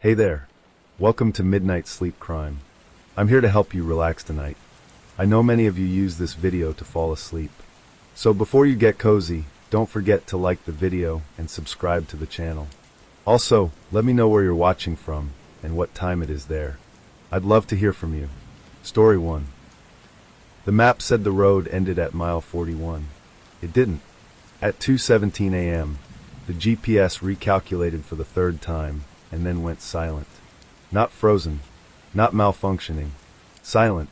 Hey there. Welcome to Midnight Sleep Crime. I'm here to help you relax tonight. I know many of you use this video to fall asleep. So before you get cozy, don't forget to like the video and subscribe to the channel. Also, let me know where you're watching from and what time it is there. I'd love to hear from you. Story 1. The map said the road ended at mile 41. It didn't. At 2:17 a.m., the GPS recalculated for the third time and then went silent. Not frozen, not malfunctioning. Silent.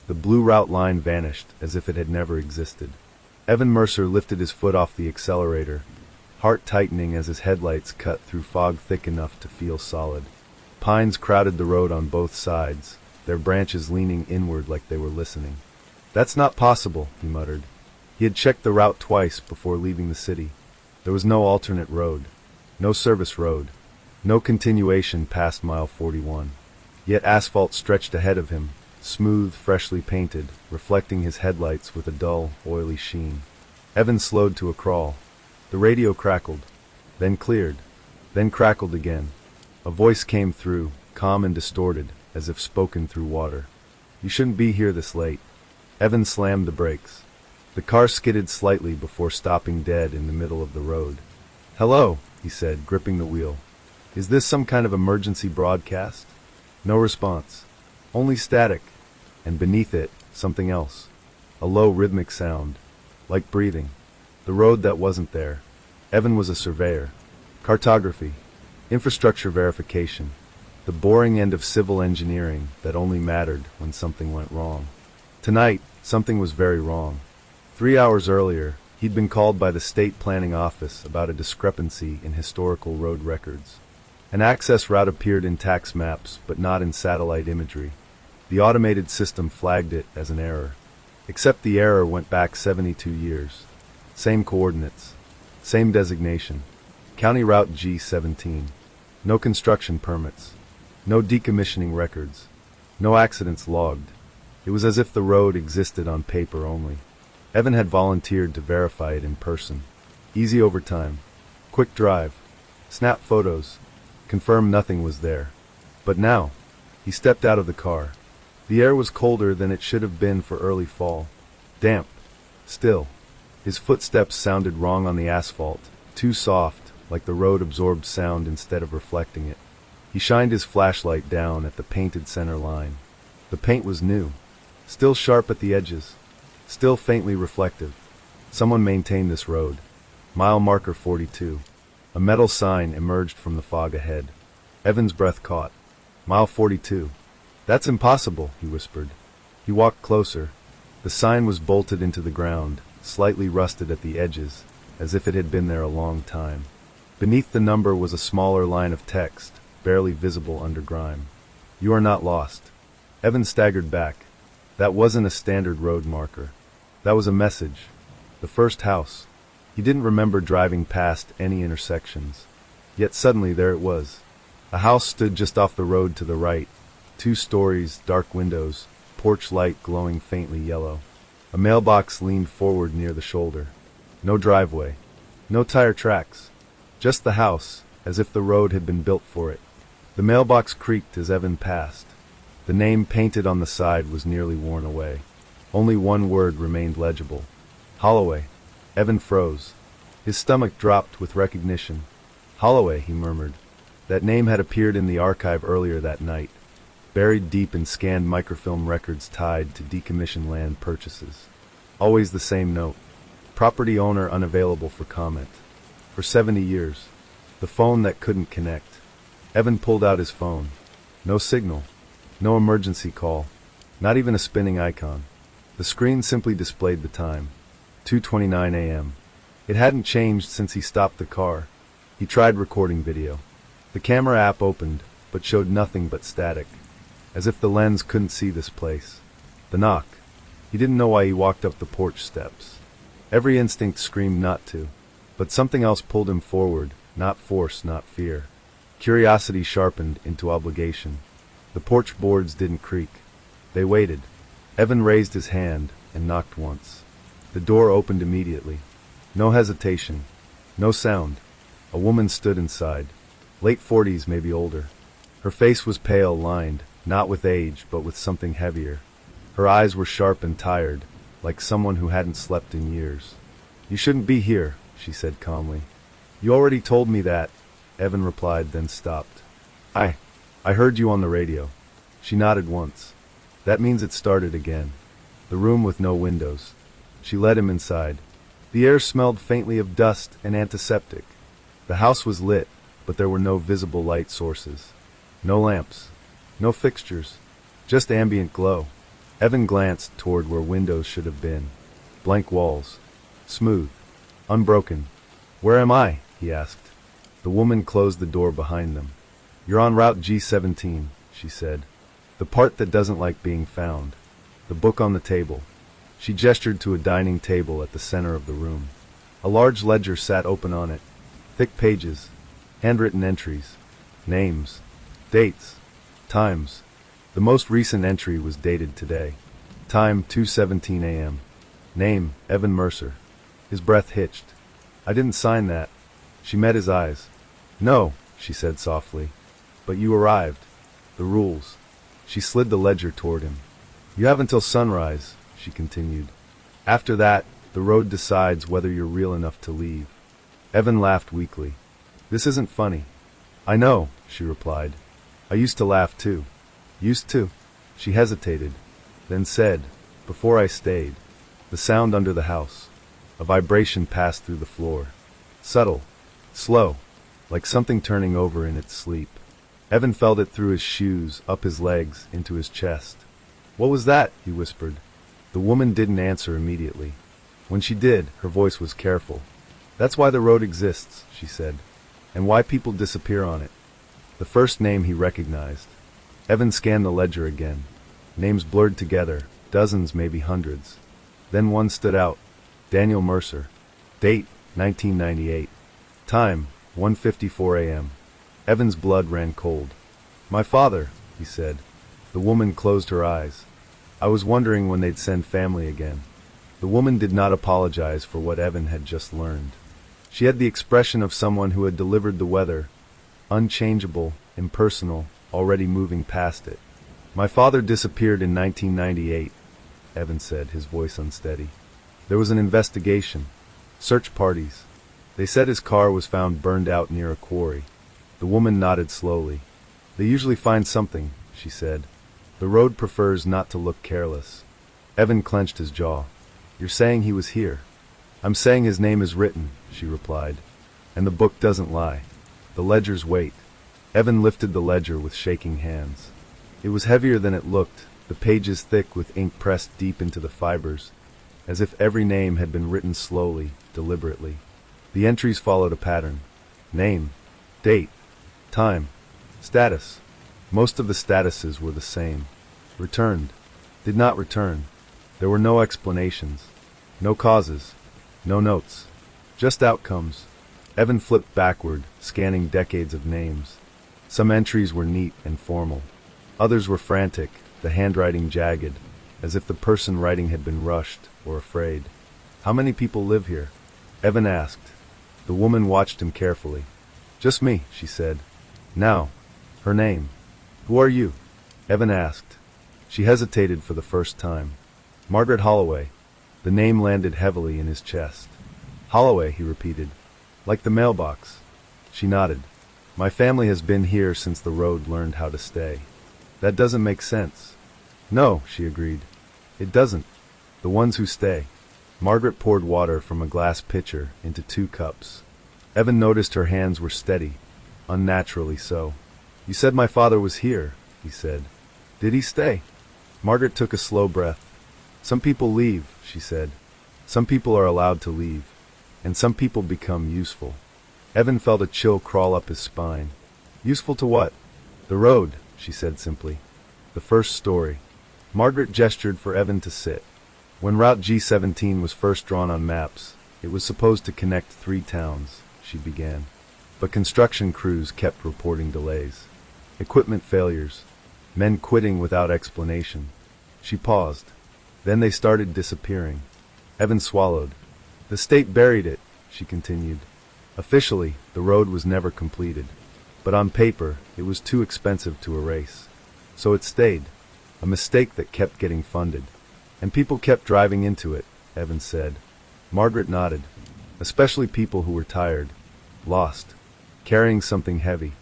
The blue route line vanished as if it had never existed. Evan Mercer lifted his foot off the accelerator, heart tightening as his headlights cut through fog thick enough to feel solid. Pines crowded the road on both sides, their branches leaning inward like they were listening. "That's not possible," he muttered. He had checked the route twice before leaving the city. There was no alternate road, no service road, no continuation past mile 41. Yet asphalt stretched ahead of him, smooth, freshly painted, reflecting his headlights with a dull, oily sheen. Evan slowed to a crawl. The radio crackled, then cleared, then crackled again. A voice came through, calm and distorted, as if spoken through water. "You shouldn't be here this late." Evan slammed the brakes. The car skidded slightly before stopping dead in the middle of the road. "Hello," he said, gripping the wheel. "Is this some kind of emergency broadcast?" No response. Only static. And beneath it, something else. A low rhythmic sound. Like breathing. The road that wasn't there. Evan was a surveyor. Cartography. Infrastructure verification. The boring end of civil engineering that only mattered when something went wrong. Tonight, something was very wrong. 3 hours earlier, he'd been called by the state planning office about a discrepancy in historical road records. An access route appeared in tax maps, but not in satellite imagery. The automated system flagged it as an error. Except the error went back 72 years. Same coordinates. Same designation. County Route G17. No construction permits. No decommissioning records. No accidents logged. It was as if the road existed on paper only. Evan had volunteered to verify it in person. Easy overtime. Quick drive. Snap photos. Confirm nothing was there. But now, he stepped out of the car. The air was colder than it should have been for early fall. Damp. Still. His footsteps sounded wrong on the asphalt, too soft, like the road absorbed sound instead of reflecting it. He shined his flashlight down at the painted center line. The paint was new. Still sharp at the edges. Still faintly reflective. Someone maintained this road. Mile marker 42. A metal sign emerged from the fog ahead. Evan's breath caught. Mile 42. "That's impossible," he whispered. He walked closer. The sign was bolted into the ground, slightly rusted at the edges, as if it had been there a long time. Beneath the number was a smaller line of text, barely visible under grime. "You are not lost." Evan staggered back. That wasn't a standard road marker. That was a message. The first house. He didn't remember driving past any intersections. Yet suddenly there it was. A house stood just off the road to the right. 2 stories, dark windows, porch light glowing faintly yellow. A mailbox leaned forward near the shoulder. No driveway. No tire tracks. Just the house, as if the road had been built for it. The mailbox creaked as Evan passed. The name painted on the side was nearly worn away. Only one word remained legible. Holloway. Evan froze. His stomach dropped with recognition. Holloway, he murmured. That name had appeared in the archive earlier that night, buried deep in scanned microfilm records tied to decommissioned land purchases. Always the same note. Property owner unavailable for comment. For 70 years. The phone that couldn't connect. Evan pulled out his phone. No signal. No emergency call. Not even a spinning icon. The screen simply displayed the time. 2:29 a.m. It hadn't changed since he stopped the car. He tried recording video. The camera app opened, but showed nothing but static. As if the lens couldn't see this place. The knock. He didn't know why he walked up the porch steps. Every instinct screamed not to. But something else pulled him forward, not force, not fear. Curiosity sharpened into obligation. The porch boards didn't creak. They waited. Evan raised his hand and knocked once. The door opened immediately. No hesitation. No sound. A woman stood inside. Late 40s, maybe older. Her face was pale, lined, not with age, but with something heavier. Her eyes were sharp and tired, like someone who hadn't slept in years. "You shouldn't be here," she said calmly. "You already told me that," Evan replied, then stopped. I heard you on the radio." She nodded once. "That means it started again." The room with no windows. She led him inside. The air smelled faintly of dust and antiseptic. The house was lit, but there were no visible light sources. No lamps. No fixtures. Just ambient glow. Evan glanced toward where windows should have been. Blank walls. Smooth. Unbroken. "Where am I?" he asked. The woman closed the door behind them. "You're on Route G17, she said. "The part that doesn't like being found." The book on the table. She gestured to a dining table at the center of the room. A large ledger sat open on it. Thick pages. Handwritten entries. Names. Dates. Times. The most recent entry was dated today. Time 2:17 a.m. Name, Evan Mercer. His breath hitched. "I didn't sign that." She met his eyes. "No," she said softly. "But you arrived. The rules." She slid the ledger toward him. "You have until sunrise," she continued. "After that, the road decides whether you're real enough to leave." Evan laughed weakly. "This isn't funny." "I know," she replied. "I used to laugh too." "Used to?" She hesitated, then said, "Before I stayed." The sound under the house. A vibration passed through the floor. Subtle. Slow. Like something turning over in its sleep. Evan felt it through his shoes, up his legs, into his chest. "What was that?" he whispered. The woman didn't answer immediately. When she did, her voice was careful. "That's why the road exists," she said, "and why people disappear on it." The first name he recognized. Evan scanned the ledger again. Names blurred together, dozens, maybe hundreds. Then one stood out. Daniel Mercer. Date, 1998. Time, 1:54 a.m. Evan's blood ran cold. "My father," he said. The woman closed her eyes. "I was wondering when they'd send family again." The woman did not apologize for what Evan had just learned. She had the expression of someone who had delivered the weather, unchangeable, impersonal, already moving past it. "My father disappeared in 1998, Evan said, his voice unsteady. "There was an investigation. Search parties. They said his car was found burned out near a quarry." The woman nodded slowly. "They usually find something," she said. "The road prefers not to look careless." Evan clenched his jaw. "You're saying he was here?" "I'm saying his name is written," she replied. "And the book doesn't lie. The ledger's weight." Evan lifted the ledger with shaking hands. It was heavier than it looked, the pages thick with ink pressed deep into the fibers, as if every name had been written slowly, deliberately. The entries followed a pattern. Name, date, time, status. Most of the statuses were the same. Returned. Did not return. There were no explanations. No causes. No notes. Just outcomes. Evan flipped backward, scanning decades of names. Some entries were neat and formal. Others were frantic, the handwriting jagged, as if the person writing had been rushed or afraid. "How many people live here?" Evan asked. The woman watched him carefully. "Just me," she said. "Now, her name." "Who are you?" Evan asked. She hesitated for the first time. "Margaret Holloway." The name landed heavily in his chest. "Holloway," he repeated. "Like the mailbox." She nodded. "My family has been here since the road learned how to stay." "That doesn't make sense." "No," she agreed. "It doesn't. The ones who stay." Margaret poured water from a glass pitcher into 2 cups. Evan noticed her hands were steady, unnaturally so. "You said my father was here," he said. "Did he stay?" Margaret took a slow breath. "Some people leave," she said. "Some people are allowed to leave. And some people become useful." Evan felt a chill crawl up his spine. "Useful to what?" "The road," she said simply. "The first story." Margaret gestured for Evan to sit. "When Route G17 was first drawn on maps, it was supposed to connect 3 towns," she began. But construction crews kept reporting delays. Equipment failures. Men quitting without explanation. She paused. Then they started disappearing. Evan swallowed. "The state buried it," she continued. "Officially, the road was never completed. but on paper, it was too expensive to erase. So it stayed, a mistake that kept getting funded. And people kept driving into it, Evan said. Margaret nodded. Especially people who were tired, lost, carrying something heavy.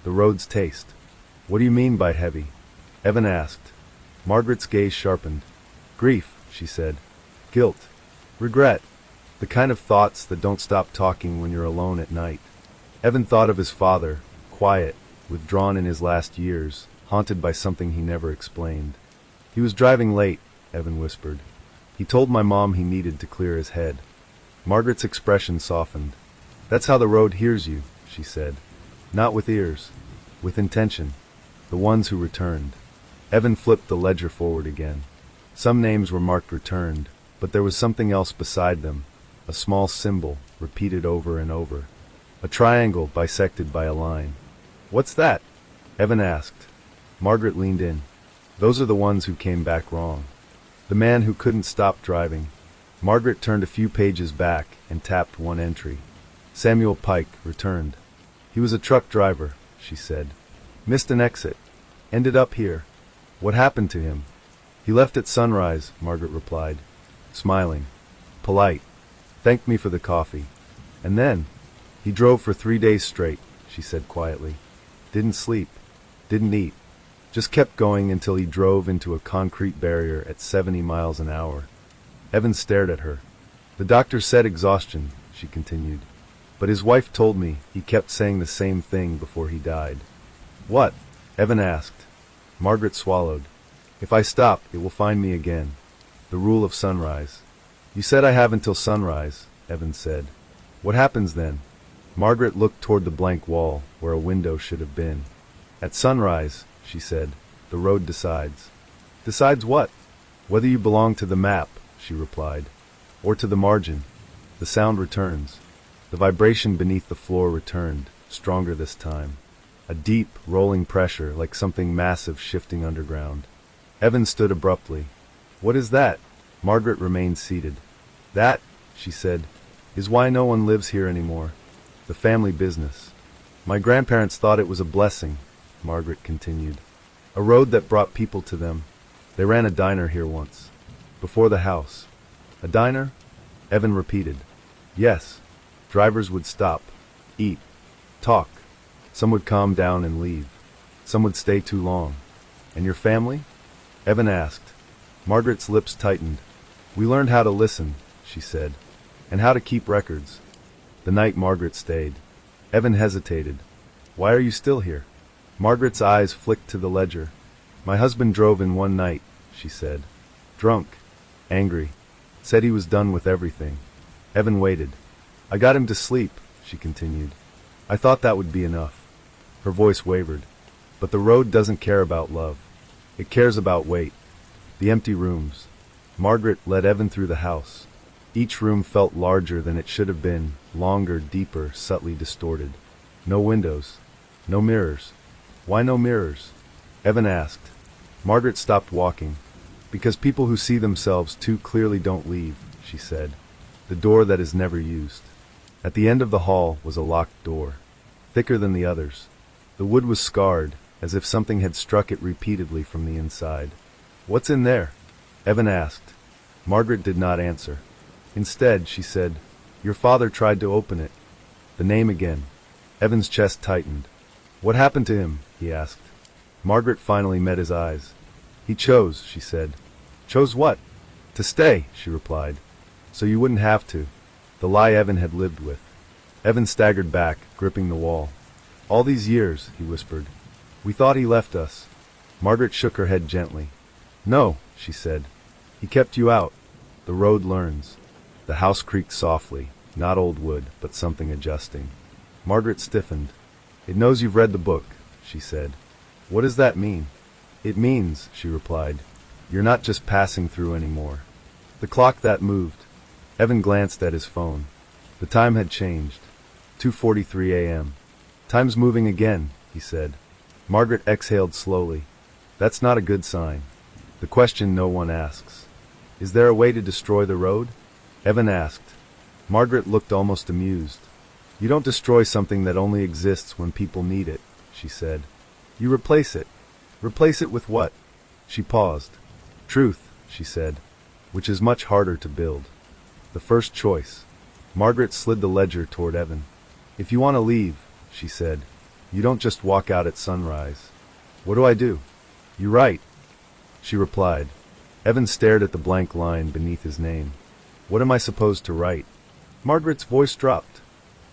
The road's taste. What do you mean by heavy? Evan asked. Margaret's gaze sharpened. Grief, she said. Guilt. Regret. The kind of thoughts that don't stop talking when you're alone at night. Evan thought of his father, quiet, withdrawn in his last years, haunted by something he never explained. He was driving late, Evan whispered. He told my mom he needed to clear his head. Margaret's expression softened. That's how the road hears you, she said. Not with ears, with intention. The ones who returned. Evan flipped the ledger forward again. Some names were marked returned, but there was something else beside them, a small symbol, repeated over and over. A triangle bisected by a line. What's that? Evan asked. Margaret leaned in. Those are the ones who came back wrong. The man who couldn't stop driving. Margaret turned a few pages back and tapped one entry. Samuel Pike returned. He was a truck driver, she said. Missed an exit. Ended up here. What happened to him? He left at sunrise, Margaret replied, smiling. Polite. Thanked me for the coffee. And then, he drove for 3 days straight, she said quietly. Didn't sleep. Didn't eat. Just kept going until he drove into a concrete barrier at 70 miles an hour. Evan stared at her. The doctor said exhaustion, she continued. But his wife told me he kept saying the same thing before he died. What? Evan asked. Margaret swallowed. If I stop, it will find me again. The rule of sunrise. You said I have until sunrise, Evan said. What happens then? Margaret looked toward the blank wall where a window should have been. At sunrise, she said, the road decides. Decides what? Whether you belong to the map, she replied, or to the margin. The sound returns. The vibration beneath the floor returned, stronger this time. A deep, rolling pressure like something massive shifting underground. Evan stood abruptly. What is that? Margaret remained seated. That, she said, is why no one lives here anymore. The family business. My grandparents thought it was a blessing, Margaret continued. A road that brought people to them. They ran a diner here once. Before the house. A diner? Evan repeated. Yes. Drivers would stop, eat, talk. Some would calm down and leave. Some would stay too long. And your family? Evan asked. Margaret's lips tightened. We learned how to listen, she said, and how to keep records. The night Margaret stayed. Evan hesitated. Why are you still here? Margaret's eyes flicked to the ledger. My husband drove in one night, she said. Drunk. Angry. Said he was done with everything. Evan waited. I got him to sleep, she continued. I thought that would be enough. Her voice wavered. But the road doesn't care about love. It cares about weight. The empty rooms. Margaret led Evan through the house. Each room felt larger than it should have been, longer, deeper, subtly distorted. No windows. No mirrors. Why no mirrors? Evan asked. Margaret stopped walking. Because people who see themselves too clearly don't leave, she said. The door that is never used. At the end of the hall was a locked door, thicker than the others. The wood was scarred, as if something had struck it repeatedly from the inside. What's in there? Evan asked. Margaret did not answer. Instead, she said, Your father tried to open it. The name again. Evan's chest tightened. What happened to him? He asked. Margaret finally met his eyes. He chose, she said. Chose what? To stay, she replied. So you wouldn't have to. The lie Evan had lived with. Evan staggered back, gripping the wall. All these years, he whispered. We thought he left us. Margaret shook her head gently. No, she said. He kept you out. The road learns. The house creaked softly, not old wood, but something adjusting. Margaret stiffened. It knows you've read the book, she said. What does that mean? It means, she replied, you're not just passing through anymore. The clock that moved. Evan glanced at his phone. The time had changed. 2:43 a.m. Time's moving again, he said. Margaret exhaled slowly. That's not a good sign. The question no one asks. Is there a way to destroy the road? Evan asked. Margaret looked almost amused. You don't destroy something that only exists when people need it, she said. You replace it. Replace it with what? She paused. Truth, she said, which is much harder to build. The first choice. Margaret slid the ledger toward Evan. If you want to leave, she said, you don't just walk out at sunrise. What do I do? You write, she replied. Evan stared at the blank line beneath his name. What am I supposed to write? Margaret's voice dropped.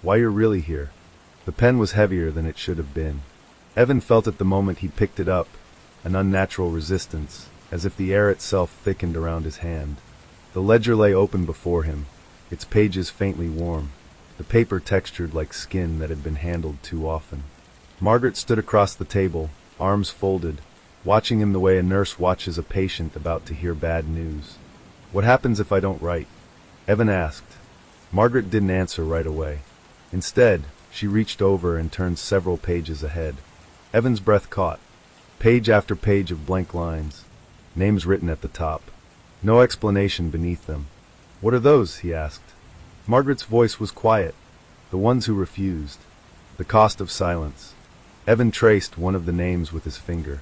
Why you're really here. The pen was heavier than it should have been. Evan felt at the moment he picked it up, an unnatural resistance, as if the air itself thickened around his hand. The ledger lay open before him, its pages faintly warm, the paper textured like skin that had been handled too often. Margaret stood across the table, arms folded, watching him the way a nurse watches a patient about to hear bad news. What happens if I don't write? Evan asked. Margaret didn't answer right away. Instead, she reached over and turned several pages ahead. Evan's breath caught. Page after page of blank lines. Names written at the top. No explanation beneath them. What are those? He asked. Margaret's voice was quiet. The ones who refused. The cost of silence. Evan traced one of the names with his finger.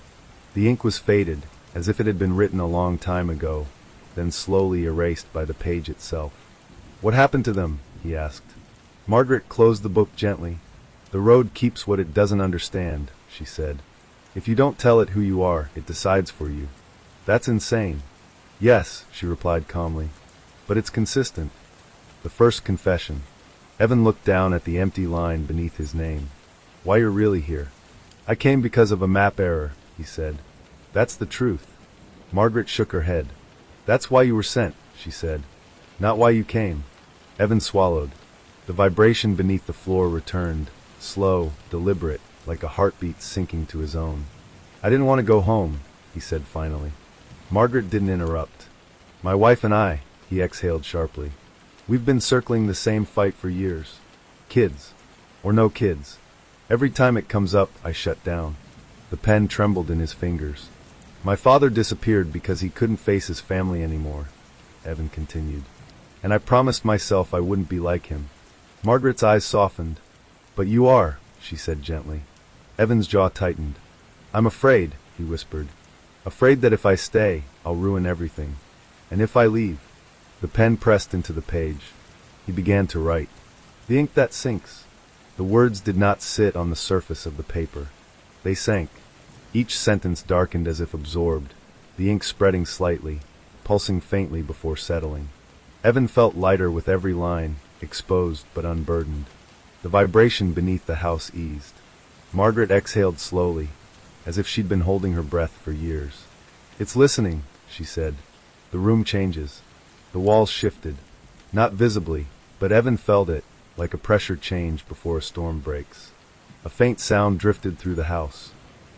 The ink was faded, as if it had been written a long time ago, then slowly erased by the page itself. What happened to them? He asked. Margaret closed the book gently. The road keeps what it doesn't understand, she said. If you don't tell it who you are, it decides for you. That's insane. Yes, she replied calmly. But it's consistent. The first confession. Evan looked down at the empty line beneath his name. Why you're really here. I came because of a map error, he said. That's the truth. Margaret shook her head. That's why you were sent, she said. Not why you came. Evan swallowed. The vibration beneath the floor returned, slow, deliberate, like a heartbeat sinking to his own. I didn't want to go home, he said finally. Margaret didn't interrupt. My wife and I, he exhaled sharply. We've been circling the same fight for years. Kids. Or no kids. Every time it comes up, I shut down. The pen trembled in his fingers. My father disappeared because he couldn't face his family anymore, Evan continued. And I promised myself I wouldn't be like him. Margaret's eyes softened. But you are, she said gently. Evan's jaw tightened. I'm afraid, he whispered. Afraid that if I stay, I'll ruin everything. And if I leave. The pen pressed into the page. He began to write. The ink that sinks. The words did not sit on the surface of the paper. They sank. Each sentence darkened as if absorbed, the ink spreading slightly, pulsing faintly before settling. Evan felt lighter with every line, exposed but unburdened. The vibration beneath the house eased. Margaret exhaled slowly, as if she'd been holding her breath for years. It's listening, she said. The room changes. The walls shifted. Not visibly, but Evan felt it, like a pressure change before a storm breaks. A faint sound drifted through the house.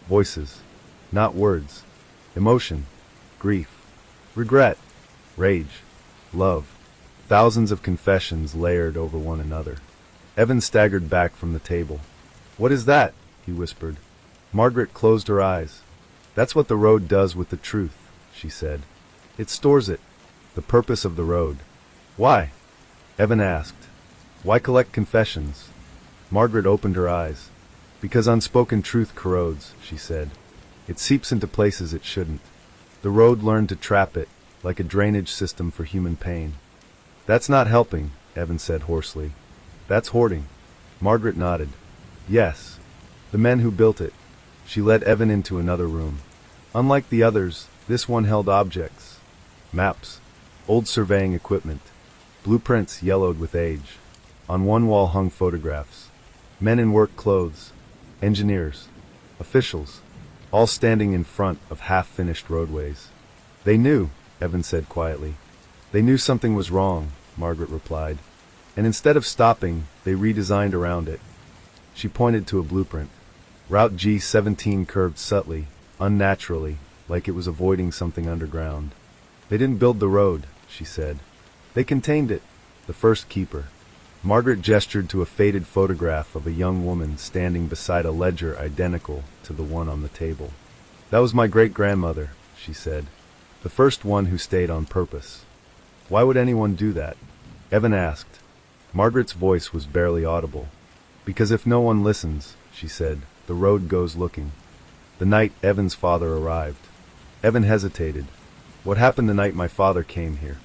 Voices. Not words. Emotion. Grief. Regret. Rage. Love. Thousands of confessions layered over one another. Evan staggered back from the table. What is that? He whispered. Margaret closed her eyes. That's what the road does with the truth, she said. It stores it. The purpose of the road. Why? Evan asked. Why collect confessions? Margaret opened her eyes. Because unspoken truth corrodes, she said. It seeps into places it shouldn't. The road learned to trap it, like a drainage system for human pain. That's not helping, Evan said hoarsely. That's hoarding. Margaret nodded. Yes. The men who built it. She led Evan into another room. Unlike the others, this one held objects. Maps. Old surveying equipment. Blueprints yellowed with age. On one wall hung photographs. Men in work clothes. Engineers. Officials. All standing in front of half-finished roadways. They knew, Evan said quietly. They knew something was wrong, Margaret replied. And instead of stopping, they redesigned around it. She pointed to a blueprint. Route G17 curved subtly, unnaturally, like it was avoiding something underground. They didn't build the road, she said. They contained it, the first keeper. Margaret gestured to a faded photograph of a young woman standing beside a ledger identical to the one on the table. That was my great-grandmother, she said. The first one who stayed on purpose. Why would anyone do that? Evan asked. Margaret's voice was barely audible. Because if no one listens, she said, The road goes looking. The night Evan's father arrived. Evan hesitated. What happened the night my father came here?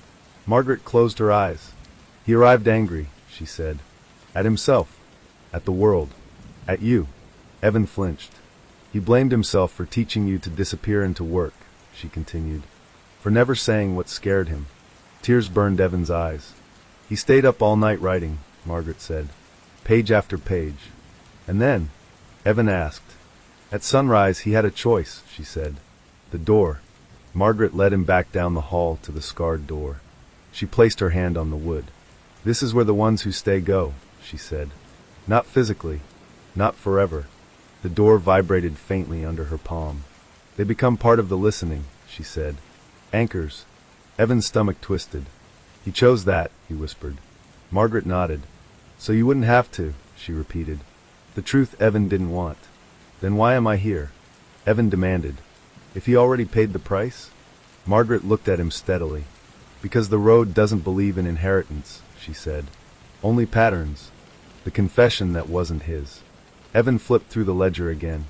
Margaret closed her eyes. He arrived angry, she said. At himself. At the world. At you. Evan flinched. He blamed himself for teaching you to disappear into work, she continued. For never saying what scared him. Tears burned Evan's eyes. He stayed up all night writing, Margaret said. Page after page. And then? Evan asked. At sunrise he had a choice, she said. The door. Margaret led him back down the hall to the scarred door. She placed her hand on the wood. This is where the ones who stay go, she said. Not physically. Not forever. The door vibrated faintly under her palm. They become part of the listening, she said. Anchors. Evan's stomach twisted. He chose that, he whispered. Margaret nodded. So you wouldn't have to, she repeated. The truth Evan didn't want. Then why am I here? Evan demanded. If he already paid the price? Margaret looked at him steadily. Because the road doesn't believe in inheritance, she said. Only patterns. The confession that wasn't his. Evan flipped through the ledger again.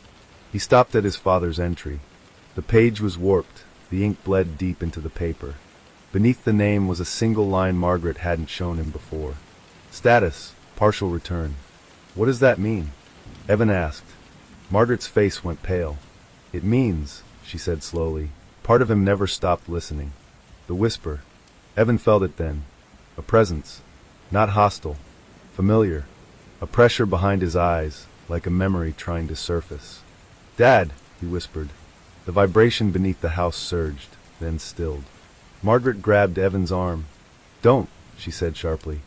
He stopped at his father's entry. The page was warped. The ink bled deep into the paper. Beneath the name was a single line Margaret hadn't shown him before. Status, partial return. What does that mean? Evan asked. Margaret's face went pale. It means, she said slowly, part of him never stopped listening. The whisper. Evan felt it then. A presence. Not hostile. Familiar. A pressure behind his eyes, like a memory trying to surface. Dad, he whispered. The vibration beneath the house surged, then stilled. Margaret grabbed Evan's arm. Don't, she said sharply.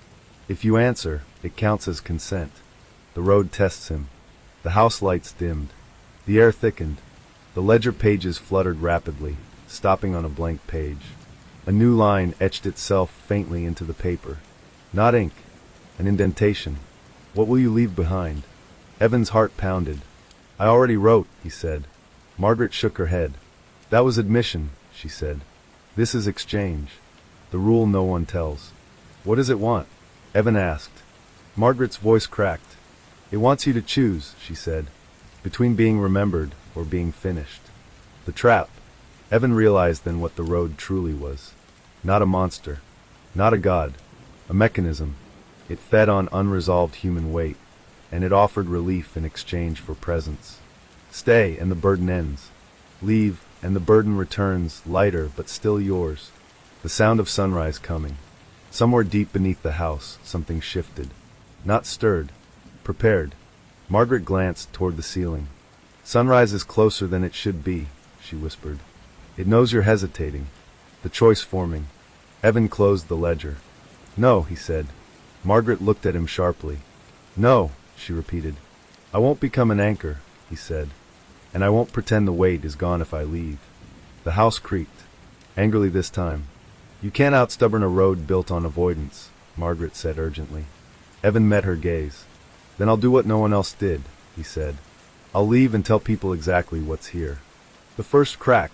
If you answer, it counts as consent. The road tests him. The house lights dimmed. The air thickened. The ledger pages fluttered rapidly, stopping on a blank page. A new line etched itself faintly into the paper. Not ink. An indentation. What will you leave behind? Evan's heart pounded. I already wrote, he said. Margaret shook her head. That was admission, she said. This is exchange. The rule no one tells. What does it want? Evan asked. Margaret's voice cracked. It wants you to choose, she said, between being remembered or being finished. The trap. Evan realized then what the road truly was. Not a monster. Not a god. A mechanism. It fed on unresolved human weight, and it offered relief in exchange for presence. Stay, and the burden ends. Leave, and the burden returns, lighter but still yours. The sound of sunrise coming. Somewhere deep beneath the house, something shifted. Not stirred. Prepared. Margaret glanced toward the ceiling. Sunrise is closer than it should be, she whispered. It knows you're hesitating. The choice forming. Evan closed the ledger. No, he said. Margaret looked at him sharply. No, she repeated. I won't become an anchor, he said. And I won't pretend the weight is gone if I leave. The house creaked. Angrily this time. You can't outstubborn a road built on avoidance, Margaret said urgently. Evan met her gaze. Then I'll do what no one else did, he said. I'll leave and tell people exactly what's here. The first crack.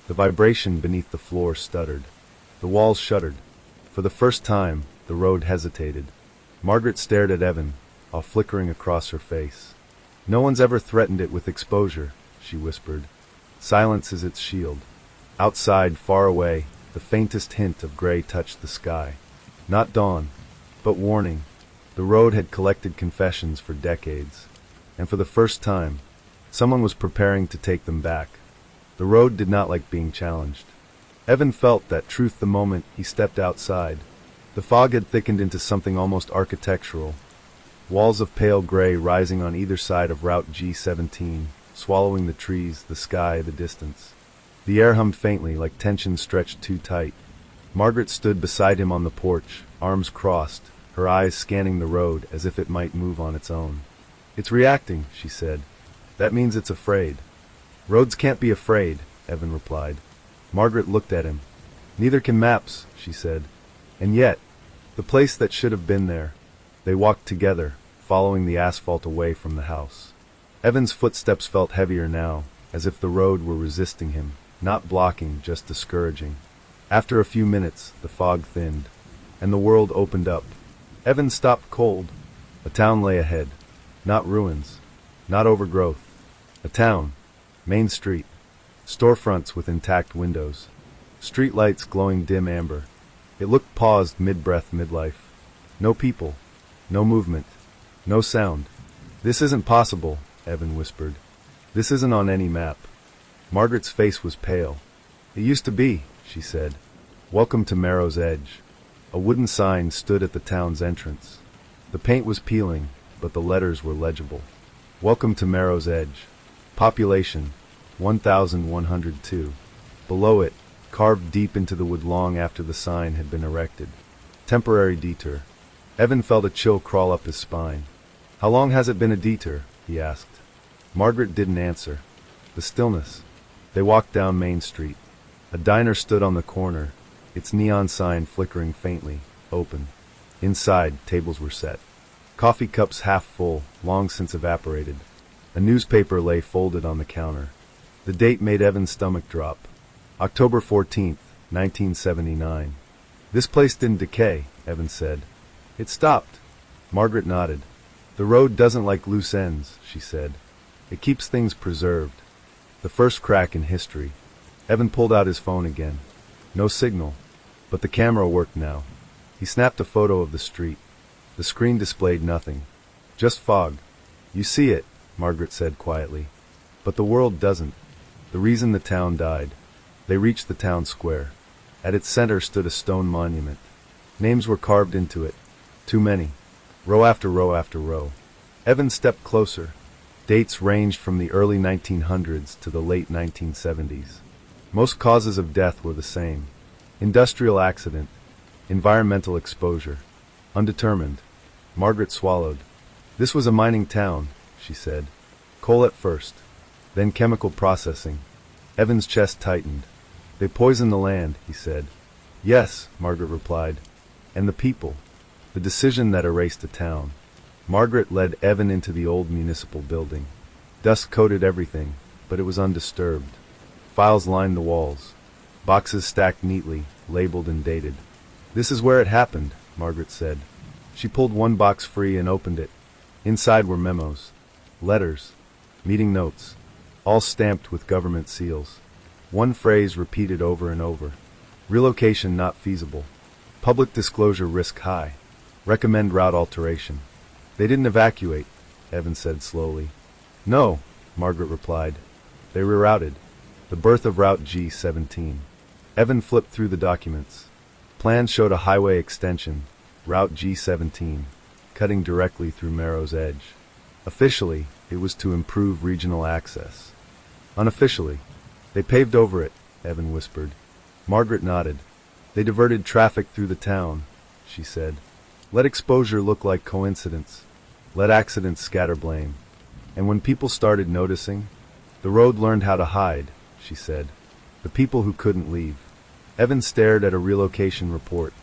The vibration beneath the floor stuttered. The walls shuddered. For the first time, the road hesitated. Margaret stared at Evan, all flickering across her face. No one's ever threatened it with exposure, she whispered. Silence is its shield. Outside, far away, the faintest hint of gray touched the sky. Not dawn, but warning. The road had collected confessions for decades, and for the first time, someone was preparing to take them back. The road did not like being challenged. Evan felt that truth the moment he stepped outside. The fog had thickened into something almost architectural. Walls of pale gray rising on either side of Route G17, swallowing the trees, the sky, the distance. The air hummed faintly, like tension stretched too tight. Margaret stood beside him on the porch, arms crossed, her eyes scanning the road as if it might move on its own. It's reacting, she said. That means it's afraid. Roads can't be afraid, Evan replied. Margaret looked at him. Neither can maps, she said. And yet, the place that should have been there. They walked together, following the asphalt away from the house. Evan's footsteps felt heavier now, as if the road were resisting him, not blocking, just discouraging. After a few minutes, the fog thinned, and the world opened up. Evan stopped cold. A town lay ahead. Not ruins. Not overgrowth. A town. Main Street. Storefronts with intact windows. Street lights glowing dim amber. It looked paused mid-breath, midlife. No people. No movement. No sound. This isn't possible, Evan whispered. This isn't on any map. Margaret's face was pale. It used to be, she said. Welcome to Marrow's Edge. A wooden sign stood at the town's entrance. The paint was peeling, but the letters were legible. Welcome to Marrow's Edge. Population, 1,102. Below it, carved deep into the wood long after the sign had been erected. Temporary detour. Evan felt a chill crawl up his spine. How long has it been a detour? He asked. Margaret didn't answer. The stillness. They walked down Main Street. A diner stood on the corner, its neon sign flickering faintly, open. Inside, tables were set. Coffee cups half full, long since evaporated. A newspaper lay folded on the counter. The date made Evan's stomach drop. October 14th, 1979. This place didn't decay, Evan said. It stopped. Margaret nodded. The road doesn't like loose ends, she said. It keeps things preserved. The first crack in history. Evan pulled out his phone again. No signal. But the camera worked now. He snapped a photo of the street. The screen displayed nothing. Just fog. You see it, Margaret said quietly. But the world doesn't. The reason the town died. They reached the town square. At its center stood a stone monument. Names were carved into it. Too many. Row after row after row. Evan stepped closer. Dates ranged from the early 1900s to the late 1970s. Most causes of death were the same. Industrial accident. Environmental exposure. Undetermined. Margaret swallowed. This was a mining town, she said. Coal at first. Then chemical processing. Evan's chest tightened. They poisoned the land, he said. Yes, Margaret replied. And the people. The decision that erased the town. Margaret led Evan into the old municipal building. Dust coated everything, but it was undisturbed. Files lined the walls. Boxes stacked neatly, labeled and dated. This is where it happened, Margaret said. She pulled one box free and opened it. Inside were memos. Letters. Meeting notes. All stamped with government seals. One phrase repeated over and over. Relocation not feasible. Public disclosure risk high. Recommend route alteration. They didn't evacuate, Evan said slowly. No, Margaret replied. They rerouted. The birth of Route G17. Evan flipped through the documents. Plans showed a highway extension, Route G17, cutting directly through Marrow's Edge. Officially, it was to improve regional access. Unofficially, they paved over it, Evan whispered. Margaret nodded. They diverted traffic through the town, she said. Let exposure look like coincidence. Let accidents scatter blame. And when people started noticing, the road learned how to hide, she said. The people who couldn't leave. Evan stared at a relocation report.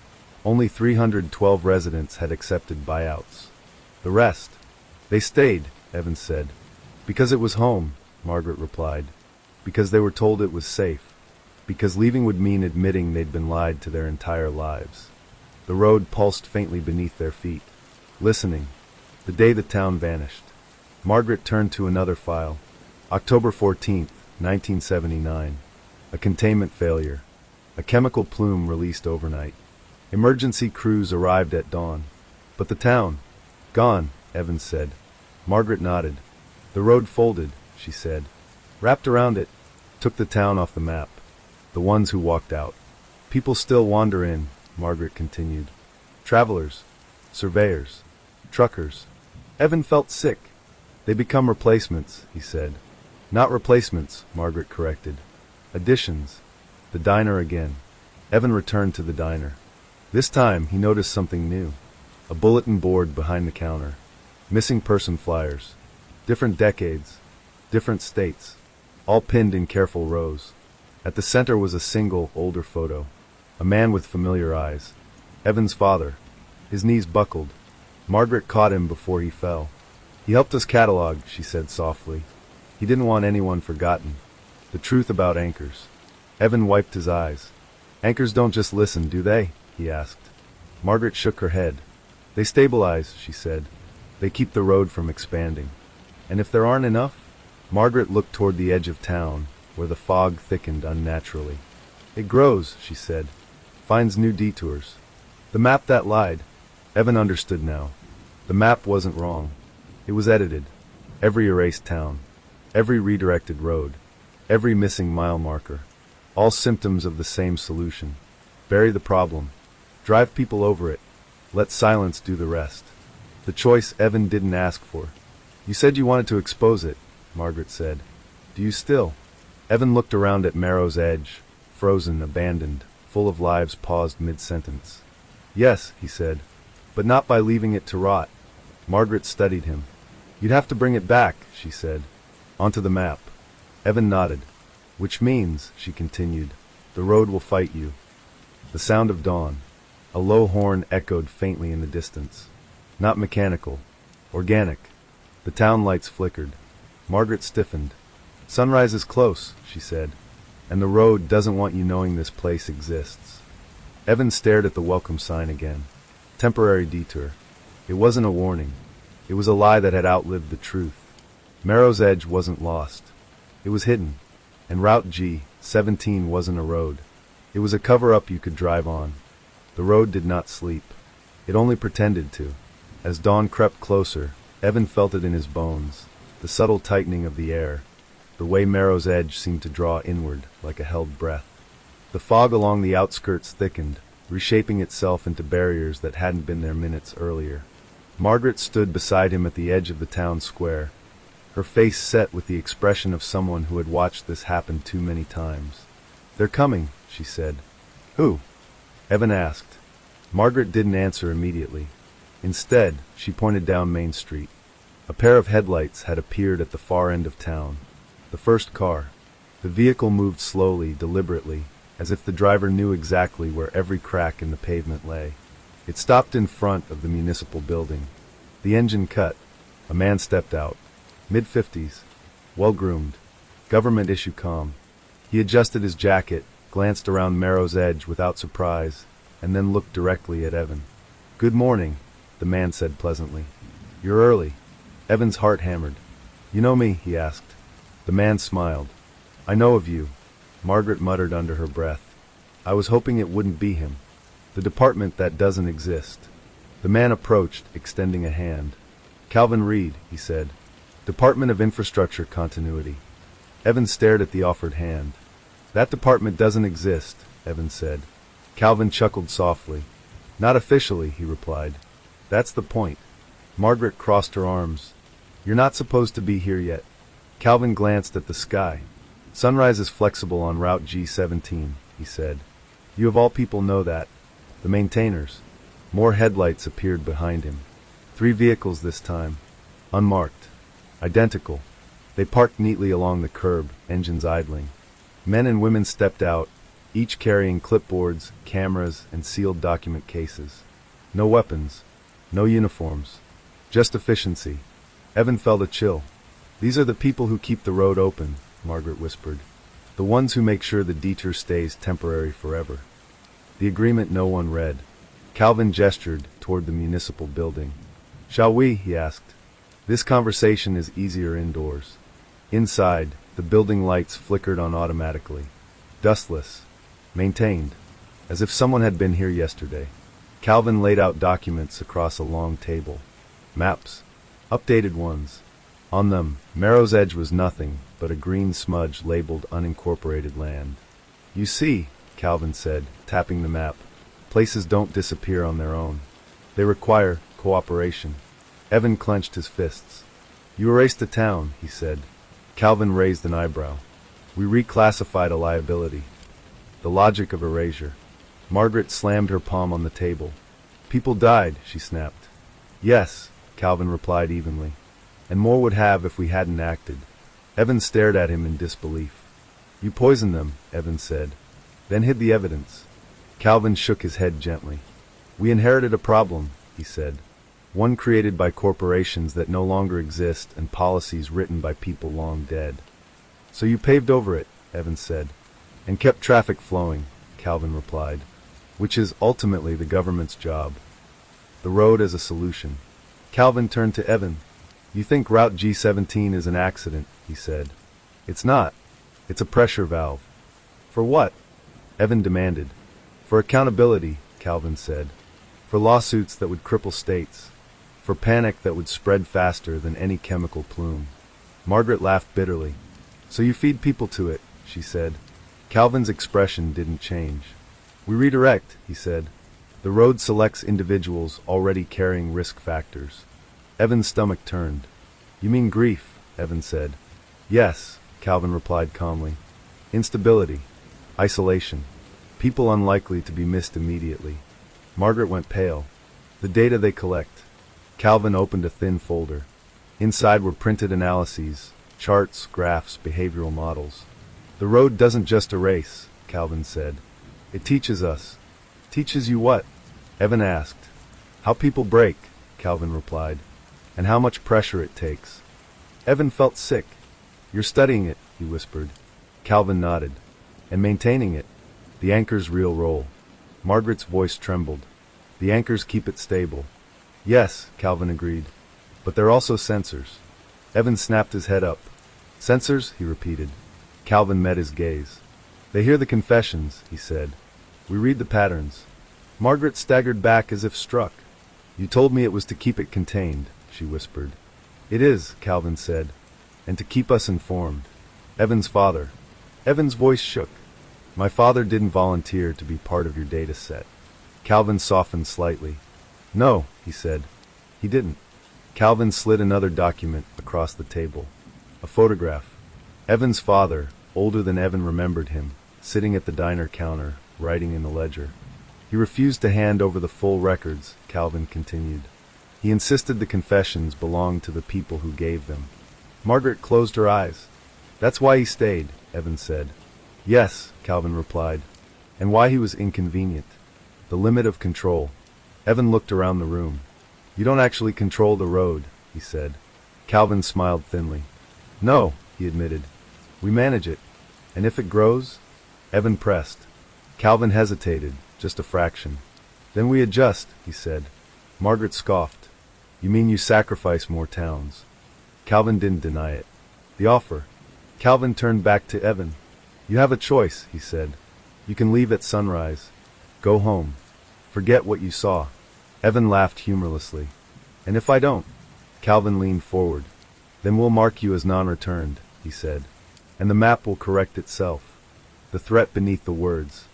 Only 312 residents had accepted buyouts. The rest. They stayed, Evan said. Because it was home, Margaret replied. Because they were told it was safe. Because leaving would mean admitting they'd been lied to their entire lives. The road pulsed faintly beneath their feet. Listening. The day the town vanished. Margaret turned to another file. October 14th, 1979. A containment failure. A chemical plume released overnight. Emergency crews arrived at dawn. But the town. Gone, Evans said. Margaret nodded. The road folded, she said. Wrapped around it. Took the town off the map. The ones who walked out. People still wander in, Margaret continued. Travelers. Surveyors. Truckers. Evan felt sick. They become replacements, he said. Not replacements, Margaret corrected. Additions. The diner again. Evan returned to the diner. This time he noticed something new. A bulletin board behind the counter. Missing person flyers. Different decades. Different states. All pinned in careful rows. At the center was a single, older photo. A man with familiar eyes. Evan's father. His knees buckled. Margaret caught him before he fell. He helped us catalog, she said softly. He didn't want anyone forgotten. The truth about anchors. Evan wiped his eyes. Anchors don't just listen, do they? He asked. Margaret shook her head. They stabilize, she said. They keep the road from expanding. And if there aren't enough? Margaret looked toward the edge of town, where the fog thickened unnaturally. It grows, she said. Finds new detours. The map that lied. Evan understood now. The map wasn't wrong. It was edited. Every erased town. Every redirected road. Every missing mile marker. All symptoms of the same solution. Bury the problem. Drive people over it. Let silence do the rest. The choice Evan didn't ask for. You said you wanted to expose it, Margaret said. Do you still? Evan looked around at Marrow's Edge, frozen, abandoned, full of lives paused mid-sentence. Yes, he said, but not by leaving it to rot. Margaret studied him. You'd have to bring it back, she said. Onto the map. Evan nodded. Which means, she continued, the road will fight you. The sound of dawn. A low horn echoed faintly in the distance. Not mechanical. Organic. The town lights flickered. Margaret stiffened. Sunrise is close, she said, and the road doesn't want you knowing this place exists. Evan stared at the welcome sign again. Temporary detour. It wasn't a warning. It was a lie that had outlived the truth. Marrow's Edge wasn't lost. It was hidden. And Route G17 wasn't a road. It was a cover-up you could drive on. The road did not sleep. It only pretended to. As dawn crept closer, Evan felt it in his bones, the subtle tightening of the air, the way Marrow's Edge seemed to draw inward like a held breath. The fog along the outskirts thickened, reshaping itself into barriers that hadn't been there minutes earlier. Margaret stood beside him at the edge of the town square, her face set with the expression of someone who had watched this happen too many times. They're coming, she said. Who? Evan asked. Margaret didn't answer immediately. Instead, she pointed down Main Street. A pair of headlights had appeared at the far end of town. The first car. The vehicle moved slowly, deliberately, as if the driver knew exactly where every crack in the pavement lay. It stopped in front of the municipal building. The engine cut. A man stepped out. Mid-50s. Well-groomed. Government issue calm. He adjusted his jacket, glanced around Marrow's Edge without surprise, and then looked directly at Evan. Good morning, the man said pleasantly. You're early. Evan's heart hammered. You know me, he asked. The man smiled. I know of you, Margaret muttered under her breath. I was hoping it wouldn't be him. The department that doesn't exist. The man approached, extending a hand. Calvin Reed, he said. Department of Infrastructure Continuity. Evan stared at the offered hand. That department doesn't exist, Evan said. Calvin chuckled softly. Not officially, he replied. That's the point. Margaret crossed her arms. You're not supposed to be here yet. Calvin glanced at the sky. Sunrise is flexible on Route G17, he said. You of all people know that. The maintainers. More headlights appeared behind him. 3 vehicles this time. Unmarked. Identical. They parked neatly along the curb, engines idling. Men and women stepped out, each carrying clipboards, cameras, and sealed document cases. No weapons. No uniforms. Just efficiency. Evan felt a chill. These are the people who keep the road open, Margaret whispered. The ones who make sure the detour stays temporary forever. The agreement no one read. Calvin gestured toward the municipal building. Shall we? He asked. This conversation is easier indoors. Inside, the building lights flickered on automatically. Dustless. Maintained. As if someone had been here yesterday. Calvin laid out documents across a long table. Maps. Updated ones. On them, Marrow's Edge was nothing but a green smudge labeled unincorporated land. You see, Calvin said, tapping the map, places don't disappear on their own. They require cooperation. Evan clenched his fists. You erased the town, he said. Calvin raised an eyebrow. We reclassified a liability. The logic of erasure. Margaret slammed her palm on the table. People died, she snapped. Yes, Calvin replied evenly. And more would have if we hadn't acted. Evan stared at him in disbelief. You poisoned them, Evan said. Then hid the evidence. Calvin shook his head gently. We inherited a problem, he said. One created by corporations that no longer exist and policies written by people long dead. So you paved over it, Evan said. And kept traffic flowing, Calvin replied. Which is ultimately the government's job. The road as a solution. Calvin turned to Evan. You think Route G17 is an accident, he said. It's not. It's a pressure valve. For what? Evan demanded. For accountability, Calvin said. For lawsuits that would cripple states. For panic that would spread faster than any chemical plume. Margaret laughed bitterly. So you feed people to it, she said. Calvin's expression didn't change. We redirect, he said. The road selects individuals already carrying risk factors. Evan's stomach turned. You mean grief, Evan said. Yes, Calvin replied calmly. Instability. Isolation. People unlikely to be missed immediately. Margaret went pale. The data they collect. Calvin opened a thin folder. Inside were printed analyses, charts, graphs, behavioral models. The road doesn't just erase, Calvin said. It teaches us. Teaches you what? Evan asked. How people break, Calvin replied. And how much pressure it takes. Evan felt sick. You're studying it, he whispered. Calvin nodded. And maintaining it. The anchor's real role. Margaret's voice trembled. The anchors keep it stable. Yes, Calvin agreed. But they're also sensors. Evan snapped his head up. Sensors, he repeated. Calvin met his gaze. They hear the confessions, he said. We read the patterns. Margaret staggered back as if struck. You told me it was to keep it contained, she whispered. It is, Calvin said. And to keep us informed. Evan's father. Evan's voice shook. My father didn't volunteer to be part of your data set. Calvin softened slightly. No, he said. He didn't. Calvin slid another document across the table. A photograph. Evan's father, older than Evan remembered him, sitting at the diner counter, writing in the ledger. He refused to hand over the full records, Calvin continued. He insisted the confessions belonged to the people who gave them. Margaret closed her eyes. That's why he stayed, Evan said. Yes, Calvin replied. And why he was inconvenient. The limit of control. Evan looked around the room. You don't actually control the road, he said. Calvin smiled thinly. No, he admitted. We manage it. And if it grows? Evan pressed. Calvin hesitated, just a fraction. Then we adjust, he said. Margaret scoffed. You mean you sacrifice more towns? Calvin didn't deny it. The offer. Calvin turned back to Evan. You have a choice, he said. You can leave at sunrise. Go home. Forget what you saw. Evan laughed humorlessly. And if I don't? Calvin leaned forward. Then we'll mark you as non-returned, he said. And the map will correct itself. The threat beneath the words.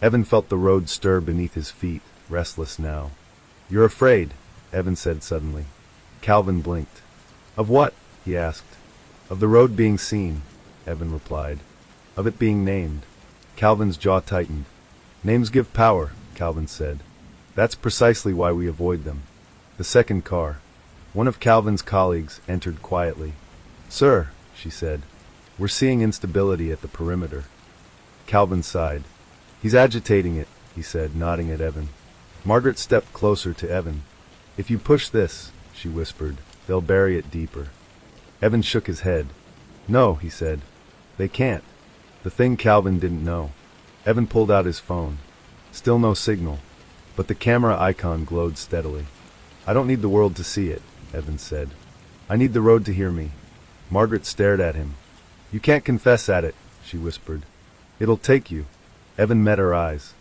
Evan felt the road stir beneath his feet, restless now. You're afraid, Evan said suddenly. Calvin blinked. Of what? He asked. Of the road being seen, Evan replied. Of it being named. Calvin's jaw tightened. Names give power, Calvin said. That's precisely why we avoid them. The second car. One of Calvin's colleagues entered quietly. Sir, she said, we're seeing instability at the perimeter. Calvin sighed. He's agitating it, he said, nodding at Evan. Margaret stepped closer to Evan. If you push this, she whispered, they'll bury it deeper. Evan shook his head. No, he said. They can't. The thing Calvin didn't know. Evan pulled out his phone. Still no signal. But the camera icon glowed steadily. I don't need the world to see it, Evan said. I need the road to hear me. Margaret stared at him. You can't confess at it, she whispered. It'll take you. Evan met her eyes.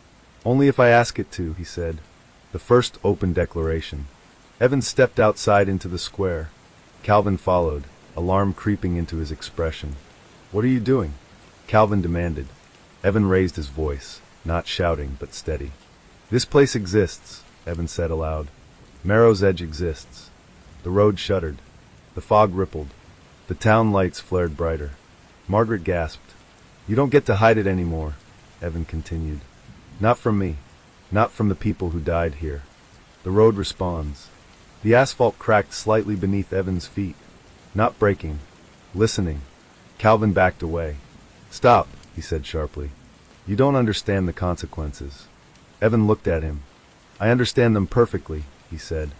Only if I ask it to, he said. The first open declaration. Evan stepped outside into the square. Calvin followed, alarm creeping into his expression. What are you doing? Calvin demanded. Evan raised his voice, not shouting, but steady. This place exists, Evan said aloud. Marrow's Edge exists. The road shuddered. The fog rippled. The town lights flared brighter. Margaret gasped. You don't get to hide it anymore, Evan continued. Not from me. Not from the people who died here. The road responds. The asphalt cracked slightly beneath Evan's feet. Not breaking. Listening. Calvin backed away. Stop, he said sharply. You don't understand the consequences. Evan looked at him. I understand them perfectly, he said.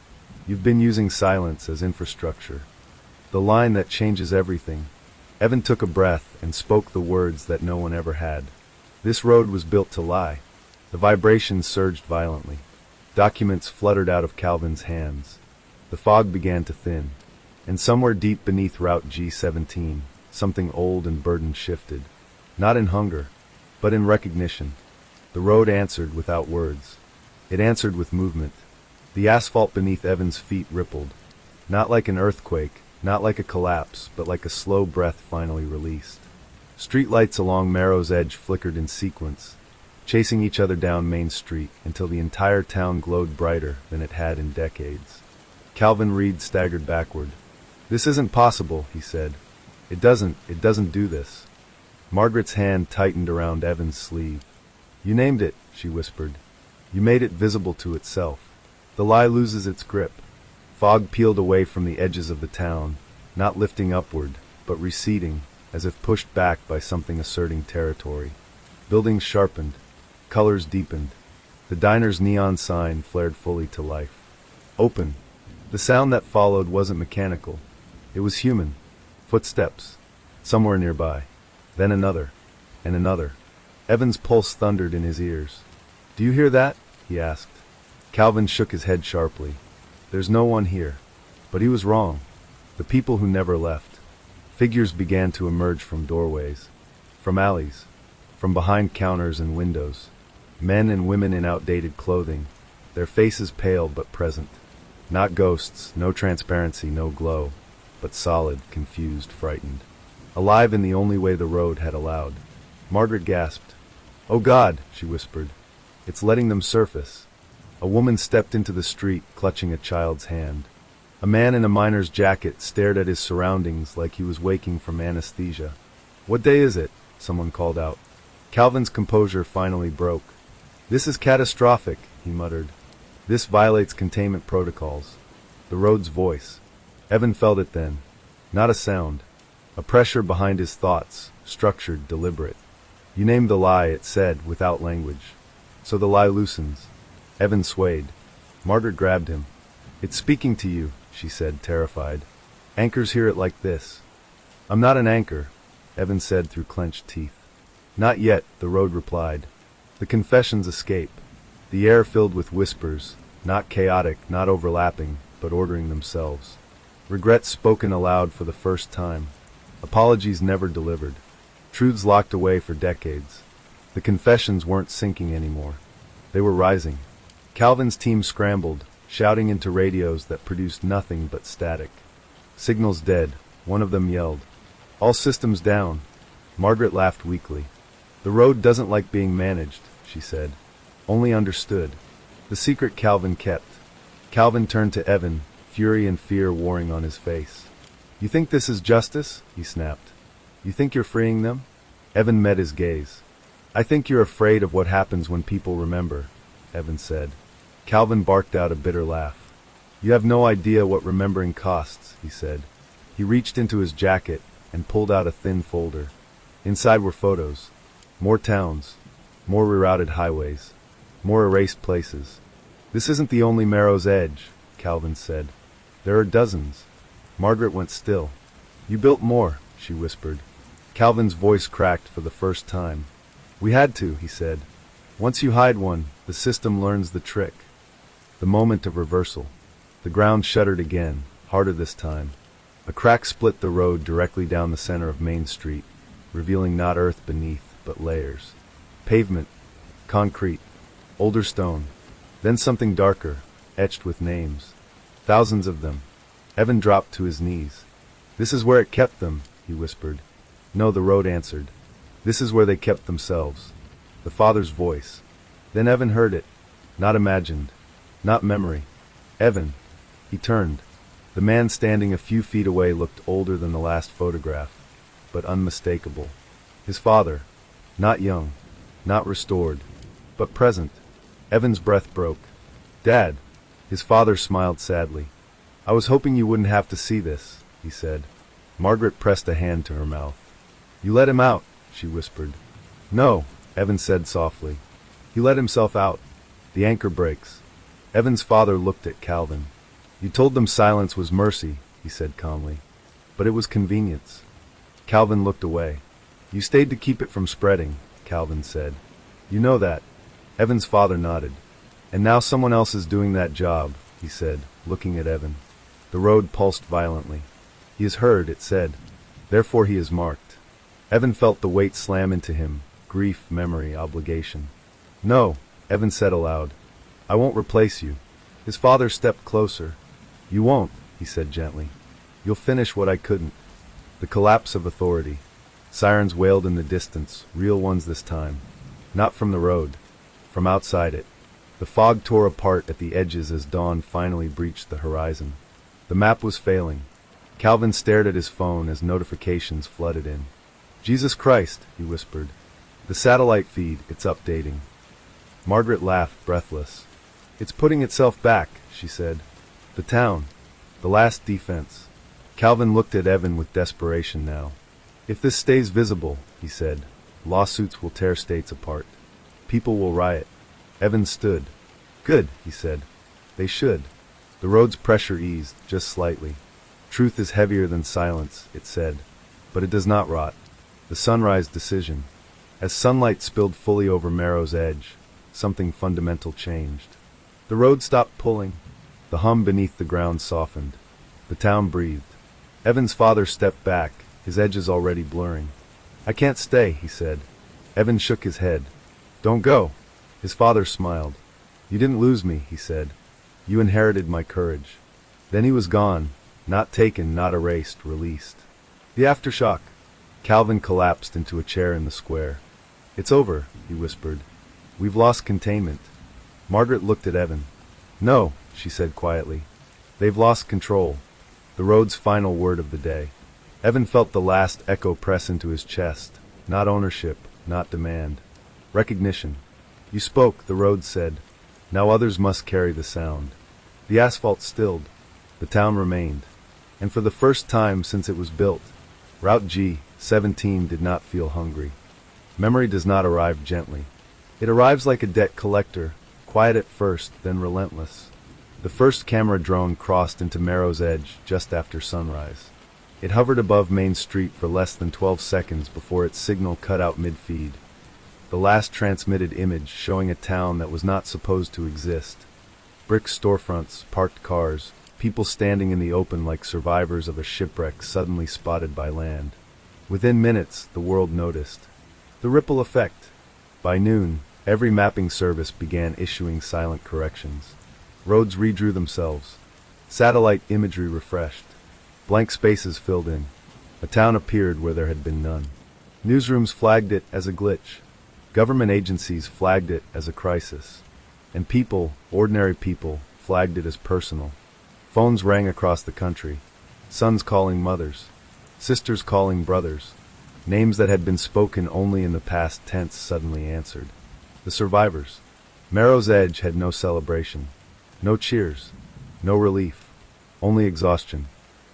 You've been using silence as infrastructure. The line that changes everything. Evan took a breath and spoke the words that no one ever had. This road was built to lie. The vibrations surged violently. Documents fluttered out of Calvin's hands. The fog began to thin. And somewhere deep beneath Route G17, something old and burdened shifted. Not in hunger, but in recognition. The road answered without words. It answered with movement. The asphalt beneath Evan's feet rippled. Not like an earthquake, not like a collapse, but like a slow breath finally released. Streetlights along Marrow's Edge flickered in sequence, chasing each other down Main Street until the entire town glowed brighter than it had in decades. Calvin Reed staggered backward. "This isn't possible," he said. It doesn't do this." Margaret's hand tightened around Evan's sleeve. "You named it," she whispered. "You made it visible to itself." The lie loses its grip. Fog peeled away from the edges of the town, not lifting upward, but receding, as if pushed back by something asserting territory. Buildings sharpened, colors deepened. The diner's neon sign flared fully to life. "Open." The sound that followed wasn't mechanical. It was human. Footsteps. Somewhere nearby. Then another. And another. Evan's pulse thundered in his ears. "Do you hear that?" he asked. Calvin shook his head sharply. "There's no one here." But he was wrong. The people who never left. Figures began to emerge from doorways, from alleys, from behind counters and windows. Men and women in outdated clothing, their faces pale but present. Not ghosts, no transparency, no glow, but solid, confused, frightened. Alive in the only way the road had allowed. Margaret gasped. "Oh God," she whispered. "It's letting them surface." A woman stepped into the street, clutching a child's hand. A man in a miner's jacket stared at his surroundings like he was waking from anesthesia. "What day is it?" someone called out. Calvin's composure finally broke. "This is catastrophic," he muttered. "This violates containment protocols." The road's voice. Evan felt it then. Not a sound. A pressure behind his thoughts, structured, deliberate. "You named the lie," it said, without language. "So the lie loosens." Evan swayed. Margaret grabbed him. "It's speaking to you," she said, terrified. "Anchors hear it like this." "I'm not an anchor," Evan said through clenched teeth. "Not yet," the road replied. The confessions escape. The air filled with whispers, not chaotic, not overlapping, but ordering themselves. Regrets spoken aloud for the first time. Apologies never delivered. Truths locked away for decades. The confessions weren't sinking anymore. They were rising. Calvin's team scrambled, shouting into radios that produced nothing but static. "Signal's dead," one of them yelled. "All systems down." Margaret laughed weakly. "The road doesn't like being managed," she said. "Only understood." The secret Calvin kept. Calvin turned to Evan, fury and fear warring on his face. "You think this is justice?" he snapped. "You think you're freeing them?" Evan met his gaze. "I think you're afraid of what happens when people remember," Evan said. Calvin barked out a bitter laugh. "You have no idea what remembering costs," he said. He reached into his jacket and pulled out a thin folder. Inside were photos. More towns. More rerouted highways. More erased places. "This isn't the only Marrow's Edge," Calvin said. "There are dozens." Margaret went still. "You built more," she whispered. Calvin's voice cracked for the first time. "We had to," he said. "Once you hide one, the system learns the trick." The moment of reversal. The ground shuddered again, harder this time. A crack split the road directly down the center of Main Street, revealing not earth beneath, but layers. Pavement. Concrete. Older stone. Then something darker, etched with names. Thousands of them. Evan dropped to his knees. "This is where it kept them," he whispered. "No," the road answered. "This is where they kept themselves." The father's voice. Then Evan heard it. Not imagined. Not memory. "Evan." He turned. The man standing a few feet away looked older than the last photograph, but unmistakable. His father. Not young. Not restored. But present. Evan's breath broke. "Dad." His father smiled sadly. "I was hoping you wouldn't have to see this," he said. Margaret pressed a hand to her mouth. "You let him out," she whispered. "No," Evan said softly. "He let himself out. The anchor breaks." Evan's father looked at Calvin. "You told them silence was mercy," he said calmly. "But it was convenience." Calvin looked away. "You stayed to keep it from spreading," Calvin said. "You know that." Evan's father nodded. "And now someone else is doing that job," he said, looking at Evan. The road pulsed violently. "He has heard," it said. Therefore he is marked. Evan felt the weight slam into him. Grief, memory, obligation. No, Evan said aloud. I won't replace you. His father stepped closer. You won't, he said gently. You'll finish what I couldn't. The collapse of authority. Sirens wailed in the distance, real ones this time. Not from the road. From outside it. The fog tore apart at the edges as dawn finally breached the horizon. The map was failing. Calvin stared at his phone as notifications flooded in. Jesus Christ, he whispered. The satellite feed, it's updating. Margaret laughed, breathless. It's putting itself back, she said. The town. The last defense. Calvin looked at Evan with desperation now. If this stays visible, he said, lawsuits will tear states apart. People will riot. Evan stood. Good, he said. They should. The road's pressure eased, just slightly. Truth is heavier than silence, it said. But it does not rot. The sunrise decision. As sunlight spilled fully over Marrow's edge, something fundamental changed. The road stopped pulling. The hum beneath the ground softened. The town breathed. Evan's father stepped back, his edges already blurring. I can't stay, he said. Evan shook his head. Don't go. His father smiled. You didn't lose me, he said. You inherited my courage. Then he was gone, not taken, not erased, released. The aftershock. Calvin collapsed into a chair in the square. It's over, he whispered. We've lost containment. Margaret looked at Evan. No, she said quietly. They've lost control. The road's final word of the day. Evan felt the last echo press into his chest. Not ownership, not demand. Recognition. You spoke, the road said. Now others must carry the sound. The asphalt stilled. The town remained. And for the first time since it was built, Route G17 did not feel hungry. Memory does not arrive gently. It arrives like a debt collector, quiet at first, then relentless. The first camera drone crossed into Marrow's edge just after sunrise. It hovered above Main Street for less than 12 seconds before its signal cut out mid-feed. The last transmitted image showing a town that was not supposed to exist. Brick storefronts, parked cars, people standing in the open like survivors of a shipwreck suddenly spotted by land. Within minutes, the world noticed. The ripple effect. By noon, every mapping service began issuing silent corrections. Roads redrew themselves. Satellite imagery refreshed. Blank spaces filled in. A town appeared where there had been none. Newsrooms flagged it as a glitch. Government agencies flagged it as a crisis. And people, ordinary people, flagged it as personal. Phones rang across the country. Sons calling mothers. Sisters calling brothers. Names that had been spoken only in the past tense suddenly answered. The survivors. Marrow's Edge had no celebration. No cheers. No relief. Only exhaustion.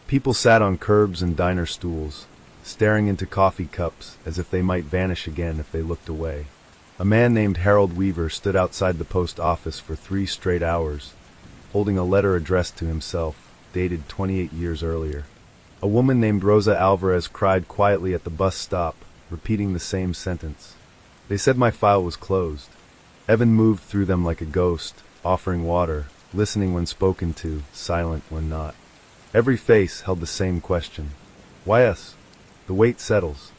People sat on curbs and diner stools, staring into coffee cups as if they might vanish again if they looked away. A man named Harold Weaver stood outside the post office for 3 straight hours, holding a letter addressed to himself, dated 28 years earlier. A woman named Rosa Alvarez cried quietly at the bus stop, repeating the same sentence. They said my file was closed. Evan moved through them like a ghost, offering water, listening when spoken to, silent when not. Every face held the same question. Why us? The weight settles.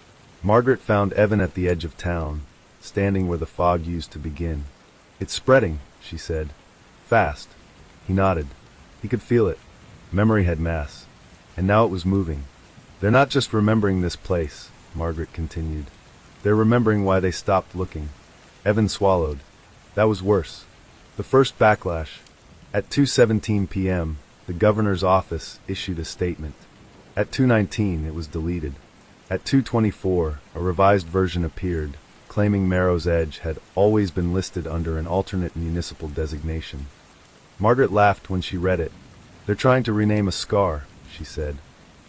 Margaret found Evan at the edge of town, standing where the fog used to begin. It's spreading, she said. Fast. He nodded. He could feel it. Memory had mass. And now it was moving. They're not just remembering this place, Margaret continued. They're remembering why they stopped looking. Evan swallowed. That was worse. The first backlash. At 2:17 p.m., the governor's office issued a statement. At 2:19, it was deleted. At 2:24, a revised version appeared, claiming Marrow's Edge had always been listed under an alternate municipal designation. Margaret laughed when she read it. They're trying to rename a scar, she said.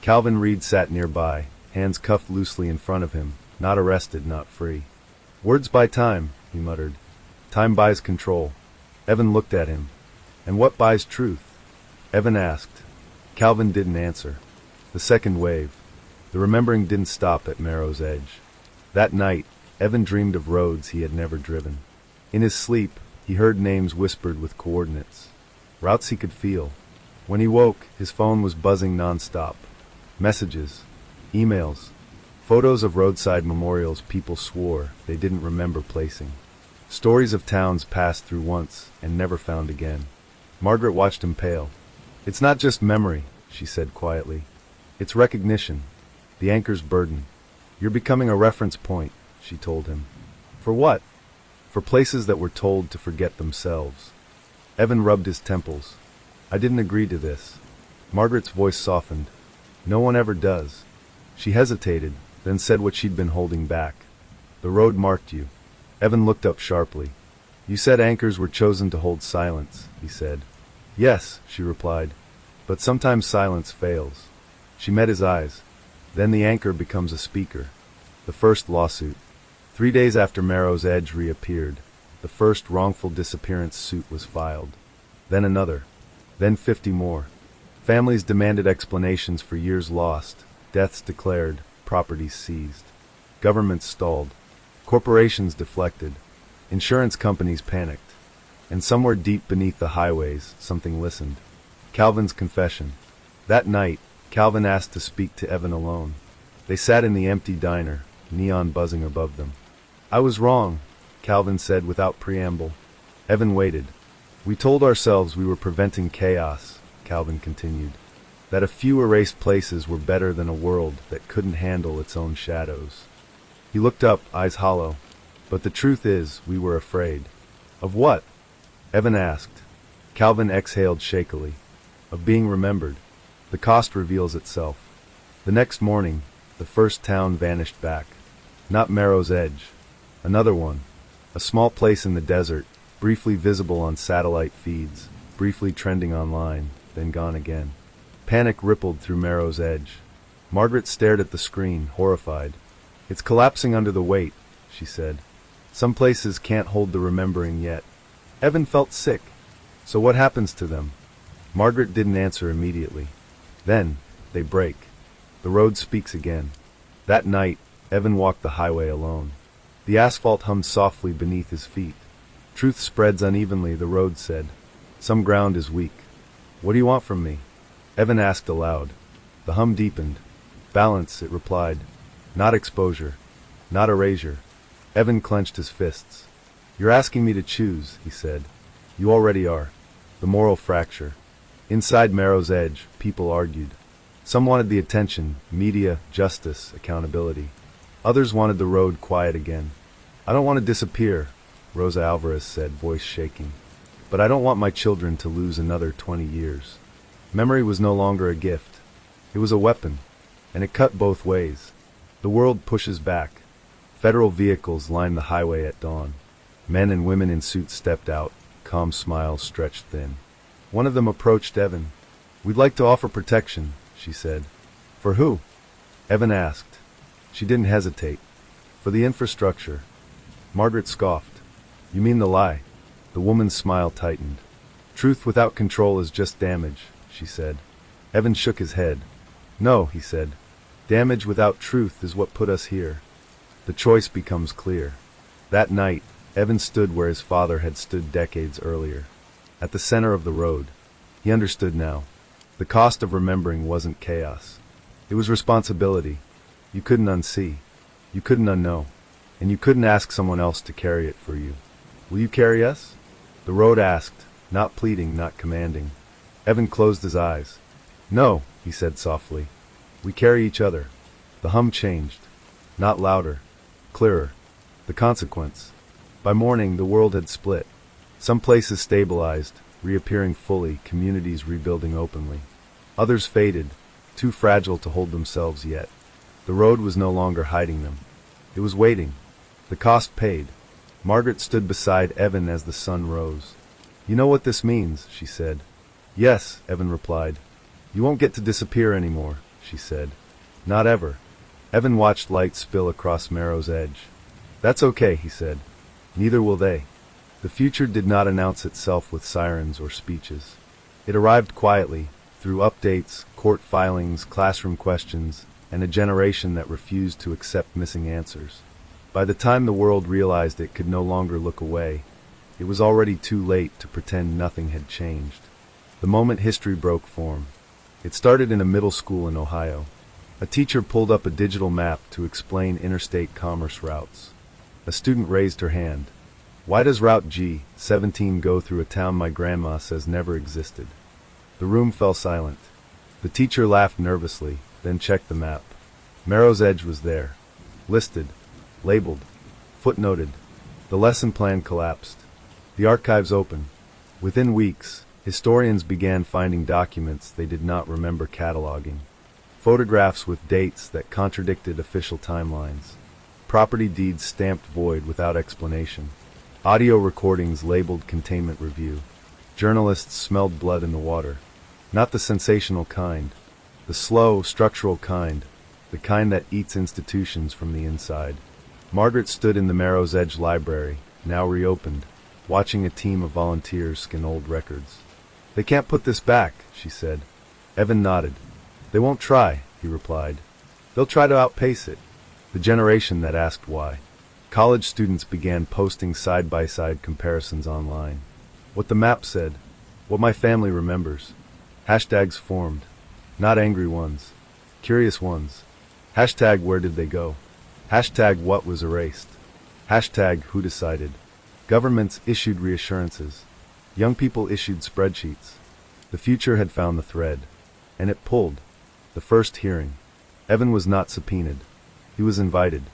Calvin Reed sat nearby, hands cuffed loosely in front of him, not arrested, not free. Words buy time, he muttered. Time buys control. Evan looked at him. And what buys truth? Evan asked. Calvin didn't answer. The second wave. The remembering didn't stop at Marrow's Edge. That night, Evan dreamed of roads he had never driven. In his sleep, he heard names whispered with coordinates. Routes he could feel. When he woke, his phone was buzzing non-stop. Messages. Emails. Photos of roadside memorials people swore they didn't remember placing. Stories of towns passed through once and never found again. Margaret watched him pale. "It's not just memory," she said quietly. "It's recognition. The anchor's burden. You're becoming a reference point," she told him. "For what?" "For places that were told to forget themselves." Evan rubbed his temples. "I didn't agree to this." Margaret's voice softened. "No one ever does." She hesitated, then said what she'd been holding back. "The road marked you." Evan looked up sharply. "You said anchors were chosen to hold silence," he said. "Yes," she replied, "but sometimes silence fails." She met his eyes. Then the anchor becomes a speaker. The first lawsuit. 3 days after Marrow's Edge reappeared, the first wrongful disappearance suit was filed. Then another. Then 50 more. Families demanded explanations for years lost, deaths declared, properties seized. Governments stalled. Corporations deflected. Insurance companies panicked. And somewhere deep beneath the highways, something listened. Calvin's confession. That night, Calvin asked to speak to Evan alone. They sat in the empty diner, neon buzzing above them. "I was wrong," Calvin said without preamble. Evan waited. "We told ourselves we were preventing chaos," Calvin continued. "That a few erased places were better than a world that couldn't handle its own shadows." He looked up, eyes hollow. "But the truth is, we were afraid." "Of what?" Evan asked. Calvin exhaled shakily. "Of being remembered. The cost reveals itself." The next morning, the first town vanished back. Not Marrow's Edge. Another one. A small place in the desert, briefly visible on satellite feeds, briefly trending online, then gone again. Panic rippled through Marrow's Edge. Margaret stared at the screen, horrified. "It's collapsing under the weight," she said. "Some places can't hold the remembering yet." Evan felt sick. "So what happens to them?" Margaret didn't answer immediately. Then, they break. The road speaks again. That night, Evan walked the highway alone. The asphalt hummed softly beneath his feet. "Truth spreads unevenly," the road said. "Some ground is weak." "What do you want from me?" Evan asked aloud. The hum deepened. "Balance," it replied. "Not exposure. Not erasure." Evan clenched his fists. "You're asking me to choose," he said. "You already are." The moral fracture. Inside Marrow's Edge, people argued. Some wanted the attention, media, justice, accountability. Others wanted the road quiet again. "I don't want to disappear," Rosa Alvarez said, voice shaking. "But I don't want my children to lose another 20 years. Memory was no longer a gift. It was a weapon, and it cut both ways. The world pushes back. Federal vehicles lined the highway at dawn. Men and women in suits stepped out, calm smiles stretched thin. One of them approached Evan. "We'd like to offer protection," she said. "For who?" Evan asked. She didn't hesitate. "For the infrastructure." Margaret scoffed. "You mean the lie?" The woman's smile tightened. "Truth without control is just damage," she said. Evan shook his head. "No," he said. "Damage without truth is what put us here." The choice becomes clear. That night, Evan stood where his father had stood decades earlier. At the center of the road. He understood now. The cost of remembering wasn't chaos. It was responsibility. You couldn't unsee. You couldn't unknow. And you couldn't ask someone else to carry it for you. "Will you carry us?" The road asked, not pleading, not commanding. Evan closed his eyes. "No," he said softly. "We carry each other." The hum changed. Not louder. Clearer. The consequence. By morning, the world had split. Some places stabilized, reappearing fully, communities rebuilding openly. Others faded, too fragile to hold themselves yet. The road was no longer hiding them. It was waiting. The cost paid. Margaret stood beside Evan as the sun rose. "You know what this means," she said. "Yes," Evan replied. "You won't get to disappear anymore," she said. "Not ever." Evan watched light spill across Marrow's Edge. "That's okay," he said. "Neither will they." The future did not announce itself with sirens or speeches. It arrived quietly, through updates, court filings, classroom questions, and a generation that refused to accept missing answers. By the time the world realized it could no longer look away, it was already too late to pretend nothing had changed. The moment history broke form. It started in a middle school in Ohio. A teacher pulled up a digital map to explain interstate commerce routes. A student raised her hand. Why does Route G17 go through a town my grandma says never existed? The room fell silent. The teacher laughed nervously, then checked the map. Marrow's Edge was there. Listed. Labeled. Footnoted. The lesson plan collapsed. The archives opened. Within weeks, historians began finding documents they did not remember cataloging. Photographs with dates that contradicted official timelines. Property deeds stamped void without explanation. Audio recordings labeled containment review. Journalists smelled blood in the water. Not the sensational kind. The slow, structural kind. The kind that eats institutions from the inside. Margaret stood in the Marrow's Edge library, now reopened, watching a team of volunteers scan old records. They can't put this back, she said. Evan nodded. They won't try, he replied. They'll try to outpace it. The generation that asked why. College students began posting side-by-side comparisons online. What the map said. What my family remembers. Hashtags formed. Not angry ones. Curious ones. Hashtag where did they go? Hashtag what was erased. Hashtag who decided. Governments issued reassurances. Young people issued spreadsheets. The future had found the thread. And it pulled. The first hearing. Evan was not subpoenaed. He was invited.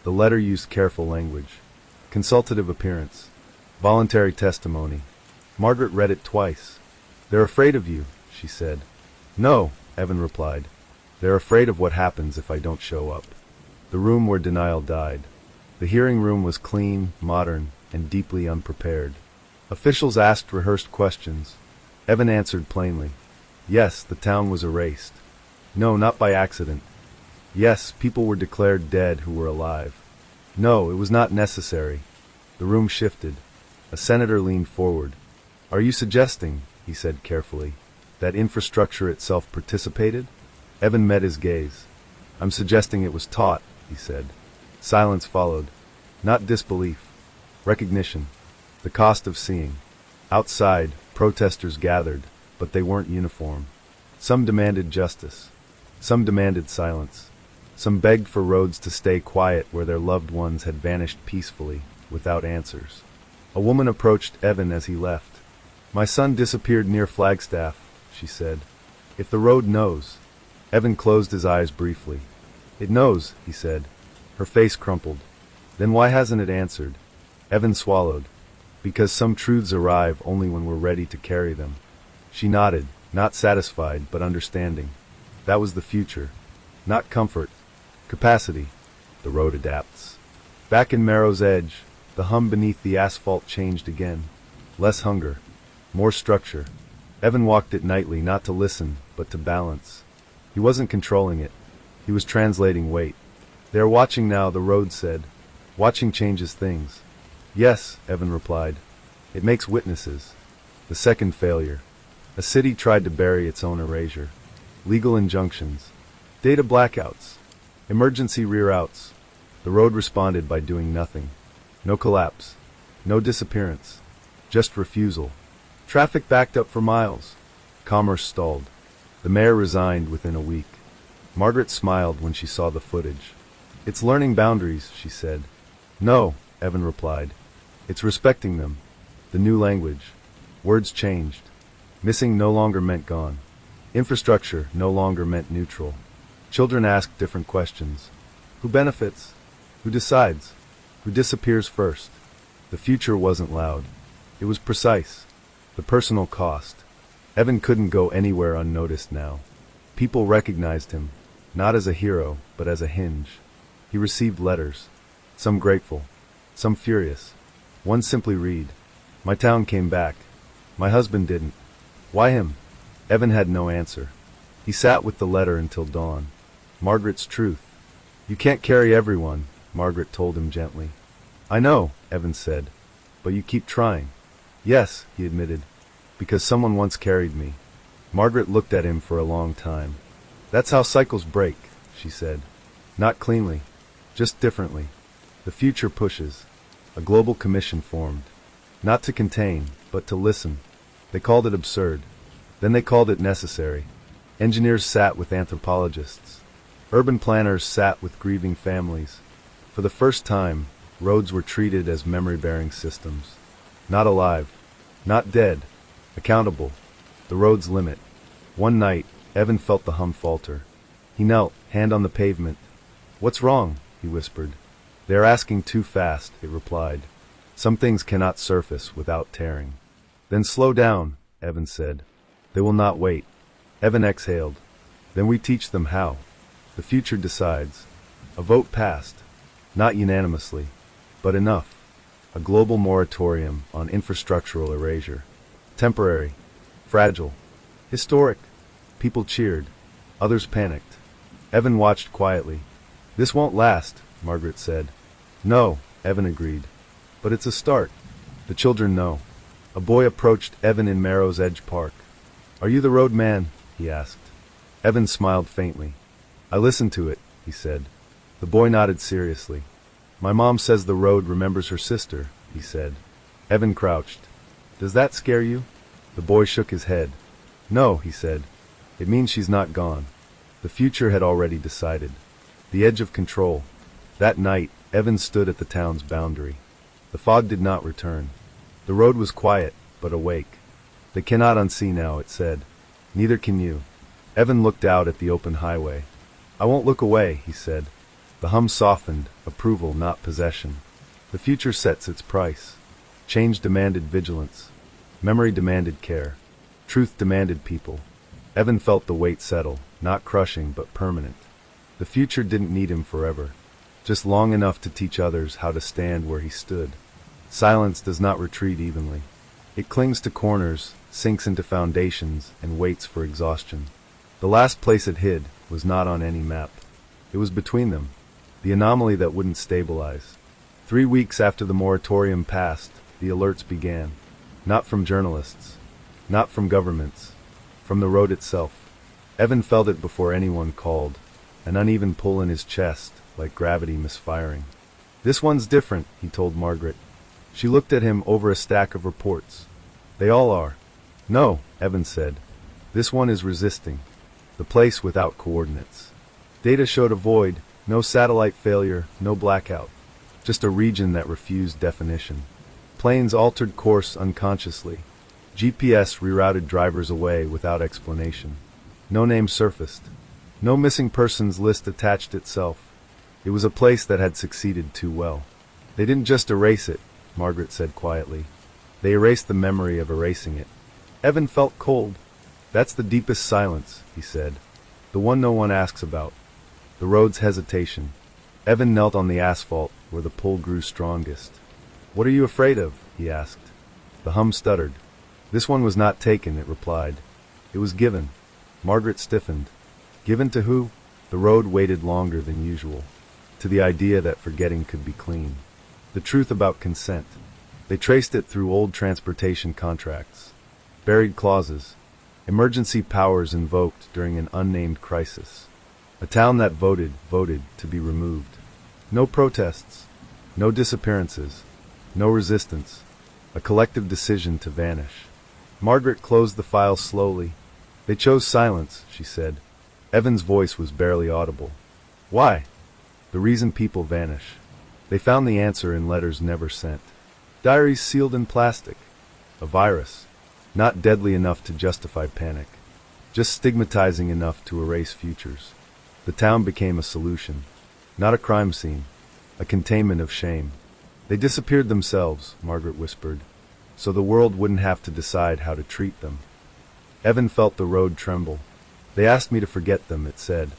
The letter used careful language. Consultative appearance. Voluntary testimony. Margaret read it twice. They're afraid of you, she said. No, Evan replied. They're afraid of what happens if I don't show up. The room where denial died. The hearing room was clean, modern, and deeply unprepared. Officials asked rehearsed questions. Evan answered plainly. Yes, the town was erased. No, not by accident. Yes, people were declared dead who were alive. No, it was not necessary. The room shifted. A senator leaned forward. Are you suggesting, he said carefully, that infrastructure itself participated? Evan met his gaze. I'm suggesting it was taught, he said. Silence followed. Not disbelief. Recognition. The cost of seeing. Outside, protesters gathered, but they weren't uniform. Some demanded justice. Some demanded silence. Some begged for roads to stay quiet where their loved ones had vanished peacefully, without answers. A woman approached Evan as he left. My son disappeared near Flagstaff, she said. If the road knows. Evan closed his eyes briefly. It knows, he said. Her face crumpled. Then why hasn't it answered? Evan swallowed. Because some truths arrive only when we're ready to carry them. She nodded, not satisfied, but understanding. That was the future. Not comfort. Capacity. The road adapts. Back in Marrow's Edge, the hum beneath the asphalt changed again. Less hunger. More structure. Evan walked it nightly, not to listen, but to balance. He wasn't controlling it. He was translating weight. They're watching now, the road said. Watching changes things. Yes, Evan replied. It makes witnesses. The second failure. A city tried to bury its own erasure. Legal injunctions. Data blackouts. Emergency reroutes. The road responded by doing nothing. No collapse. No disappearance. Just refusal. Traffic backed up for miles. Commerce stalled. The mayor resigned within a week. Margaret smiled when she saw the footage. It's learning boundaries, she said. No, Evan replied. It's respecting them. The new language. Words changed. Missing no longer meant gone. Infrastructure no longer meant neutral. Children asked different questions. Who benefits? Who decides? Who disappears first? The future wasn't loud. It was precise. The personal cost. Evan couldn't go anywhere unnoticed now. People recognized him, not as a hero, but as a hinge. He received letters. Some grateful. Some furious. One simply read. My town came back. My husband didn't. Why him? Evan had no answer. He sat with the letter until dawn. Margaret's truth. You can't carry everyone, Margaret told him gently. I know, Evan said. But you keep trying. Yes, he admitted. Because someone once carried me. Margaret looked at him for a long time. That's how cycles break, she said. Not cleanly. Just differently. The future pushes. A global commission formed. Not to contain, but to listen. They called it absurd. Then they called it necessary. Engineers sat with anthropologists. Urban planners sat with grieving families. For the first time, roads were treated as memory-bearing systems. Not alive. Not dead. Accountable. The road's limit. One night, Evan felt the hum falter. He knelt, hand on the pavement. "What's wrong?" he whispered. "They are asking too fast," it replied. "Some things cannot surface without tearing." "Then slow down," Evan said. "They will not wait." Evan exhaled. "Then we teach them how." The future decides. A vote passed. Not unanimously, but enough. A global moratorium on infrastructural erasure. Temporary. Fragile. Historic. People cheered. Others panicked. Evan watched quietly. "This won't last," Margaret said. "No," Evan agreed. "But it's a start. The children know." A boy approached Evan in Marrow's Edge Park. "Are you the road man?" he asked. Evan smiled faintly. "I listened to it," he said. The boy nodded seriously. "My mom says the road remembers her sister," he said. Evan crouched. "Does that scare you?" The boy shook his head. "No," he said. "It means she's not gone." The future had already decided. The edge of control. That night, Evan stood at the town's boundary. The fog did not return. The road was quiet, but awake. "They cannot unsee now," it said. "Neither can you." Evan looked out at the open highway. "I won't look away," he said. The hum softened, approval, not possession. The future sets its price. Change demanded vigilance. Memory demanded care. Truth demanded people. Evan felt the weight settle, not crushing but permanent. The future didn't need him forever, just long enough to teach others how to stand where he stood. Silence does not retreat evenly. It clings to corners, sinks into foundations, and waits for exhaustion. The last place it hid was not on any map. It was between them, the anomaly that wouldn't stabilize. 3 weeks after the moratorium passed, the alerts began. Not from journalists, not from governments, from the road itself. Evan felt it before anyone called, an uneven pull in his chest, like gravity misfiring. "This one's different," he told Margaret. She looked at him over a stack of reports. "They all are." "No," Evan said. "This one is resisting. The place without coordinates." Data showed a void, no satellite failure, no blackout. Just a region that refused definition. Planes altered course unconsciously. GPS rerouted drivers away without explanation. No name surfaced. No missing persons list attached itself. It was a place that had succeeded too well. "They didn't just erase it," Margaret said quietly. "They erased the memory of erasing it." Evan felt cold. "That's the deepest silence," he said. "The one no one asks about." The road's hesitation. Evan knelt on the asphalt where the pull grew strongest. "What are you afraid of?" he asked. The hum stuttered. "This one was not taken," it replied. "It was given." Margaret stiffened. Given to who? The road waited longer than usual. To the idea that forgetting could be clean. The truth about consent. They traced it through old transportation contracts. Buried clauses. Emergency powers invoked during an unnamed crisis. A town that voted to be removed. No protests. No disappearances. No resistance. A collective decision to vanish. Margaret closed the file slowly. "They chose silence," she said. Evan's voice was barely audible. "Why?" "The reason people vanish. They found the answer in letters never sent. Diaries sealed in plastic. A virus. Not deadly enough to justify panic. Just stigmatizing enough to erase futures. The town became a solution. Not a crime scene. A containment of shame. They disappeared themselves," Margaret whispered, "so the world wouldn't have to decide how to treat them." Evan felt the road tremble. "They asked me to forget them," it said.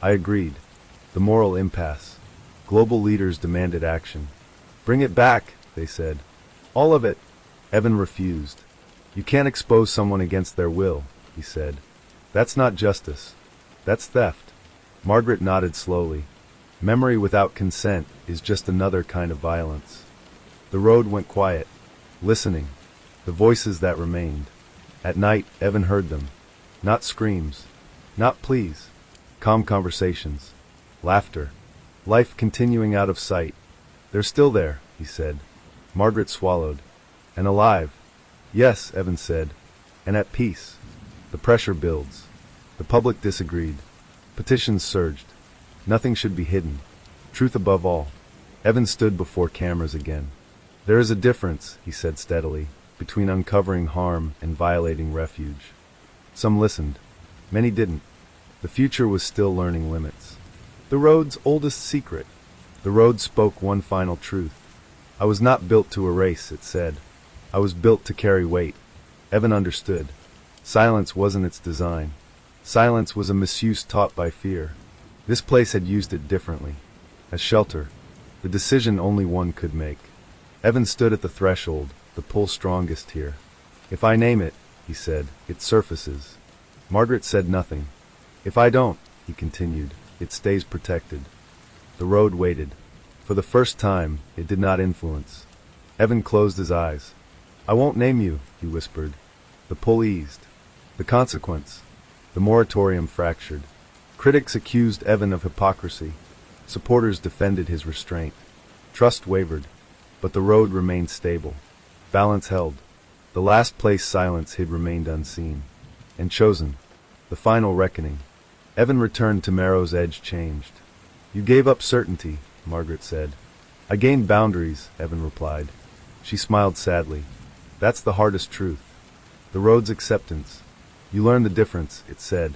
I agreed. The moral impasse. Global leaders demanded action. "Bring it back," they said. "All of it." Evan refused. "You can't expose someone against their will," he said. "That's not justice. That's theft." Margaret nodded slowly. Memory without consent is just another kind of violence. The road went quiet, listening. The voices that remained. At night, Evan heard them. Not screams. Not pleas. Calm conversations. Laughter. Life continuing out of sight. "They're still there," he said. Margaret swallowed. "And alive." "Yes," Evan said. "And at peace." The pressure builds. The public disagreed. Petitions surged. Nothing should be hidden. Truth above all. Evan stood before cameras again. There is a difference, he said steadily, between uncovering harm and violating refuge. Some listened. Many didn't. The future was still learning limits. The road's oldest secret. The road spoke one final truth. I was not built to erase, it said. I was built to carry weight. Evan understood. Silence wasn't its design. Silence was a misuse taught by fear. This place had used it differently. As shelter. The decision only one could make. Evan stood at the threshold, the pull strongest here. If I name it, he said, it surfaces. Margaret said nothing. If I don't, he continued, it stays protected. The road waited. For the first time, it did not influence. Evan closed his eyes. I won't name you, he whispered. The pull eased. The consequence. The moratorium fractured. Critics accused Evan of hypocrisy. Supporters defended his restraint. Trust wavered, but the road remained stable. Balance held. The last place silence hid remained unseen. And chosen. The final reckoning. Evan returned to Marrow's edge changed. You gave up certainty, Margaret said. I gained boundaries, Evan replied. She smiled sadly. That's the hardest truth. The road's acceptance. You learn the difference, it said,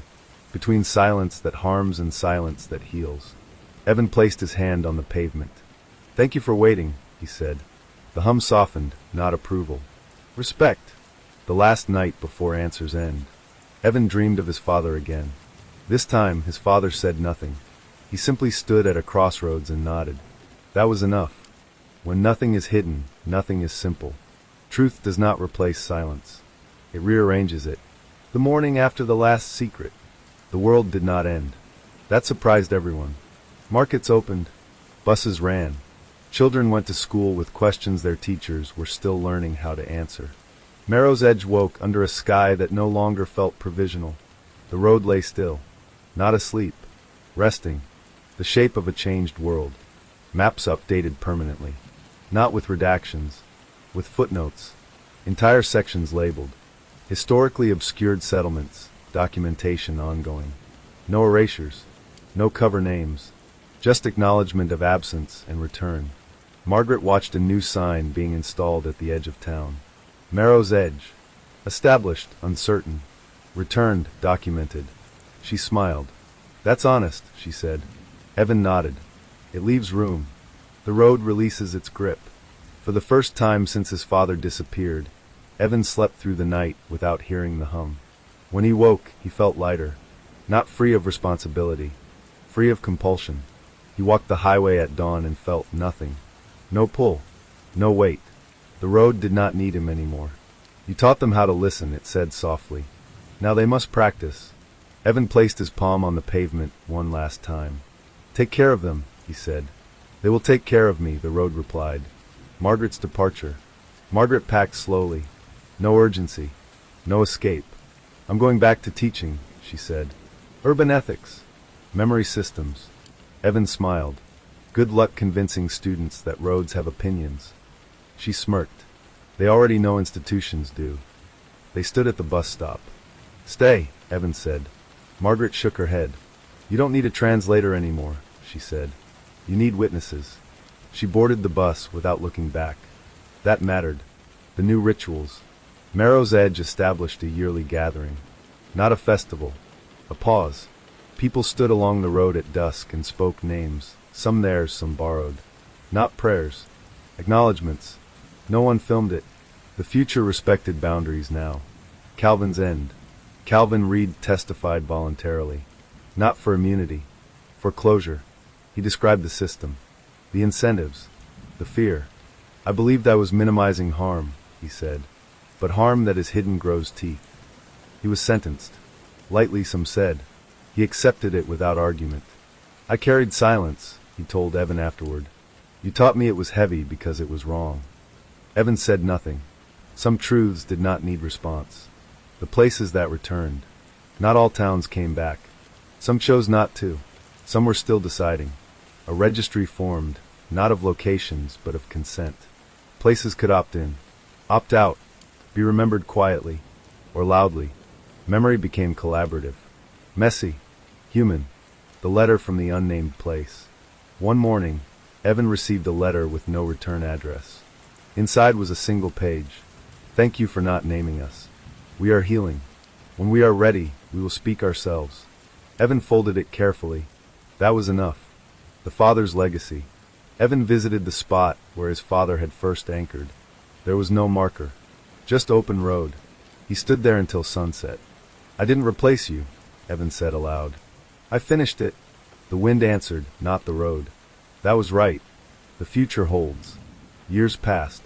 between silence that harms and silence that heals. Evan placed his hand on the pavement. Thank you for waiting, he said. The hum softened, not approval. Respect. The last night before answers end. Evan dreamed of his father again. This time, his father said nothing. He simply stood at a crossroads and nodded. That was enough. When nothing is hidden, nothing is simple. Truth does not replace silence. It rearranges it. The morning after the last secret, the world did not end. That surprised everyone. Markets opened. Buses ran. Children went to school with questions their teachers were still learning how to answer. Marrow's edge woke under a sky that no longer felt provisional. The road lay still. Not asleep. Resting. The shape of a changed world. Maps updated permanently. Not with redactions. With footnotes. Entire sections labeled. Historically obscured settlements. Documentation ongoing. No erasures. No cover names. Just acknowledgement of absence and return. Margaret watched a new sign being installed at the edge of town. Marrow's Edge. Established, uncertain. Returned, documented. She smiled. That's honest, she said. Evan nodded. It leaves room. The road releases its grip. For the first time since his father disappeared, Evan slept through the night without hearing the hum. When he woke, he felt lighter. Not free of responsibility. Free of compulsion. He walked the highway at dawn and felt nothing. No pull. No weight. The road did not need him anymore. You taught them how to listen, it said softly. Now they must practice. Evan placed his palm on the pavement one last time. Take care of them, he said. They will take care of me, the road replied. Margaret's departure. Margaret packed slowly. No urgency. No escape. I'm going back to teaching, she said. Urban ethics. Memory systems. Evan smiled. Good luck convincing students that roads have opinions. She smirked. They already know institutions do. They stood at the bus stop. Stay, Evan said. Margaret shook her head. You don't need a translator anymore, she said. You need witnesses. She boarded the bus without looking back. That mattered. The new rituals. Marrow's Edge established a yearly gathering. Not a festival. A pause. People stood along the road at dusk and spoke names, some theirs, some borrowed. Not prayers. Acknowledgments. No one filmed it. The future respected boundaries now. Calvin's end. Calvin Reed testified voluntarily. Not for immunity. For closure. He described the system. The incentives. The fear. I believed I was minimizing harm, he said. But harm that is hidden grows teeth. He was sentenced. Lightly, some said. He accepted it without argument. I carried silence, he told Evan afterward. You taught me it was heavy because it was wrong. Evan said nothing. Some truths did not need response. The places that returned. Not all towns came back. Some chose not to. Some were still deciding. A registry formed, not of locations, but of consent. Places could opt in. Opt out. Be remembered quietly. Or loudly. Memory became collaborative. Messy. Human. The letter from the unnamed place. One morning, Evan received a letter with no return address. Inside was a single page. Thank you for not naming us. We are healing. When we are ready, we will speak ourselves. Evan folded it carefully. That was enough. The father's legacy. Evan visited the spot where his father had first anchored. There was no marker. Just open road. He stood there until sunset. I didn't replace you, Evan said aloud. I finished it. The wind answered, not the road. That was right. The future holds. Years passed.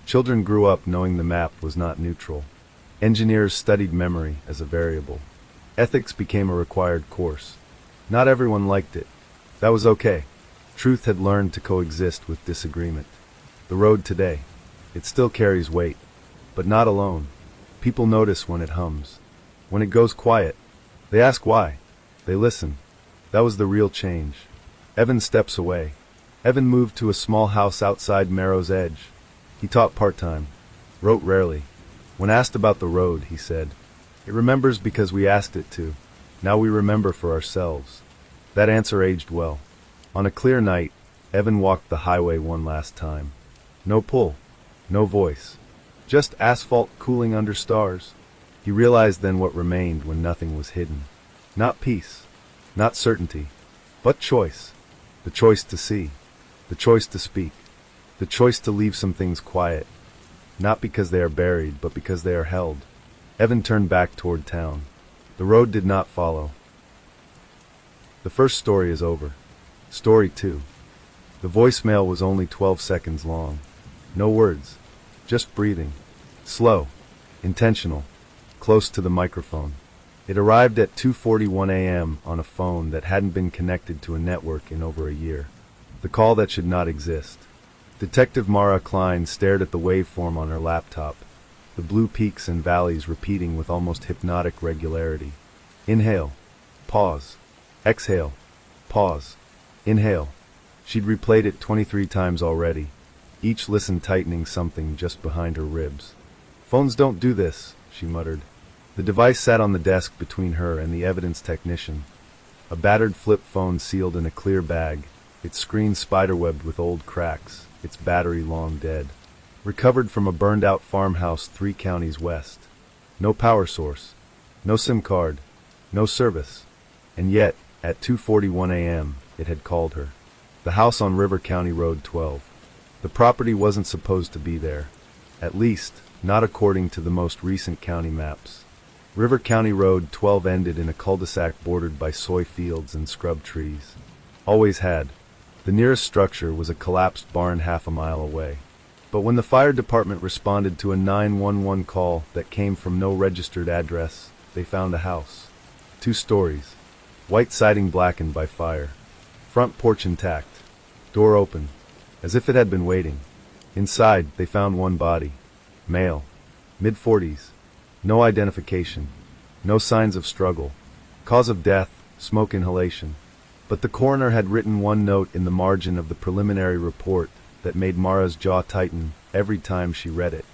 Children grew up knowing the map was not neutral. Engineers studied memory as a variable. Ethics became a required course. Not everyone liked it. That was okay. Truth had learned to coexist with disagreement. The road today. It still carries weight. But not alone. People notice when it hums. When it goes quiet. They ask why. They listen. That was the real change. Evan steps away. Evan moved to a small house outside Marrow's Edge. He taught part-time. Wrote rarely. When asked about the road, he said, "It remembers because we asked it to. Now we remember for ourselves." That answer aged well. On a clear night, Evan walked the highway one last time. No pull. No voice. Just asphalt cooling under stars. He realized then what remained when nothing was hidden. Not peace. Not certainty. But choice. The choice to see. The choice to speak. The choice to leave some things quiet. Not because they are buried, but because they are held. Evan turned back toward town. The road did not follow. The first story is over. Story 2. The voicemail was only 12 seconds long. No words. Just breathing. Slow. Intentional. Close to the microphone. It arrived at 2:41 a.m. on a phone that hadn't been connected to a network in over a year. The call that should not exist. Detective Mara Klein stared at the waveform on her laptop, the blue peaks and valleys repeating with almost hypnotic regularity. Inhale. Pause. Exhale. Pause. Inhale. She'd replayed it 23 times already, each listen tightening something just behind her ribs. Phones don't do this, she muttered. The device sat on the desk between her and the evidence technician. A battered flip phone sealed in a clear bag, its screen spiderwebbed with old cracks, its battery long dead. Recovered from a burned-out farmhouse 3 counties west. No power source. No SIM card. No service. And yet, at 2:41 a.m., it had called her. The house on River County Road 12. The property wasn't supposed to be there. At least, not according to the most recent county maps. River County Road 12 ended in a cul-de-sac bordered by soy fields and scrub trees. Always had. The nearest structure was a collapsed barn half a mile away. But when the fire department responded to a 911 call that came from no registered address, they found a house. 2 stories. White siding blackened by fire. Front porch intact. Door open. As if it had been waiting. Inside, they found one body. Male. Mid-40s. No identification. No signs of struggle. Cause of death, smoke inhalation. But the coroner had written one note in the margin of the preliminary report that made Mara's jaw tighten every time she read it.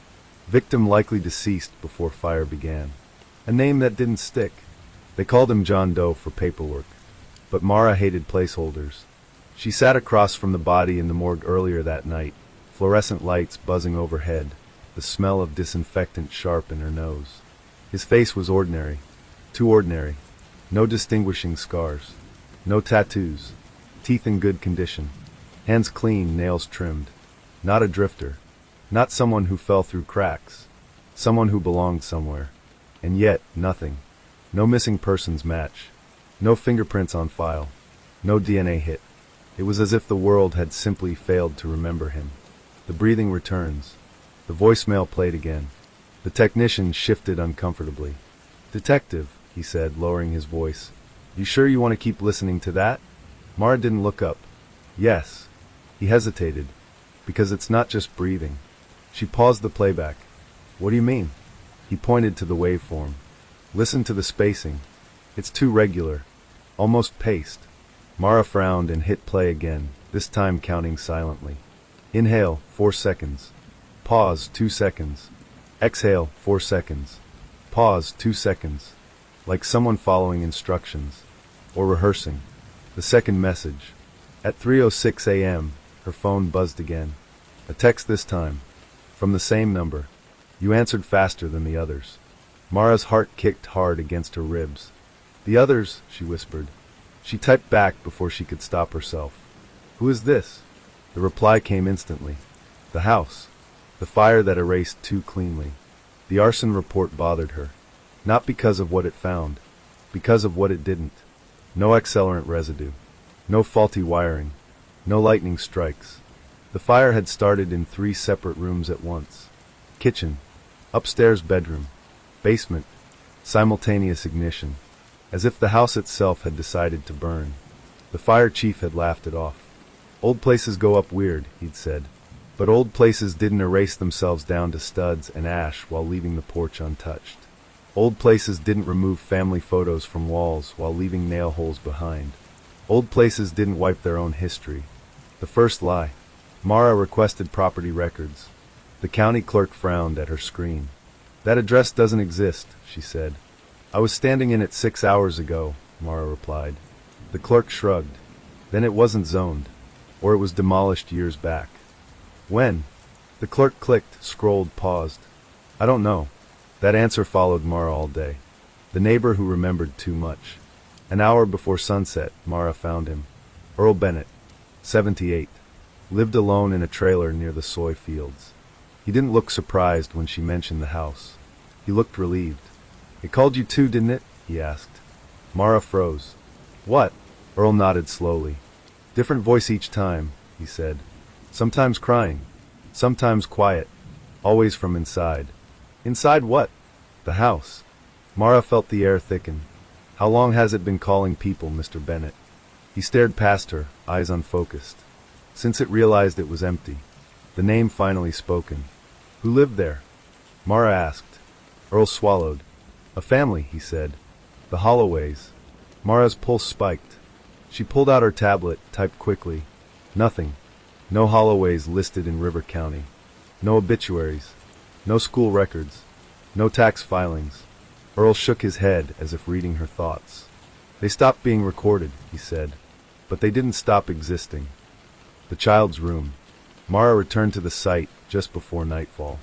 Victim likely deceased before fire began. A name that didn't stick. They called him John Doe for paperwork. But Mara hated placeholders. She sat across from the body in the morgue earlier that night, fluorescent lights buzzing overhead, the smell of disinfectant sharp in her nose. His face was ordinary. Too ordinary. No distinguishing scars. No tattoos. Teeth in good condition. Hands clean, nails trimmed. Not a drifter. Not someone who fell through cracks. Someone who belonged somewhere. And yet, nothing. No missing persons match. No fingerprints on file. No DNA hit. It was as if the world had simply failed to remember him. The breathing returns. The voicemail played again. The technician shifted uncomfortably. "Detective," he said, lowering his voice. "You sure you want to keep listening to that?" Mara didn't look up. "Yes." He hesitated. "Because it's not just breathing." She paused the playback. "What do you mean?" He pointed to the waveform. "Listen to the spacing. It's too regular. Almost paced." Mara frowned and hit play again, this time counting silently. Inhale, 4 seconds. Pause, 2 seconds. Exhale, 4 seconds. Pause, 2 seconds. Like someone following instructions. Or rehearsing. The second message. At 3:06 a.m., her phone buzzed again. A text this time. From the same number. You answered faster than the others. Mara's heart kicked hard against her ribs. The others, she whispered. She typed back before she could stop herself. Who is this? The reply came instantly. The house. The fire that erased too cleanly. The arson report bothered her. Not because of what it found. Because of what it didn't. No accelerant residue. No faulty wiring. No lightning strikes. The fire had started in 3 separate rooms at once. Kitchen. Upstairs bedroom. Basement. Simultaneous ignition. As if the house itself had decided to burn. The fire chief had laughed it off. Old places go up weird, he'd said. But old places didn't erase themselves down to studs and ash while leaving the porch untouched. Old places didn't remove family photos from walls while leaving nail holes behind. Old places didn't wipe their own history. The first lie. Mara requested property records. The county clerk frowned at her screen. That address doesn't exist, she said. I was standing in it 6 hours ago, Mara replied. The clerk shrugged. Then it wasn't zoned. Or it was demolished years back. When? The clerk clicked, scrolled, paused. I don't know. That answer followed Mara all day. The neighbor who remembered too much. An hour before sunset, Mara found him. Earl Bennett, 78. Lived alone in a trailer near the soy fields. He didn't look surprised when she mentioned the house. He looked relieved. It called you too, didn't it? He asked. Mara froze. What? Earl nodded slowly. Different voice each time, he said. Sometimes crying. Sometimes quiet. Always from inside. Inside what? The house. Mara felt the air thicken. How long has it been calling people, Mr. Bennett? He stared past her, eyes unfocused. Since it realized it was empty. The name finally spoken. Who lived there? Mara asked. Earl swallowed. A family, he said. The Holloways. Mara's pulse spiked. She pulled out her tablet, typed quickly. Nothing. No Holloways listed in River County. No obituaries. No school records. No tax filings. Earl shook his head as if reading her thoughts. They stopped being recorded, he said. But they didn't stop existing. The child's room. Mara returned to the site just before nightfall.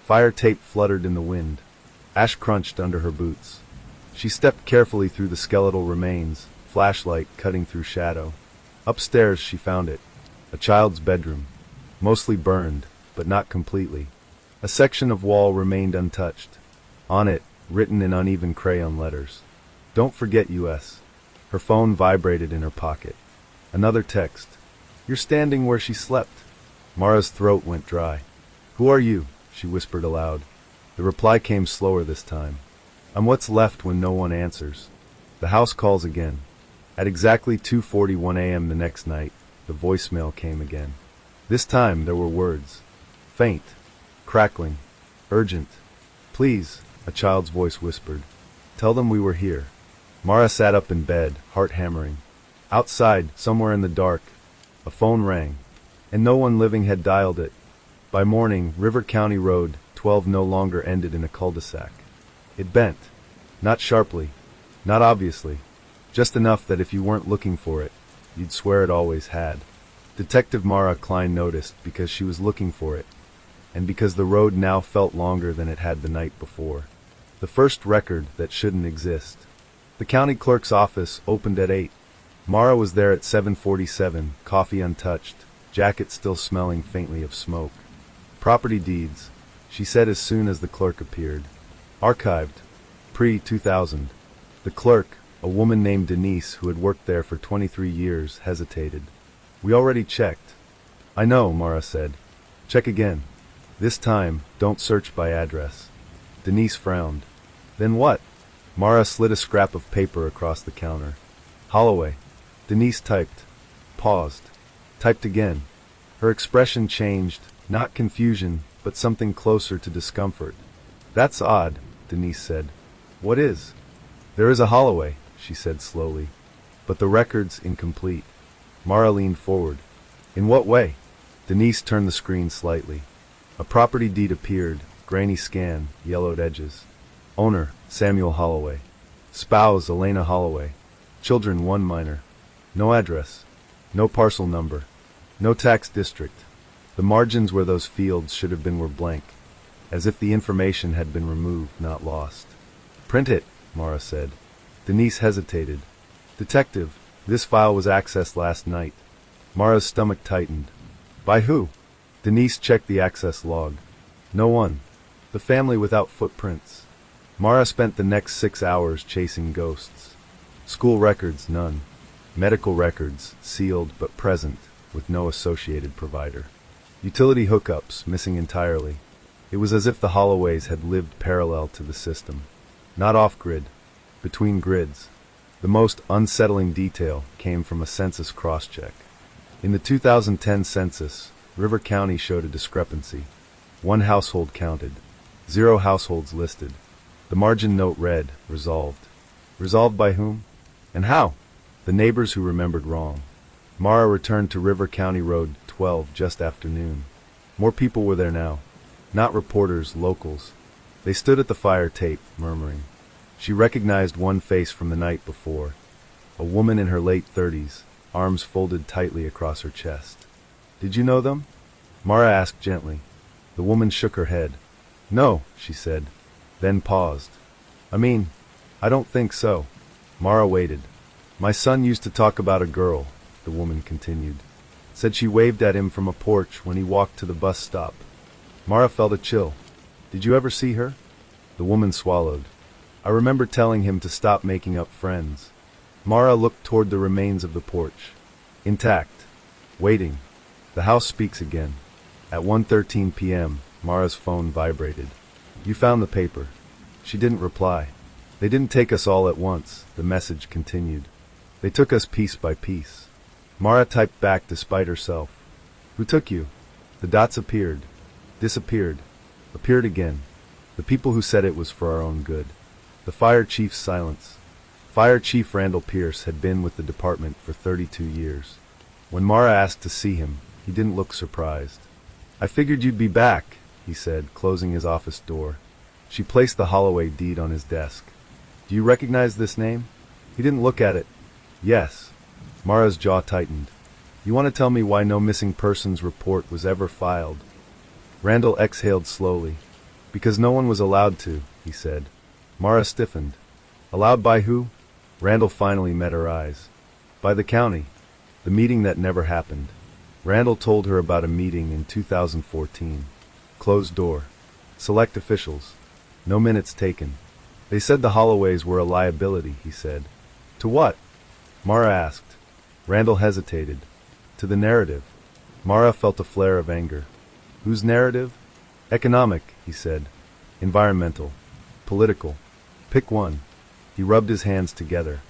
Fire tape fluttered in the wind. Ash crunched under her boots. She stepped carefully through the skeletal remains, flashlight cutting through shadow. Upstairs she found it. A child's bedroom. Mostly burned, but not completely. A section of wall remained untouched. On it, written in uneven crayon letters. Don't forget US. Her phone vibrated in her pocket. Another text. You're standing where she slept. Mara's throat went dry. Who are you? She whispered aloud. The reply came slower this time. I'm what's left when no one answers. The house calls again. At exactly 2:41 a.m. the next night, the voicemail came again. This time there were words. Faint. Crackling. Urgent. Please, a child's voice whispered. Tell them we were here. Mara sat up in bed, heart hammering. Outside, somewhere in the dark, a phone rang, and no one living had dialed it. By morning, River County Road 12 no longer ended in a cul-de-sac. It bent. Not sharply. Not obviously. Just enough that if you weren't looking for it, you'd swear it always had. Detective Mara Klein noticed because she was looking for it, and because the road now felt longer than it had the night before. The first record that shouldn't exist. The county clerk's office opened at 8. Mara was there at 7:47, coffee untouched, jacket still smelling faintly of smoke. Property deeds, she said as soon as the clerk appeared. Archived. Pre-2000. The clerk, a woman named Denise who had worked there for 23 years, hesitated. We already checked. I know, Mara said. Check again. This time, don't search by address. Denise frowned. Then what? Mara slid a scrap of paper across the counter. Holloway. Denise typed. Paused. Typed again. Her expression changed, not confusion, but something closer to discomfort. That's odd, Denise said. What is? There is a Holloway, she said slowly. But the record's incomplete. Mara leaned forward. In what way? Denise turned the screen slightly. A property deed appeared, grainy scan, yellowed edges. Owner, Samuel Holloway. Spouse, Elena Holloway. Children, 1 minor. No address. No parcel number. No tax district. The margins where those fields should have been were blank, as if the information had been removed, not lost. Print it, Mara said. Denise hesitated. Detective, this file was accessed last night. Mara's stomach tightened. By who? Denise checked the access log. No one. The family without footprints. Mara spent the next 6 hours chasing ghosts. School records, none. Medical records, sealed but present, with no associated provider. Utility hookups, missing entirely. It was as if the Holloways had lived parallel to the system. Not off-grid, between grids. The most unsettling detail came from a census cross-check. In the 2010 census, River County showed a discrepancy. 1 household counted. 0 households listed. The margin note read, resolved. Resolved by whom? And how? The neighbors who remembered wrong. Mara returned to River County Road 12 just after noon. More people were there now. Not reporters, locals. They stood at the fire tape, murmuring. She recognized one face from the night before. A woman in her late 30s, arms folded tightly across her chest. Did you know them? Mara asked gently. The woman shook her head. No, she said, then paused. I don't think so. Mara waited. My son used to talk about a girl, the woman continued. Said she waved at him from a porch when he walked to the bus stop. Mara felt a chill. Did you ever see her? The woman swallowed. I remember telling him to stop making up friends. Mara looked toward the remains of the porch. Intact. Waiting. The house speaks again. At 1:13 p.m., Mara's phone vibrated. You found the paper. She didn't reply. They didn't take us all at once, the message continued. They took us piece by piece. Mara typed back despite herself. Who took you? The dots appeared. Disappeared. Appeared again. The people who said it was for our own good. The fire chief's silence. Fire Chief Randall Pierce had been with the department for 32 years. When Mara asked to see him, he didn't look surprised. I figured you'd be back, he said, closing his office door. She placed the Holloway deed on his desk. Do you recognize this name? He didn't look at it. Yes. Mara's jaw tightened. You want to tell me why no missing persons report was ever filed? Randall exhaled slowly. Because no one was allowed to, he said. Mara stiffened. Allowed by who? Randall finally met her eyes. By the county. The meeting that never happened. Randall told her about a meeting in 2014. Closed door. Select officials. No minutes taken. They said the Holloways were a liability, he said. To what? Mara asked. Randall hesitated. To the narrative. Mara felt a flare of anger. Whose narrative? Economic, he said. Environmental. Political. Pick one. He rubbed his hands together.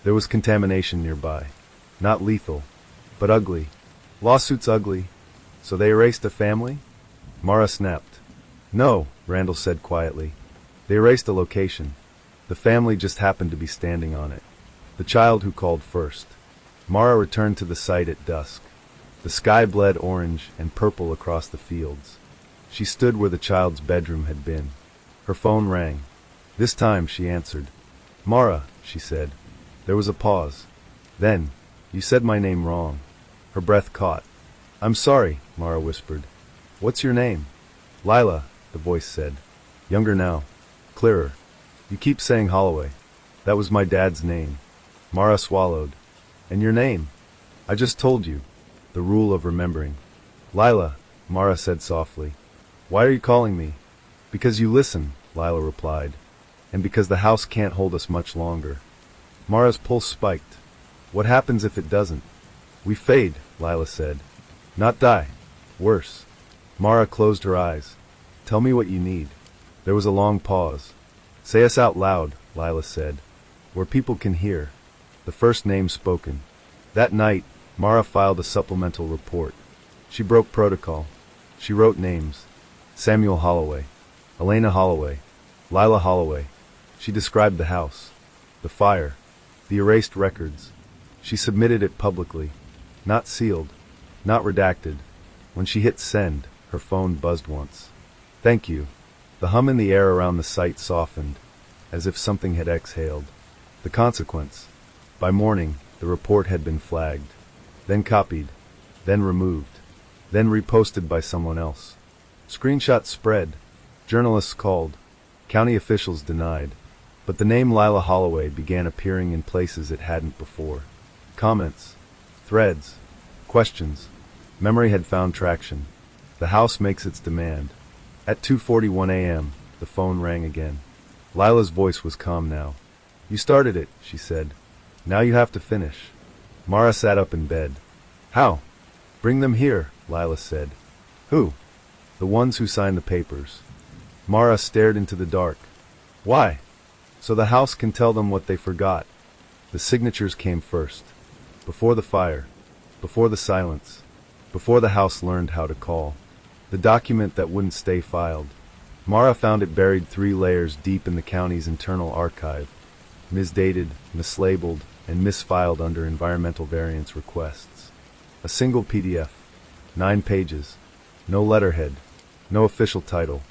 There was contamination nearby. Not lethal, but ugly. Lawsuits ugly. So they erased a family? Mara snapped. No, Randall said quietly. They erased a location. The family just happened to be standing on it. The child who called first. Mara returned to the site at dusk. The sky bled orange and purple across the fields. She stood where the child's bedroom had been. Her phone rang. This time she answered. Mara, she said. There was a pause. Then, you said my name wrong. Her breath caught. I'm sorry, Mara whispered. What's your name? Lila, the voice said. Younger now. Clearer. You keep saying Holloway. That was my dad's name. Mara swallowed. And your name? I just told you. The rule of remembering. Lila, Mara said softly. Why are you calling me? Because you listen, Lila replied. And because the house can't hold us much longer. Mara's pulse spiked. What happens if it doesn't? We fade, Lila said. Not die. Worse. Mara closed her eyes. Tell me what you need. There was a long pause. Say us out loud, Lila said. Where people can hear. The first name spoken. That night, Mara filed a supplemental report. She broke protocol. She wrote names. Samuel Holloway. Elena Holloway. Lila Holloway. She described the house. The fire. The erased records. She submitted it publicly. Not sealed. Not redacted. When she hit send, her phone buzzed once. Thank you. The hum in the air around the site softened, as if something had exhaled. The consequence. By morning, The report had been flagged, then copied, then removed, then reposted by someone else. Screenshots spread, journalists called, county officials denied, but the name Lila Holloway began appearing in places it hadn't before. Comments, threads, questions. Memory had found traction. The house makes its demand. At 2:41 a.m., the phone rang again. Lila's voice was calm now. "You started it," she said. "Now you have to finish." Mara sat up in bed. "How?" "Bring them here," Lila said. "Who?" "The ones who signed the papers." Mara stared into the dark. "Why?" "So the house can tell them what they forgot." The signatures came first. Before the fire. Before the silence. Before the house learned how to call. The document that wouldn't stay filed. Mara found it buried 3 layers deep in the county's internal archive, misdated, mislabeled, and misfiled under environmental variance requests. A single PDF. 9 pages. No letterhead. No official title.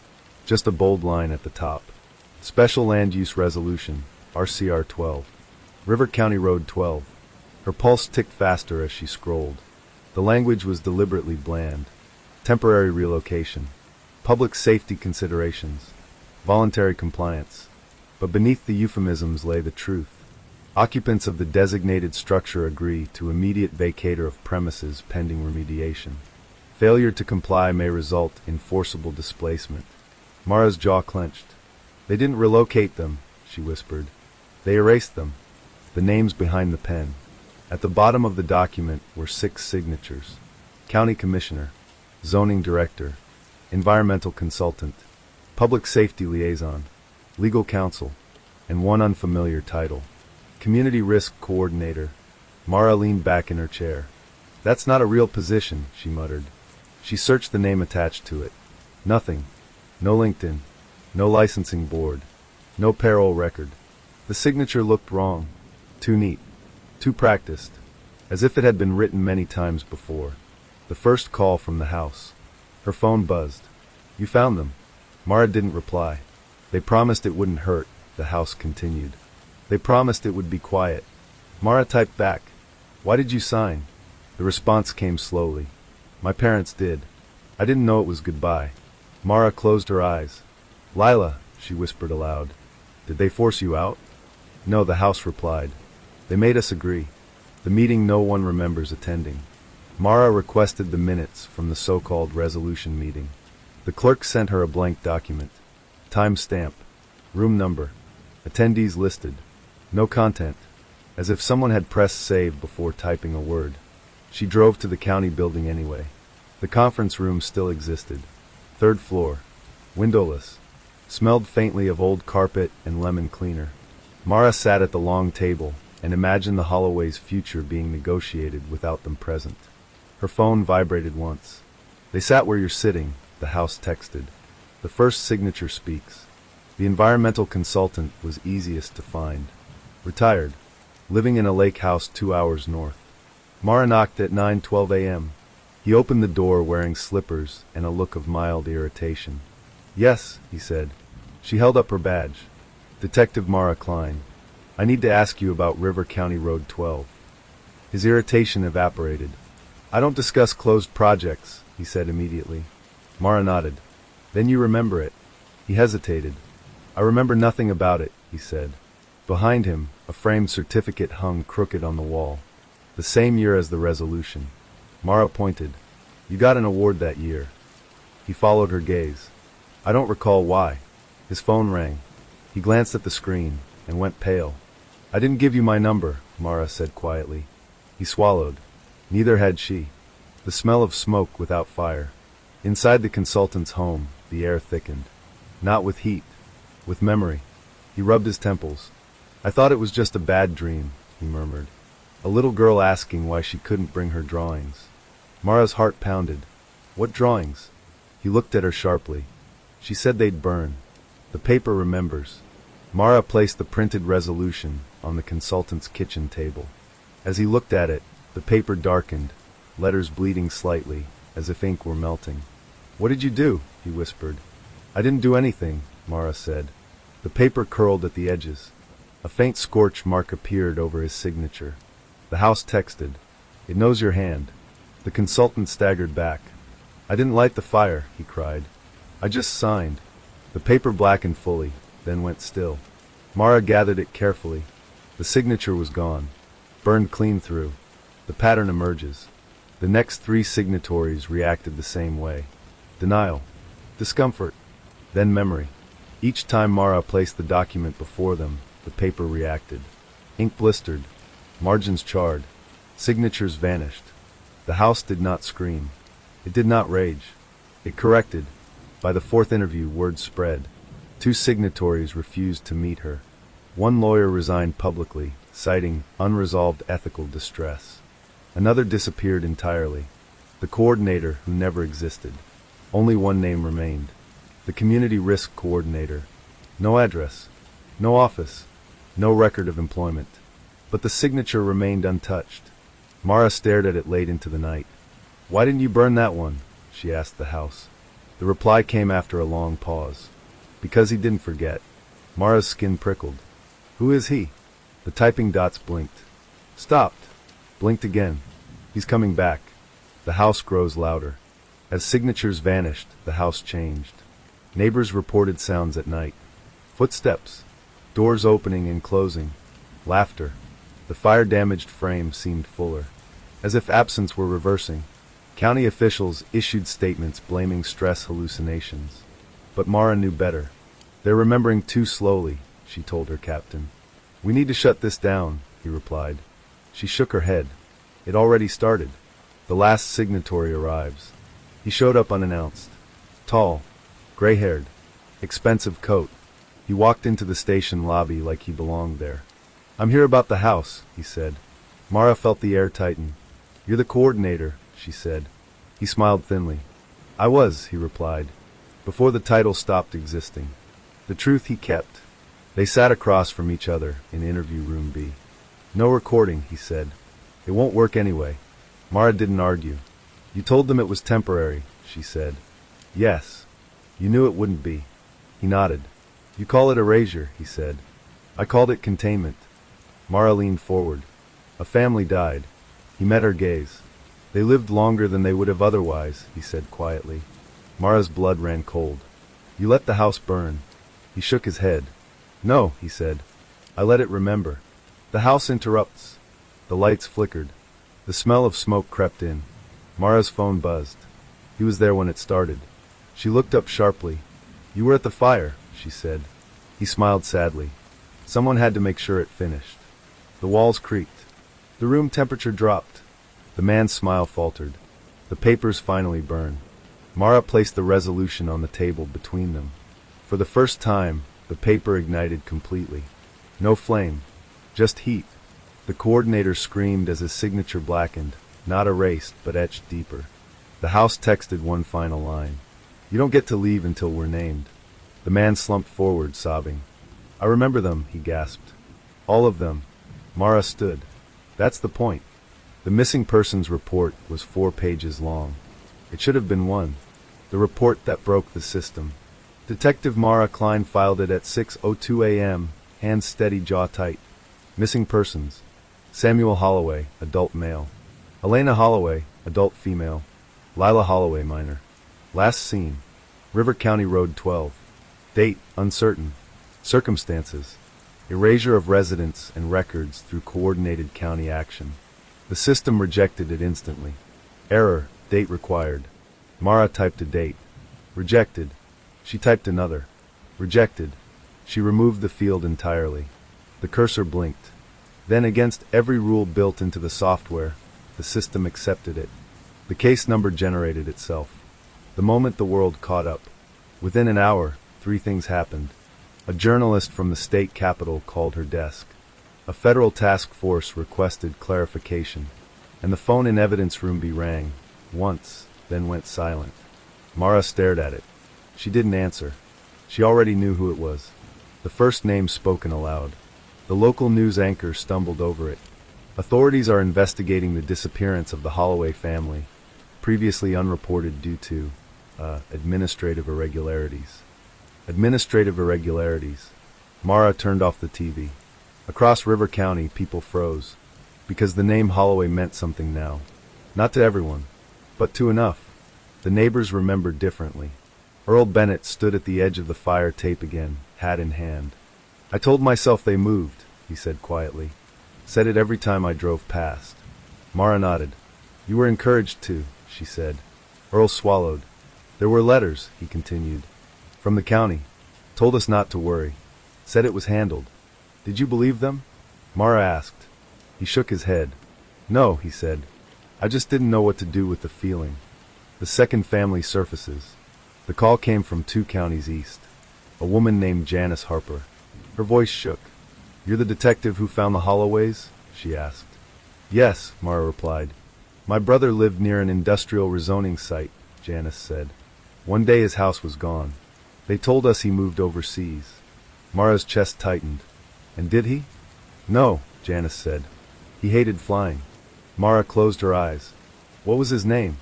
Just a bold line at the top. Special Land Use Resolution, RCR 12. River County Road 12. Her pulse ticked faster as she scrolled. The language was deliberately bland. Temporary relocation. Public safety considerations. Voluntary compliance. But beneath the euphemisms lay the truth. Occupants of the designated structure agree to immediate vacatur of premises pending remediation. Failure to comply may result in forcible displacement. Mara's jaw clenched. "They didn't relocate them," she whispered. "They erased them." The names behind the pen. At the bottom of the document were 6 signatures. County Commissioner, Zoning Director, Environmental Consultant, Public Safety Liaison, Legal Counsel, and one unfamiliar title. Community Risk Coordinator. Mara leaned back in her chair. "That's not a real position," she muttered. She searched the name attached to it. Nothing. No LinkedIn. No licensing board. No payroll record. The signature looked wrong. Too neat. Too practiced. As if it had been written many times before. The first call from the house. Her phone buzzed. "You found them." Mara didn't reply. "They promised it wouldn't hurt," the house continued. "They promised it would be quiet." Mara typed back. "Why did you sign?" The response came slowly. "My parents did. I didn't know it was goodbye." Mara closed her eyes. "Lila," she whispered aloud. "Did they force you out?" "No," the house replied. "They made us agree. The meeting no one remembers attending." Mara requested the minutes from the so-called resolution meeting. The clerk sent her a blank document. Time stamp. Room number. Attendees listed. No content. As if someone had pressed save before typing a word. She drove to the county building anyway. The conference room still existed. 3rd floor. Windowless. Smelled faintly of old carpet and lemon cleaner. Mara sat at the long table and imagined the Holloway's future being negotiated without them present. Her phone vibrated once. "They sat where you're sitting," the house texted. The first signature speaks. The environmental consultant was easiest to find. Retired. Living in a lake house 2 hours north. Mara knocked at 9:12 a.m. He opened the door wearing slippers and a look of mild irritation. "Yes," he said. She held up her badge. "Detective Mara Klein. I need to ask you about River County Road 12. His irritation evaporated. "I don't discuss closed projects," he said immediately. Mara nodded. "Then you remember it." He hesitated. "I remember nothing about it," he said. Behind him, a framed certificate hung crooked on the wall. The same year as the resolution. Mara pointed. "You got an award that year." He followed her gaze. "I don't recall why." His phone rang. He glanced at the screen and went pale. "I didn't give you my number," Mara said quietly. He swallowed. Neither had she. The smell of smoke without fire. Inside the consultant's home, the air thickened. Not with heat. With memory. He rubbed his temples. "I thought it was just a bad dream," he murmured. A little girl asking why she couldn't bring her drawings. Mara's heart pounded. "What drawings?" He looked at her sharply. "She said they'd burn. The paper remembers." Mara placed the printed resolution on the consultant's kitchen table. As he looked at it, the paper darkened, letters bleeding slightly, as if ink were melting. "What did you do?" he whispered. "I didn't do anything," Mara said. The paper curled at the edges. A faint scorch mark appeared over his signature. The house texted. It knows your hand. The consultant staggered back. I didn't light the fire, he cried. I just signed. The paper blackened fully, then went still. Mara gathered it carefully. The signature was gone, burned clean through. The pattern emerges. The next 3 signatories reacted the same way. Denial, discomfort, then memory. Each time Mara placed the document before them, the paper reacted. Ink blistered, margins charred, signatures vanished. The house did not scream. It did not rage. It corrected. By the 4th interview, word spread. 2 signatories refused to meet her. 1 lawyer resigned publicly, citing unresolved ethical distress. Another disappeared entirely. The coordinator, who never existed. Only 1 name remained. The community risk coordinator. No address. No office. No record of employment. But the signature remained untouched. Mara stared at it late into the night. Why didn't you burn that one? She asked the house. The reply came after a long pause. Because he didn't forget. Mara's skin prickled. Who is he? The typing dots blinked. Stopped. Blinked again. He's coming back. The house grows louder. As signatures vanished, the house changed. Neighbors reported sounds at night. Footsteps. Doors opening and closing. Laughter. The fire-damaged frame seemed fuller. As if absence were reversing. County officials issued statements blaming stress hallucinations. But Mara knew better. They're remembering too slowly, she told her captain. We need to shut this down, he replied. She shook her head. It already started. The last signatory arrives. He showed up unannounced. Tall, gray-haired, expensive coat. He walked into the station lobby like he belonged there. I'm here about the house, he said. Mara felt the air tighten. You're the coordinator, she said. He smiled thinly. I was, he replied, before the title stopped existing. The truth he kept. They sat across from each other in interview room B. No recording, he said. It won't work anyway. Mara didn't argue. You told them it was temporary, she said. Yes. You knew it wouldn't be. He nodded. You call it erasure, he said. I called it containment. Mara leaned forward. A family died. He met her gaze. They lived longer than they would have otherwise, he said quietly. Mara's blood ran cold. You let the house burn. He shook his head. No, he said. I let it remember. The house interrupts. The lights flickered. The smell of smoke crept in. Mara's phone buzzed. He was there when it started. She looked up sharply. You were at the fire, she said. He smiled sadly. Someone had to make sure it finished. The walls creaked. The room temperature dropped. The man's smile faltered. The papers finally burned. Mara placed the resolution on the table between them. For the first time, the paper ignited completely. No flame, just heat. The coordinator screamed as his signature blackened, not erased, but etched deeper. The house texted one final line. You don't get to leave until we're named. The man slumped forward, sobbing. I remember them, he gasped. All of them. Mara stood. That's the point. The missing persons report was 4 pages long. It should have been 1. The report that broke the system. Detective Mara Klein filed it at 6:02 a.m., hands steady, jaw tight. Missing persons. Samuel Holloway, adult male. Elena Holloway, adult female. Lila Holloway, minor. Last seen. River County Road 12. Date, uncertain. Circumstances. Erasure of residents and records through coordinated county action. The system rejected it instantly. Error, date required. Mara typed a date. Rejected. She typed another. Rejected. She removed the field entirely. The cursor blinked. Then, against every rule built into the software, the system accepted it. The case number generated itself. The moment the world caught up. Within an hour, 3 things happened. A journalist from the state capitol called her desk. A federal task force requested clarification, and the phone in evidence room B rang, once, then went silent. Mara stared at it. She didn't answer. She already knew who it was. The first name spoken aloud. The local news anchor stumbled over it. Authorities are investigating the disappearance of the Holloway family, previously unreported due to administrative irregularities. Administrative irregularities. Mara turned off the TV. Across River County, people froze. because the name Holloway meant something now. Not to everyone, but to enough. The neighbors remembered differently. Earl Bennett stood at the edge of the fire tape again, hat in hand. I told myself they moved, he said quietly. Said it every time I drove past. Mara nodded. You were encouraged to, she said. Earl swallowed. There were letters, he continued. From the county. Told us not to worry. Said it was handled. Did you believe them? Mara asked. He shook his head. No, he said. I just didn't know what to do with the feeling. The second family surfaces. The call came from 2 counties east. A woman named Janice Harper. Her voice shook. You're the detective who found the Holloways? She asked. Yes, Mara replied. My brother lived near an industrial rezoning site, Janice said. One day his house was gone. They told us he moved overseas. Mara's chest tightened. And did he? No, Janice said. He hated flying. Mara closed her eyes. What was his name?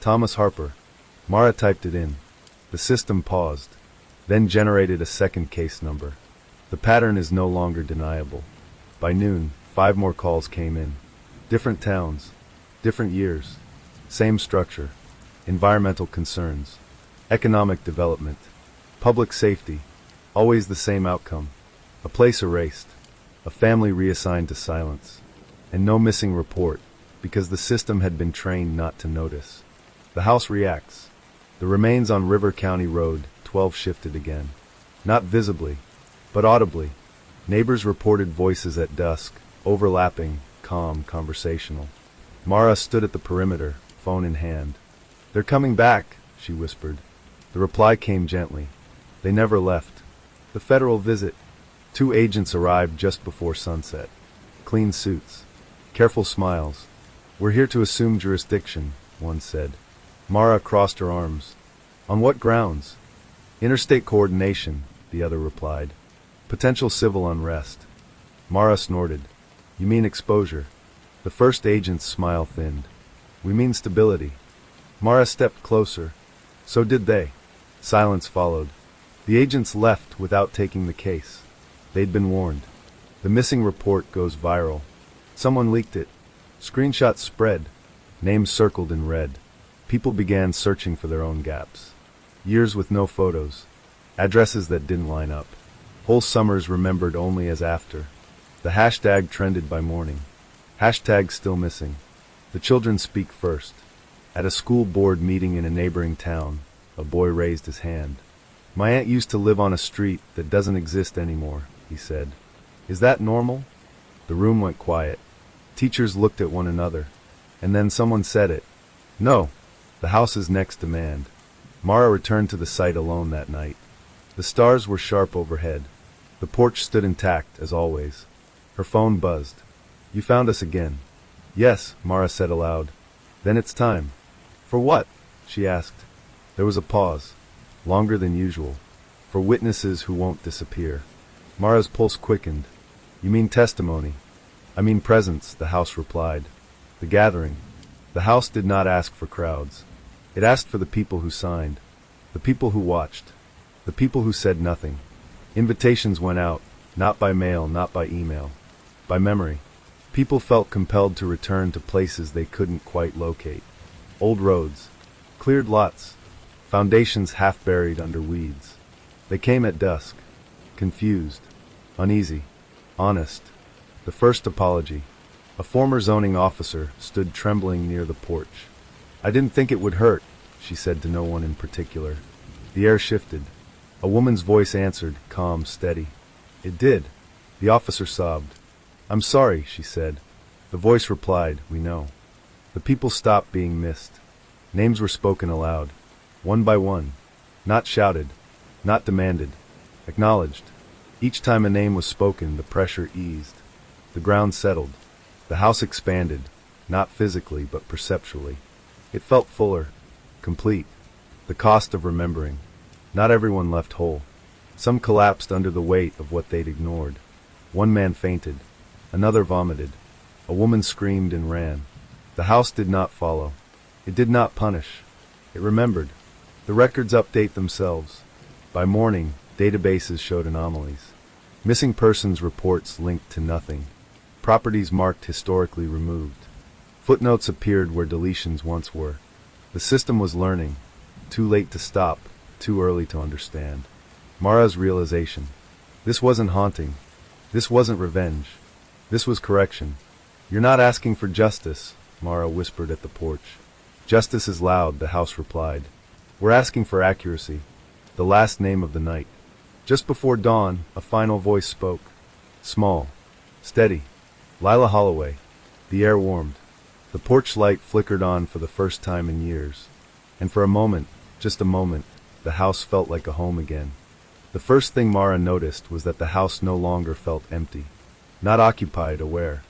Thomas Harper. Mara typed it in. The system paused, then generated a second case number. The pattern is no longer deniable. By noon, 5 more calls came in. Different towns, different years, same structure, environmental concerns, economic development, public safety, always the same outcome. A place erased, a family reassigned to silence, and no missing report, because the system had been trained not to notice. The house reacts. The remains on River County Road 12 shifted again. Not visibly, but audibly. Neighbors reported voices at dusk, overlapping, calm, conversational. Mara stood at the perimeter, phone in hand. They're coming back, she whispered. The reply came gently. They never left. The federal visit. 2 agents arrived just before sunset. Clean suits. Careful smiles. We're here to assume jurisdiction, one said. Mara crossed her arms. On what grounds? Interstate coordination, the other replied. Potential civil unrest. Mara snorted. You mean exposure? The first agent's smile thinned. We mean stability. Mara stepped closer. So did they. Silence followed. The agents left without taking the case. They'd been warned. The missing report goes viral. Someone leaked it. Screenshots spread. Names circled in red. People began searching for their own gaps. Years with no photos. Addresses that didn't line up. Whole summers remembered only as after. The hashtag trended by morning. Hashtag still missing. The children speak first. At a school board meeting in a neighboring town, a boy raised his hand. My aunt used to live on a street that doesn't exist anymore, he said. Is that normal? The room went quiet. Teachers looked at one another. And then someone said it. No. The house's next demand. Mara returned to the site alone that night. The stars were sharp overhead. The porch stood intact, as always. Her phone buzzed. You found us again. Yes, Mara said aloud. Then it's time. For what? She asked. There was a pause, longer than usual. For witnesses who won't disappear. Mara's pulse quickened. You mean testimony? I mean presence, the house replied. The gathering. The house did not ask for crowds. It asked for the people who signed, the people who watched, the people who said nothing. Invitations went out, not by mail, not by email, by memory. People felt compelled to return to places they couldn't quite locate. Old roads, cleared lots, foundations half buried under weeds. They came at dusk, confused, uneasy, honest. The first apology. A former zoning officer stood trembling near the porch. I didn't think it would hurt, she said to no one in particular. The air shifted. A woman's voice answered, calm, steady. It did. The officer sobbed. I'm sorry, she said. The voice replied, we know. The people stopped being missed. Names were spoken aloud, one by one. Not shouted, not demanded, acknowledged. Each time a name was spoken, the pressure eased. The ground settled. The house expanded, not physically, but perceptually. It felt fuller, complete. The cost of remembering. Not everyone left whole. Some collapsed under the weight of what they'd ignored. One man fainted. Another vomited. A woman screamed and ran. The house did not follow. It did not punish. It remembered. The records update themselves. By morning, databases showed anomalies. Missing persons reports linked to nothing. properties marked historically removed. Footnotes appeared where deletions once were. The system was learning. Too late to stop, too early to understand. Mara's realization. This wasn't haunting. This wasn't revenge. This was correction. You're not asking for justice, Mara whispered at the porch. Justice is loud, the house replied. We're asking for accuracy. The last name of the night. Just before dawn, a final voice spoke. Small. Steady. Lila Holloway. The air warmed. The porch light flickered on for the first time in years. And for a moment, just a moment, the house felt like a home again. The first thing Mara noticed was that the house no longer felt empty. Not occupied, aware.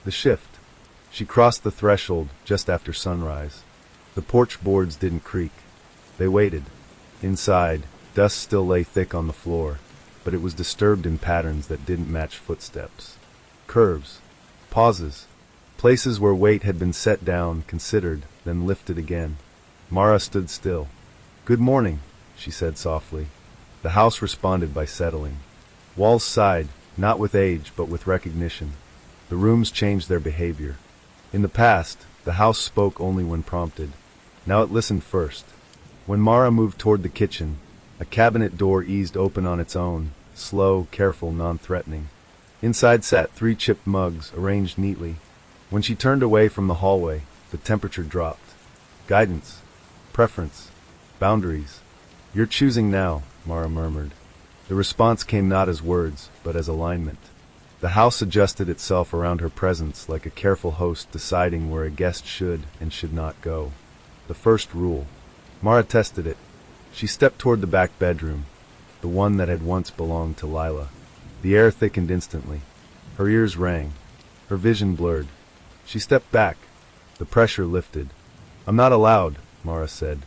The shift. She crossed the threshold just after sunrise. The porch boards didn't creak. They waited. Inside, dust still lay thick on the floor, but it was disturbed in patterns that didn't match footsteps. Curves. Pauses. Places where weight had been set down, considered, then lifted again. Mara stood still. Good morning, she said softly. The house responded by settling. Walls sighed, not with age but with recognition. The rooms changed their behavior. In the past, the house spoke only when prompted. Now it listened first. When Mara moved toward the kitchen, a cabinet door eased open on its own, slow, careful, non-threatening. Inside sat 3 chipped mugs, arranged neatly. When she turned away from the hallway, the temperature dropped. Guidance. Preference. Boundaries. You're choosing now, Mara murmured. The response came not as words, but as alignment. The house adjusted itself around her presence like a careful host deciding where a guest should and should not go. The first rule. Mara tested it. She stepped toward the back bedroom, the one that had once belonged to Lila. The air thickened instantly. Her ears rang. Her vision blurred. She stepped back. The pressure lifted. I'm not allowed, Mara said.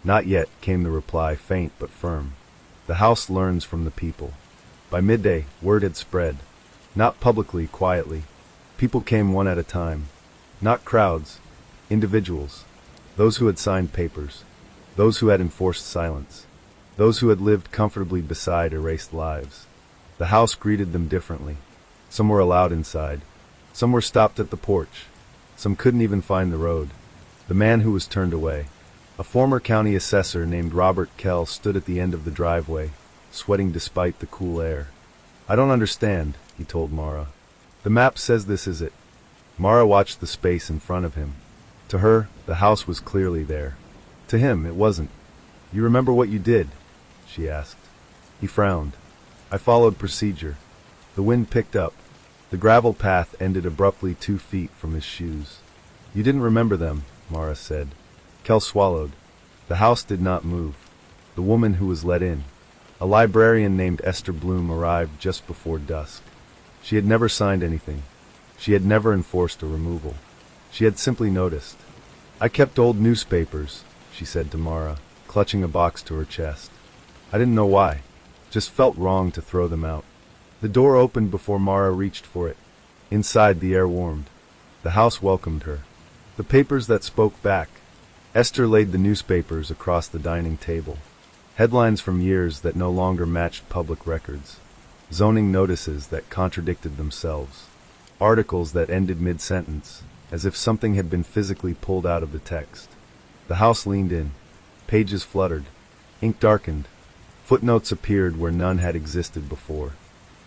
Not yet, came the reply, faint but firm. The house learns from the people. By midday, word had spread. Not publicly, quietly. People came one at a time. Not crowds. Individuals. Those who had signed papers. Those who had enforced silence. Those who had lived comfortably beside erased lives. The house greeted them differently. Some were allowed inside. Some were stopped at the porch. Some couldn't even find the road. The man who was turned away. A former county assessor named Robert Kell stood at the end of the driveway, sweating despite the cool air. I don't understand, he told Mara. The map says this is it. Mara watched the space in front of him. To her, the house was clearly there. To him, it wasn't. You remember what you did? She asked. He frowned. I followed procedure. The wind picked up. The gravel path ended abruptly 2 feet from his shoes. You didn't remember them, Mara said. Kell swallowed. The house did not move. The woman who was let in. A librarian named Esther Bloom arrived just before dusk. She had never signed anything. She had never enforced a removal. She had simply noticed. I kept old newspapers, she said to Mara, clutching a box to her chest. I didn't know why. Just felt wrong to throw them out. The door opened before Mara reached for it. Inside, the air warmed. The house welcomed her. The papers that spoke back. Esther laid the newspapers across the dining table. Headlines from years that no longer matched public records. Zoning notices that contradicted themselves. Articles that ended mid-sentence, as if something had been physically pulled out of the text. The house leaned in. Pages fluttered. Ink darkened. Footnotes appeared where none had existed before.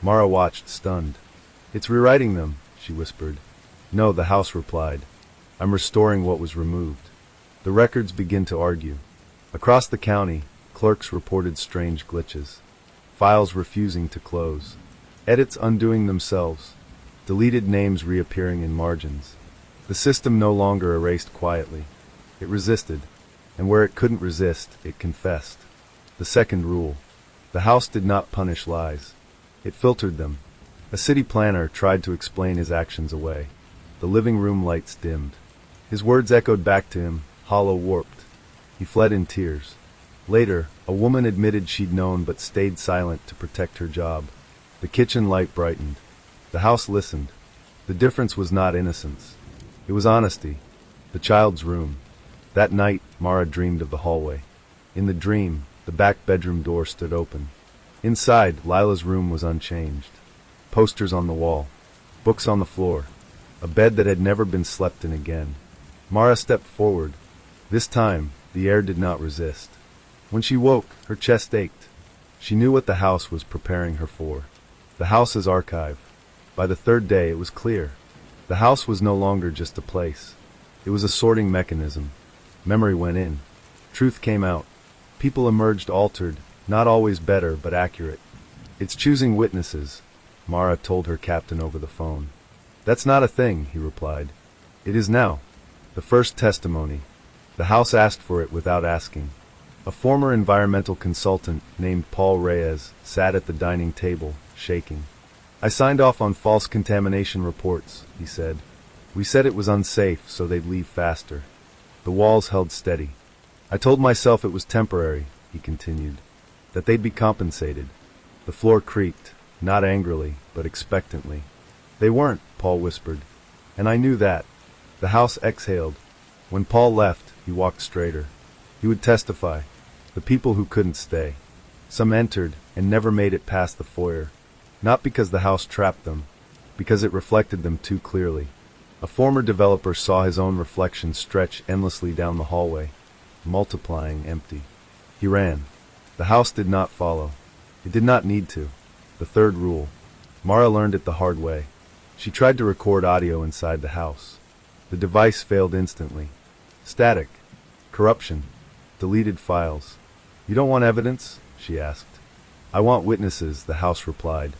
Mara watched, stunned. It's rewriting them, she whispered. No, the house replied. I'm restoring what was removed. The records begin to argue. Across the county, clerks reported strange glitches. Files refusing to close. Edits undoing themselves. Deleted names reappearing in margins. The system no longer erased quietly. It resisted, and where it couldn't resist, it confessed. The second rule. The house did not punish lies. It filtered them. A city planner tried to explain his actions away. The living room lights dimmed. His words echoed back to him, hollow, warped. He fled in tears. Later, a woman admitted she'd known but stayed silent to protect her job. The kitchen light brightened. The house listened. The difference was not innocence. It was honesty. The child's room. That night, Mara dreamed of the hallway. In the dream, the back bedroom door stood open. Inside, Lila's room was unchanged. Posters on the wall. books on the floor, a bed that had never been slept in again. Mara stepped forward. This time, the air did not resist. When she woke, her chest ached. She knew what the house was preparing her for. The house's archive. By the third day, it was clear. The house was no longer just a place. It was a sorting mechanism. Memory went in. Truth came out. People emerged altered, not always better, but accurate. It's choosing witnesses, Mara told her captain over the phone. That's not a thing, he replied. It is now. The first testimony. The house asked for it without asking. A former environmental consultant named Paul Reyes sat at the dining table, shaking. I signed off on false contamination reports, he said. We said it was unsafe, so they'd leave faster. The walls held steady. I told myself it was temporary, he continued, that they'd be compensated. The floor creaked, not angrily, but expectantly. They weren't, Paul whispered, and I knew that. The house exhaled. When Paul left, he walked straighter. He would testify. The people who couldn't stay. Some entered and never made it past the foyer. Not because the house trapped them, because it reflected them too clearly. A former developer saw his own reflection stretch endlessly down the hallway, multiplying empty. He ran. The house did not follow. It did not need to. The third rule. Mara learned it the hard way. She tried to record audio inside the house. The device failed instantly. Static. Corruption. Deleted files. You don't want evidence? She asked. I want witnesses, the house replied.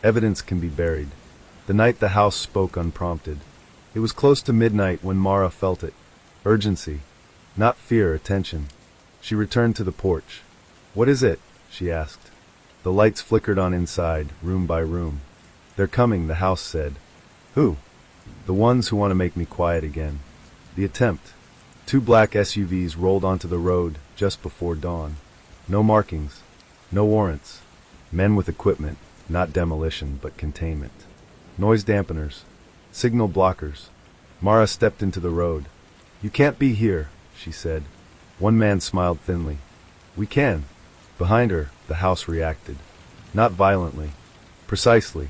Evidence can be buried. The night the house spoke unprompted. It was close to midnight when Mara felt it. Urgency. Not fear, attention. She returned to the porch. What is it? She asked. The lights flickered on inside, room by room. They're coming, the house said. Who? The ones who want to make me quiet again. The attempt. 2 black SUVs rolled onto the road just before dawn. No markings. No warrants. Men with equipment, not demolition, but containment. Noise dampeners. Signal blockers. Mara stepped into the road. You can't be here, she said. One man smiled thinly. We can. Behind her, the house reacted. Not violently. Precisely.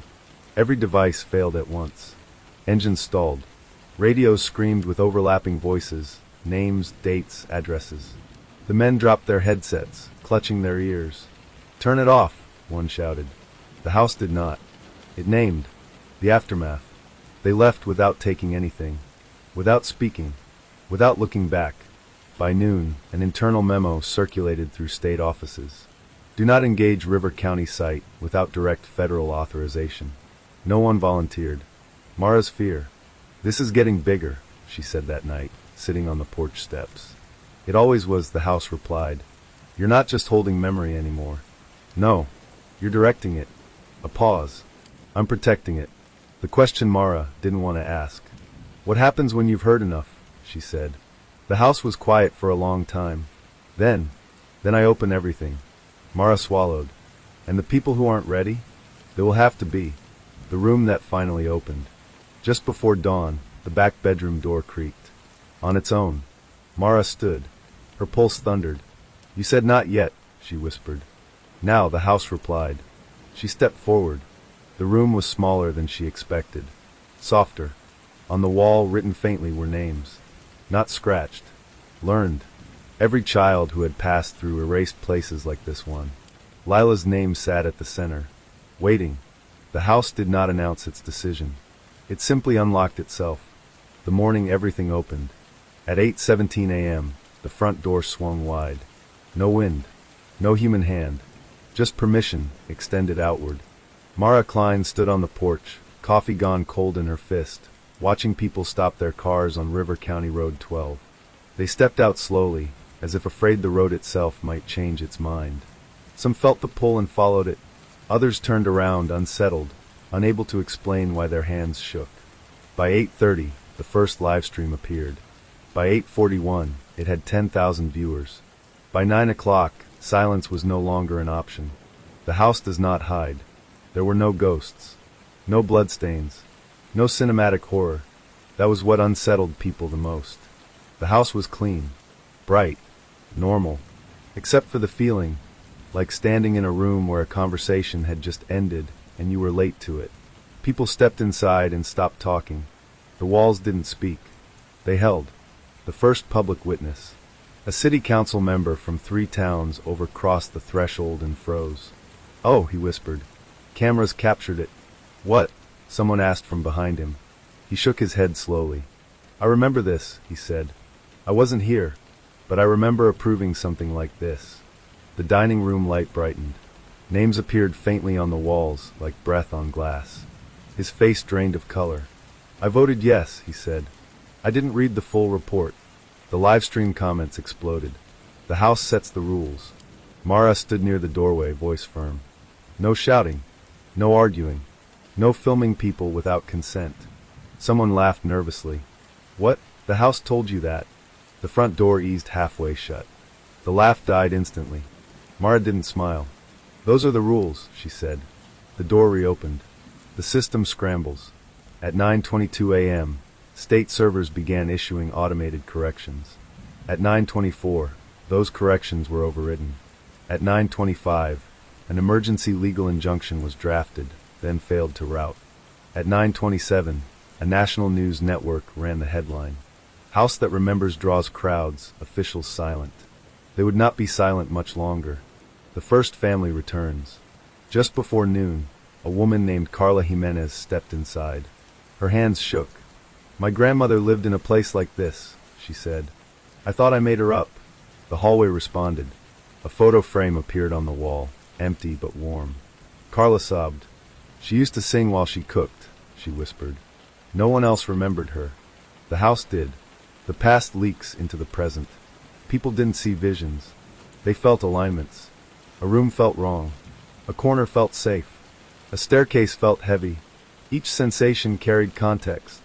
Every device failed at once. Engines stalled. Radios screamed with overlapping voices, names, dates, addresses. The men dropped their headsets, clutching their ears. Turn it off, one shouted. The house did not. It named. The aftermath. They left without taking anything. Without speaking. Without looking back. By noon, an internal memo circulated through state offices. Do not engage River County site without direct federal authorization. No one volunteered. Mara's fear. This is getting bigger, she said that night, sitting on the porch steps. It always was, the house replied. You're not just holding memory anymore. No, you're directing it. A pause. I'm protecting it. The question Mara didn't want to ask. What happens when you've heard enough? She said. The house was quiet for a long time. Then I open everything. Mara swallowed. And the people who aren't ready? There will have to be. The room that finally opened. Just before dawn, the back bedroom door creaked. On its own. Mara stood. Her pulse thundered. You said not yet, she whispered. Now, the house replied. She stepped forward. The room was smaller than she expected. Softer. On the wall, written faintly, were names. Not scratched. Learned. Every child who had passed through erased places like this one. Lila's name sat at the center. Waiting. The house did not announce its decision. It simply unlocked itself. The morning everything opened. At 8:17 a.m., the front door swung wide. No wind. No human hand. Just permission, extended outward. Mara Klein stood on the porch, coffee gone cold in her fist, watching people stop their cars on River County Road 12. They stepped out slowly, as if afraid the road itself might change its mind. Some felt the pull and followed it. Others turned around, unsettled, unable to explain why their hands shook. By 8:30, the first live stream appeared. By 8:41, it had 10,000 viewers. By 9 o'clock, silence was no longer an option. The house does not hide. There were no ghosts. No bloodstains. No cinematic horror. That was what unsettled people the most. The house was clean. Bright. Normal. Except for the feeling, like standing in a room where a conversation had just ended and you were late to it. People stepped inside and stopped talking. The walls didn't speak. They held. The first public witness. A city council member from 3 towns overcrossed the threshold and froze. "Oh," he whispered. "Cameras captured it." "What?" someone asked from behind him. He shook his head slowly. "I remember this," he said. "I wasn't here, but I remember approving something like this." The dining room light brightened. Names appeared faintly on the walls, like breath on glass. His face drained of color. "I voted yes," he said. "I didn't read the full report." The livestream comments exploded. "The House sets the rules." Mara stood near the doorway, voice firm. "No shouting. No arguing. No filming people without consent." Someone laughed nervously. "What? The House told you that?" The front door eased halfway shut. The laugh died instantly. Mara didn't smile. "Those are the rules," she said. The door reopened. The system scrambles. At 9:22 a.m., state servers began issuing automated corrections. At 9:24, those corrections were overridden. At 9:25, an emergency legal injunction was drafted, then failed to route. At 9:27, a national news network ran the headline. "House that remembers draws crowds, officials silent." They would not be silent much longer. The first family returns. Just before noon, a woman named Carla Jimenez stepped inside. Her hands shook. "My grandmother lived in a place like this," she said. "I thought I made her up." The hallway responded. A photo frame appeared on the wall, empty but warm. Carla sobbed. "She used to sing while she cooked," she whispered. No one else remembered her. The house did. The past leaks into the present. People didn't see visions. They felt alignments. A room felt wrong. A corner felt safe. A staircase felt heavy. Each sensation carried context.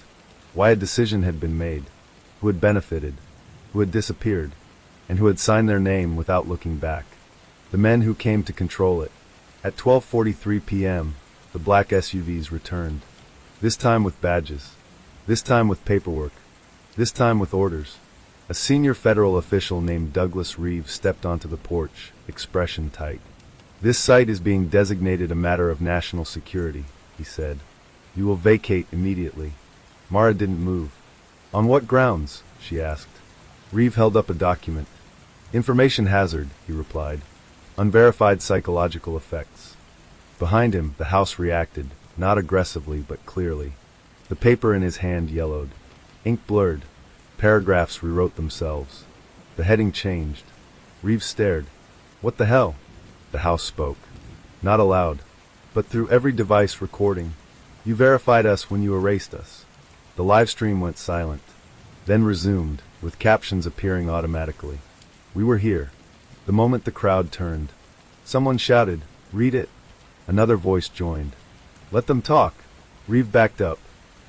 Why a decision had been made. Who had benefited. Who had disappeared. And who had signed their name without looking back. The men who came to control it. At 12:43 p.m., the black SUVs returned. This time with badges. This time with paperwork. This time with orders. A senior federal official named Douglas Reeve stepped onto the porch, expression tight. "This site is being designated a matter of national security," he said. "You will vacate immediately." Mara didn't move. "On what grounds?" she asked. Reeve held up a document. "Information hazard," he replied. "Unverified psychological effects." Behind him, the house reacted, not aggressively but clearly. The paper in his hand yellowed. Ink blurred. Paragraphs rewrote themselves. The heading changed. Reeve stared. "What the hell?" The house spoke. Not aloud, but through every device recording. "You verified us when you erased us." The live stream went silent, then resumed, with captions appearing automatically. "We were here." The moment the crowd turned, someone shouted, "Read it." Another voice joined. "Let them talk." Reeve backed up.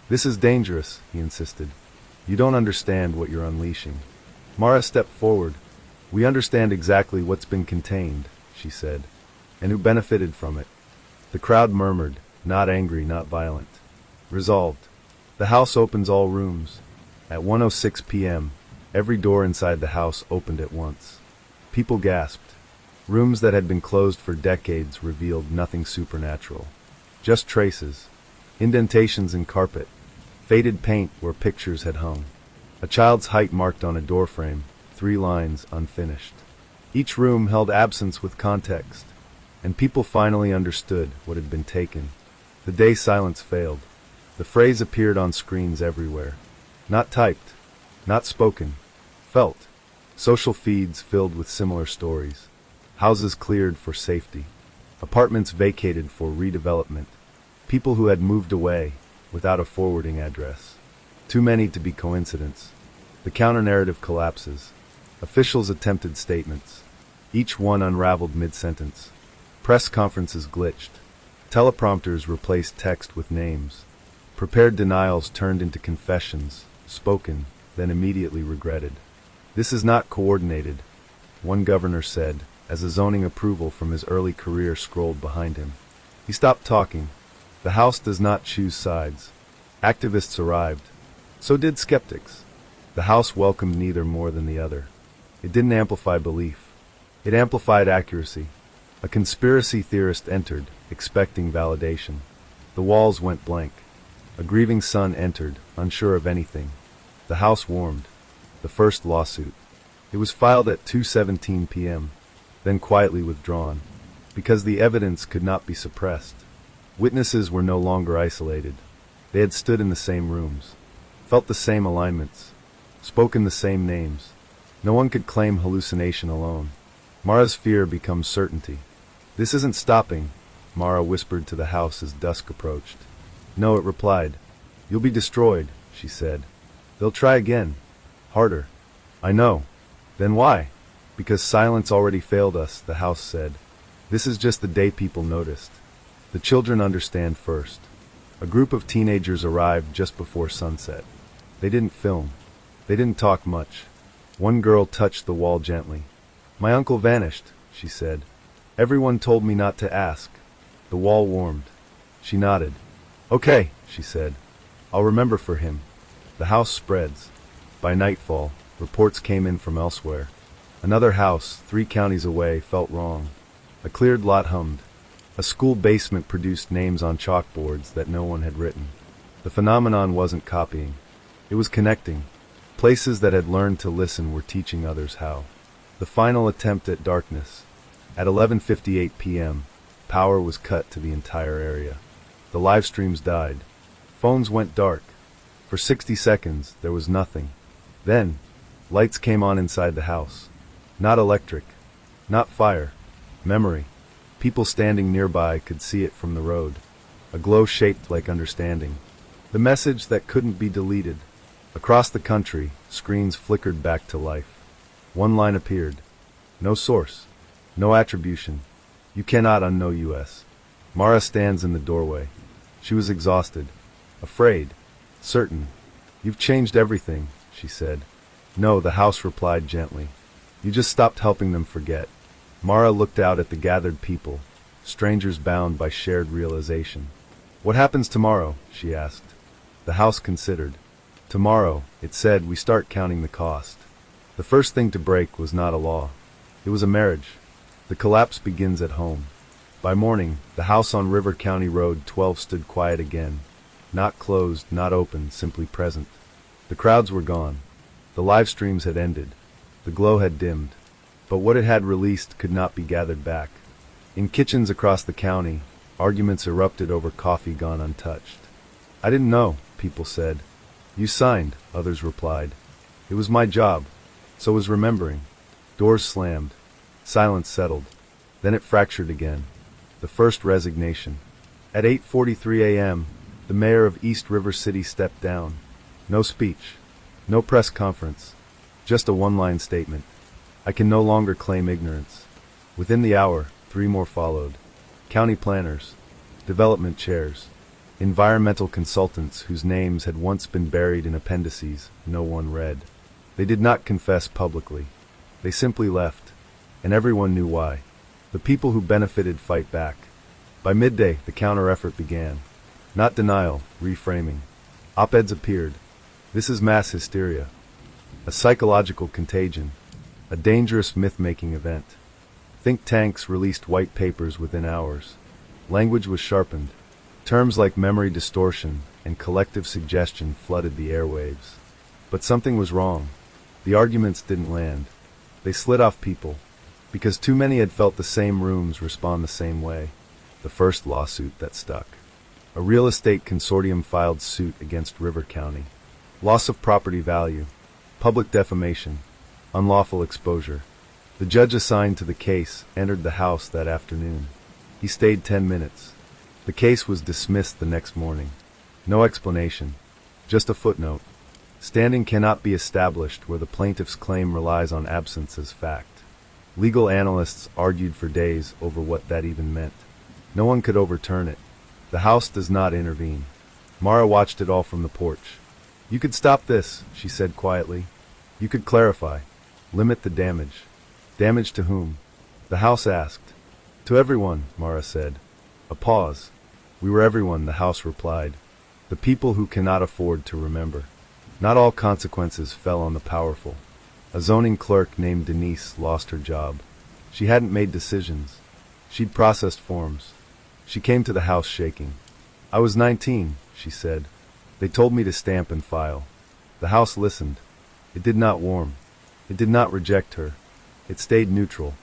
"This is dangerous," he insisted. "You don't understand what you're unleashing." Mara stepped forward. "We understand exactly what's been contained," she said, "and who benefited from it." The crowd murmured, not angry, not violent. "Resolved. The house opens all rooms." At 1:06 p.m., every door inside the house opened at once. People gasped. Rooms that had been closed for decades revealed nothing supernatural. Just traces. Indentations in carpet. Faded paint where pictures had hung. A child's height marked on a doorframe, 3 lines unfinished. Each room held absence with context, and people finally understood what had been taken. The day silence failed. The phrase appeared on screens everywhere. Not typed, not spoken, felt. Social feeds filled with similar stories. Houses cleared for safety. Apartments vacated for redevelopment. People who had moved away without a forwarding address. Too many to be coincidence. The counter-narrative collapses. Officials attempted statements. Each one unraveled mid-sentence. Press conferences glitched. Teleprompters replaced text with names. Prepared denials turned into confessions, spoken, then immediately regretted. "This is not coordinated," one governor said, as a zoning approval from his early career scrolled behind him. He stopped talking. The House does not choose sides. Activists arrived. So did skeptics. The House welcomed neither more than the other. It didn't amplify belief. It amplified accuracy. A conspiracy theorist entered, expecting validation. The walls went blank. A grieving son entered, unsure of anything. The house warmed. The first lawsuit. It was filed at 2:17 p.m., then quietly withdrawn, because the evidence could not be suppressed. Witnesses were no longer isolated. They had stood in the same rooms, felt the same alignments, spoken the same names. No one could claim hallucination alone. Mara's fear becomes certainty. "This isn't stopping," Mara whispered to the house as dusk approached. "No," it replied. "You'll be destroyed," she said. "They'll try again. Harder." "I know." "Then why?" "Because silence already failed us," the house said. "This is just the day people noticed. The children understand first." A group of teenagers arrived just before sunset. They didn't film. They didn't talk much. One girl touched the wall gently. "My uncle vanished," she said. "Everyone told me not to ask." The wall warmed. She nodded. "Okay," she said. "I'll remember for him." The house spreads. By nightfall, reports came in from elsewhere. Another house, 3 counties away, felt wrong. A cleared lot hummed. A school basement produced names on chalkboards that no one had written. The phenomenon wasn't copying. It was connecting. Places that had learned to listen were teaching others how. The final attempt at darkness. At 11:58 p.m., power was cut to the entire area. The live streams died. Phones went dark. For 60 seconds, there was nothing. Then, lights came on inside the house. Not electric. Not fire. Memory. People standing nearby could see it from the road. A glow shaped like understanding. The message that couldn't be deleted. Across the country, screens flickered back to life. One line appeared. No source. No attribution. You cannot unknow US. Mara stands in the doorway. She was exhausted. Afraid. Certain. "You've changed everything," she said. "No," the house replied gently. "You just stopped helping them forget." Mara looked out at the gathered people, strangers bound by shared realization. "What happens tomorrow?" she asked. The house considered. "Tomorrow," it said, "we start counting the cost." The first thing to break was not a law. It was a marriage. The collapse begins at home. By morning, the house on River County Road 12 stood quiet again. Not closed, not open, simply present. The crowds were gone. The live streams had ended. The glow had dimmed. But what it had released could not be gathered back. In kitchens across the county, arguments erupted over coffee gone untouched. "I didn't know," people said. "You signed," others replied. "It was my job." So was remembering. Doors slammed. Silence settled. Then it fractured again. The first resignation. At 8:43 a.m., the mayor of East River City stepped down. No speech. No press conference. Just a one-line statement. "I can no longer claim ignorance." Within the hour, 3 more followed. County planners, development chairs, environmental consultants whose names had once been buried in appendices no one read. They did not confess publicly. They simply left, and everyone knew why. The people who benefited fight back. By midday, the counter-effort began. Not denial, reframing. Op-eds appeared. "This is mass hysteria. A psychological contagion. A dangerous myth-making event." Think tanks released white papers within hours. Language was sharpened. Terms like memory distortion and collective suggestion flooded the airwaves. But something was wrong. The arguments didn't land. They slid off people, because too many had felt the same rooms respond the same way. The first lawsuit that stuck. A real estate consortium filed suit against River County. Loss of property value. Public defamation. Unlawful exposure. The judge assigned to the case entered the house that afternoon. He stayed 10 minutes. The case was dismissed the next morning. No explanation. Just a footnote. Standing cannot be established where the plaintiff's claim relies on absence as fact. Legal analysts argued for days over what that even meant. No one could overturn it. The house does not intervene. Mara watched it all from the porch. "You could stop this," she said quietly. "You could clarify. Limit the damage." "Damage to whom?" the house asked. "To everyone," Mara said. A pause. "We were everyone," the house replied. "The people who cannot afford to remember." Not all consequences fell on the powerful. A zoning clerk named Denise lost her job. She hadn't made decisions. She'd processed forms. She came to the house shaking. I was 19, she said. They told me to stamp and file. The house listened. It did not warm. It did not reject her. It stayed neutral.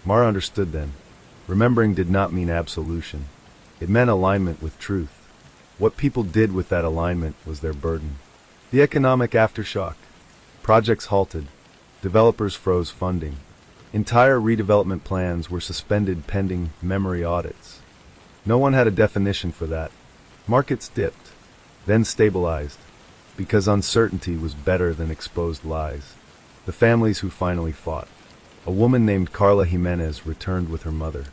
Mara understood then. Remembering did not mean absolution. It meant alignment with truth. What people did with that alignment was their burden. The economic aftershock. Projects halted. Developers froze funding. Entire redevelopment plans were suspended pending memory audits. No one had a definition for that. Markets dipped, then stabilized, because uncertainty was better than exposed lies. The families who finally fought. A woman named Carla Jimenez returned with her mother.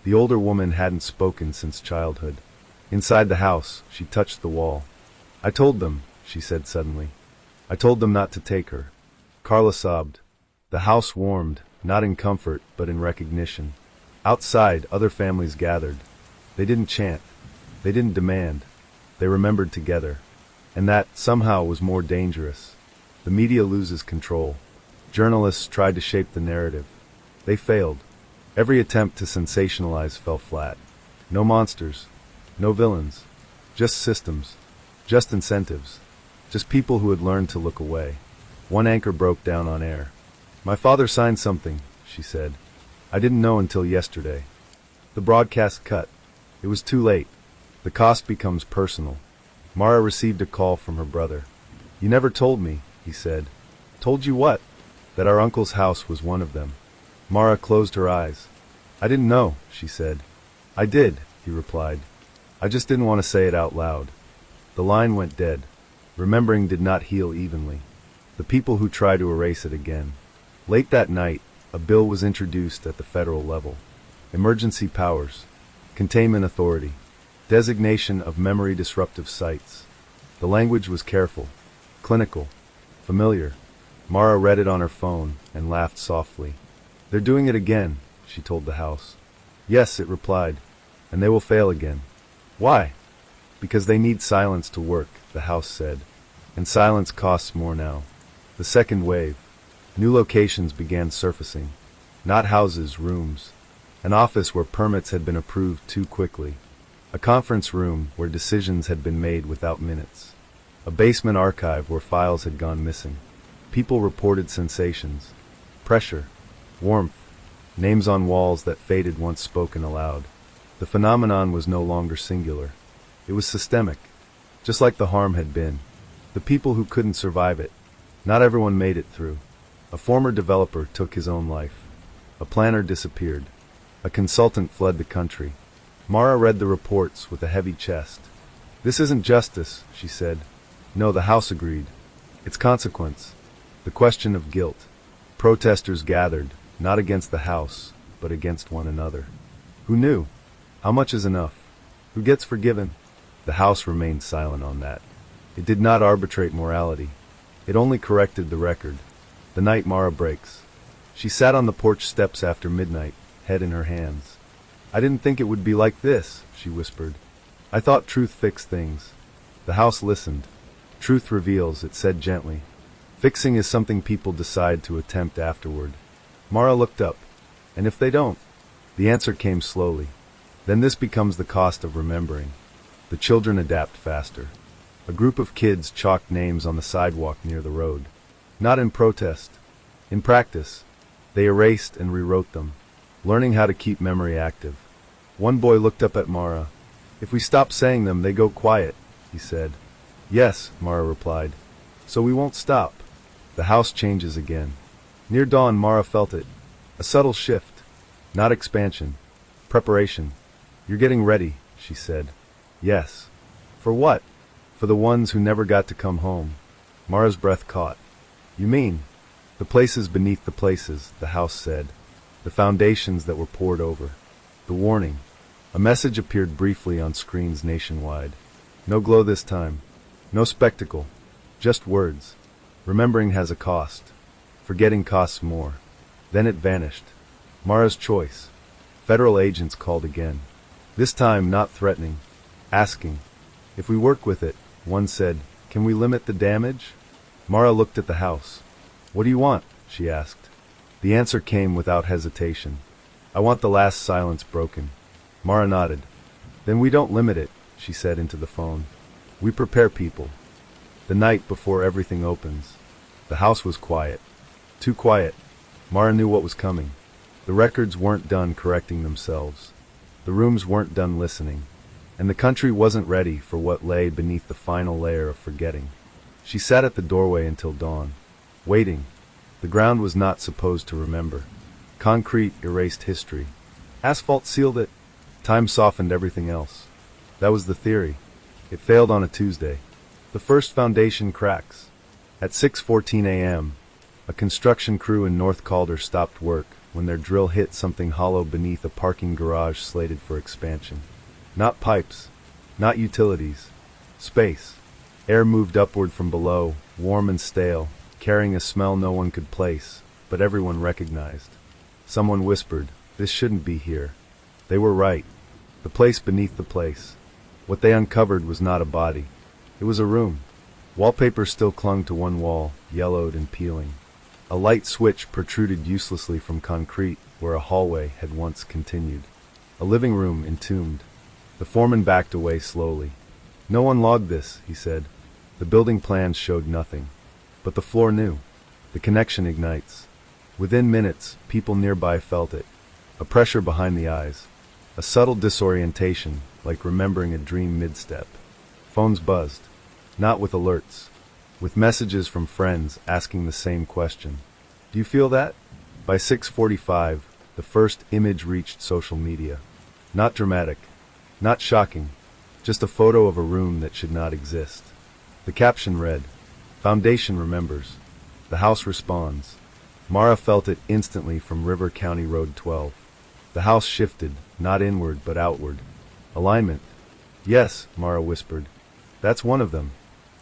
The older woman hadn't spoken since childhood. Inside the house, she touched the wall. I told them, she said suddenly. I told them not to take her. Carla sobbed. The house warmed, not in comfort, but in recognition. Outside, other families gathered. They didn't chant. They didn't demand. They remembered together. And that, somehow, was more dangerous. The media loses control. Journalists tried to shape the narrative. They failed. Every attempt to sensationalize fell flat. No monsters. No villains. Just systems. Just incentives. Just people who had learned to look away. One anchor broke down on air. My father signed something, she said. I didn't know until yesterday. The broadcast cut. It was too late. The cost becomes personal. Mara received a call from her brother. You never told me, he said. Told you what? That our uncle's house was one of them. Mara closed her eyes. I didn't know, she said. I did, he replied. I just didn't want to say it out loud. The line went dead. Remembering did not heal evenly. The people who try to erase it again. Late that night, a bill was introduced at the federal level. Emergency powers. Containment authority. Designation of memory disruptive sites. The language was careful, clinical, familiar. Mara read it on her phone and laughed softly. They're doing it again, she told the house. Yes, it replied, and they will fail again. Why? Because they need silence to work, the house said. And silence costs more now. The second wave. New locations began surfacing. Not houses, rooms. An office where permits had been approved too quickly. A conference room where decisions had been made without minutes. A basement archive where files had gone missing. People reported sensations. Pressure. Warmth. Names on walls that faded once spoken aloud. The phenomenon was no longer singular. It was systemic. Just like the harm had been. The people who couldn't survive it. Not everyone made it through. A former developer took his own life. A planner disappeared. A consultant fled the country. Mara read the reports with a heavy chest. This isn't justice, she said. No, the house agreed. It's consequence. The question of guilt. Protesters gathered, not against the house, but against one another. Who knew? How much is enough? Who gets forgiven? The house remained silent on that. It did not arbitrate morality. It only corrected the record. The night Mara breaks. She sat on the porch steps after midnight, head in her hands. I didn't think it would be like this, she whispered. I thought truth fixed things. The house listened. Truth reveals, it said gently. Fixing is something people decide to attempt afterward. Mara looked up. And if they don't? The answer came slowly. Then this becomes the cost of remembering. The children adapt faster. A group of kids chalked names on the sidewalk near the road. Not in protest. In practice. They erased and rewrote them, learning how to keep memory active. One boy looked up at Mara. If we stop saying them, they go quiet, he said. Yes, Mara replied. So we won't stop. The house changes again. Near dawn, Mara felt it. A subtle shift. Not expansion. Preparation. You're getting ready, she said. Yes. For what? For the ones who never got to come home. Mara's breath caught. You mean? The places beneath the places, the house said. The foundations that were poured over. The warning. A message appeared briefly on screens nationwide. No glow this time. No spectacle. Just words. Remembering has a cost. Forgetting costs more. Then it vanished. Mara's choice. Federal agents called again. This time not threatening. Asking. If we work with it, one said, can we limit the damage? Mara looked at the house. What do you want? She asked. The answer came without hesitation. I want the last silence broken. Mara nodded. Then we don't limit it, she said into the phone. We prepare people. The night before everything opens. The house was quiet. Too quiet. Mara knew what was coming. The records weren't done correcting themselves. The rooms weren't done listening. And the country wasn't ready for what lay beneath the final layer of forgetting. She sat at the doorway until dawn, waiting. The ground was not supposed to remember. Concrete erased history. Asphalt sealed it. Time softened everything else. That was the theory. It failed on a Tuesday. The first foundation cracks. At 6:14 a.m., a construction crew in North Calder stopped work when their drill hit something hollow beneath a parking garage slated for expansion. Not pipes, not utilities. Space. Air moved upward from below, warm and stale, carrying a smell no one could place, but everyone recognized. Someone whispered, "This shouldn't be here." They were right. The place beneath the place. What they uncovered was not a body. It was a room. Wallpaper still clung to one wall, yellowed and peeling. A light switch protruded uselessly from concrete where a hallway had once continued. A living room entombed. The foreman backed away slowly. "No one logged this," he said. The building plans showed nothing. But the floor knew. The connection ignites. Within minutes, people nearby felt it. A pressure behind the eyes. A subtle disorientation, like remembering a dream mid-step. Phones buzzed. Not with alerts. With messages from friends asking the same question. "Do you feel that?" By 6:45, the first image reached social media. Not dramatic. Not shocking. Just a photo of a room that should not exist. The caption read, "Foundation remembers. The house responds." Mara felt it instantly from River County Road 12. The house shifted, not inward but outward. Alignment. "Yes," Mara whispered. "That's one of them."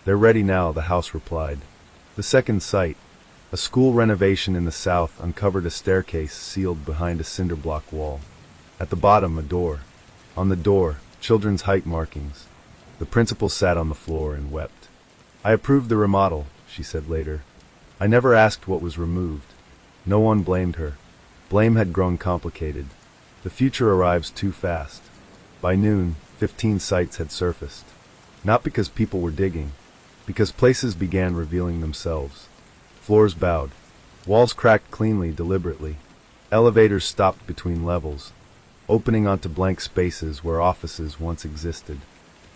"They're ready now," the house replied. The second site, a school renovation in the south, uncovered a staircase sealed behind a cinder block wall. At the bottom, a door. On the door, children's height markings. The principal sat on the floor and wept. "I approved the remodel," she said later. "I never asked what was removed." No one blamed her. Blame had grown complicated. The future arrives too fast. By noon, 15 sites had surfaced. Not because people were digging, because places began revealing themselves. Floors bowed. Walls cracked cleanly, deliberately. Elevators stopped between levels, opening onto blank spaces where offices once existed.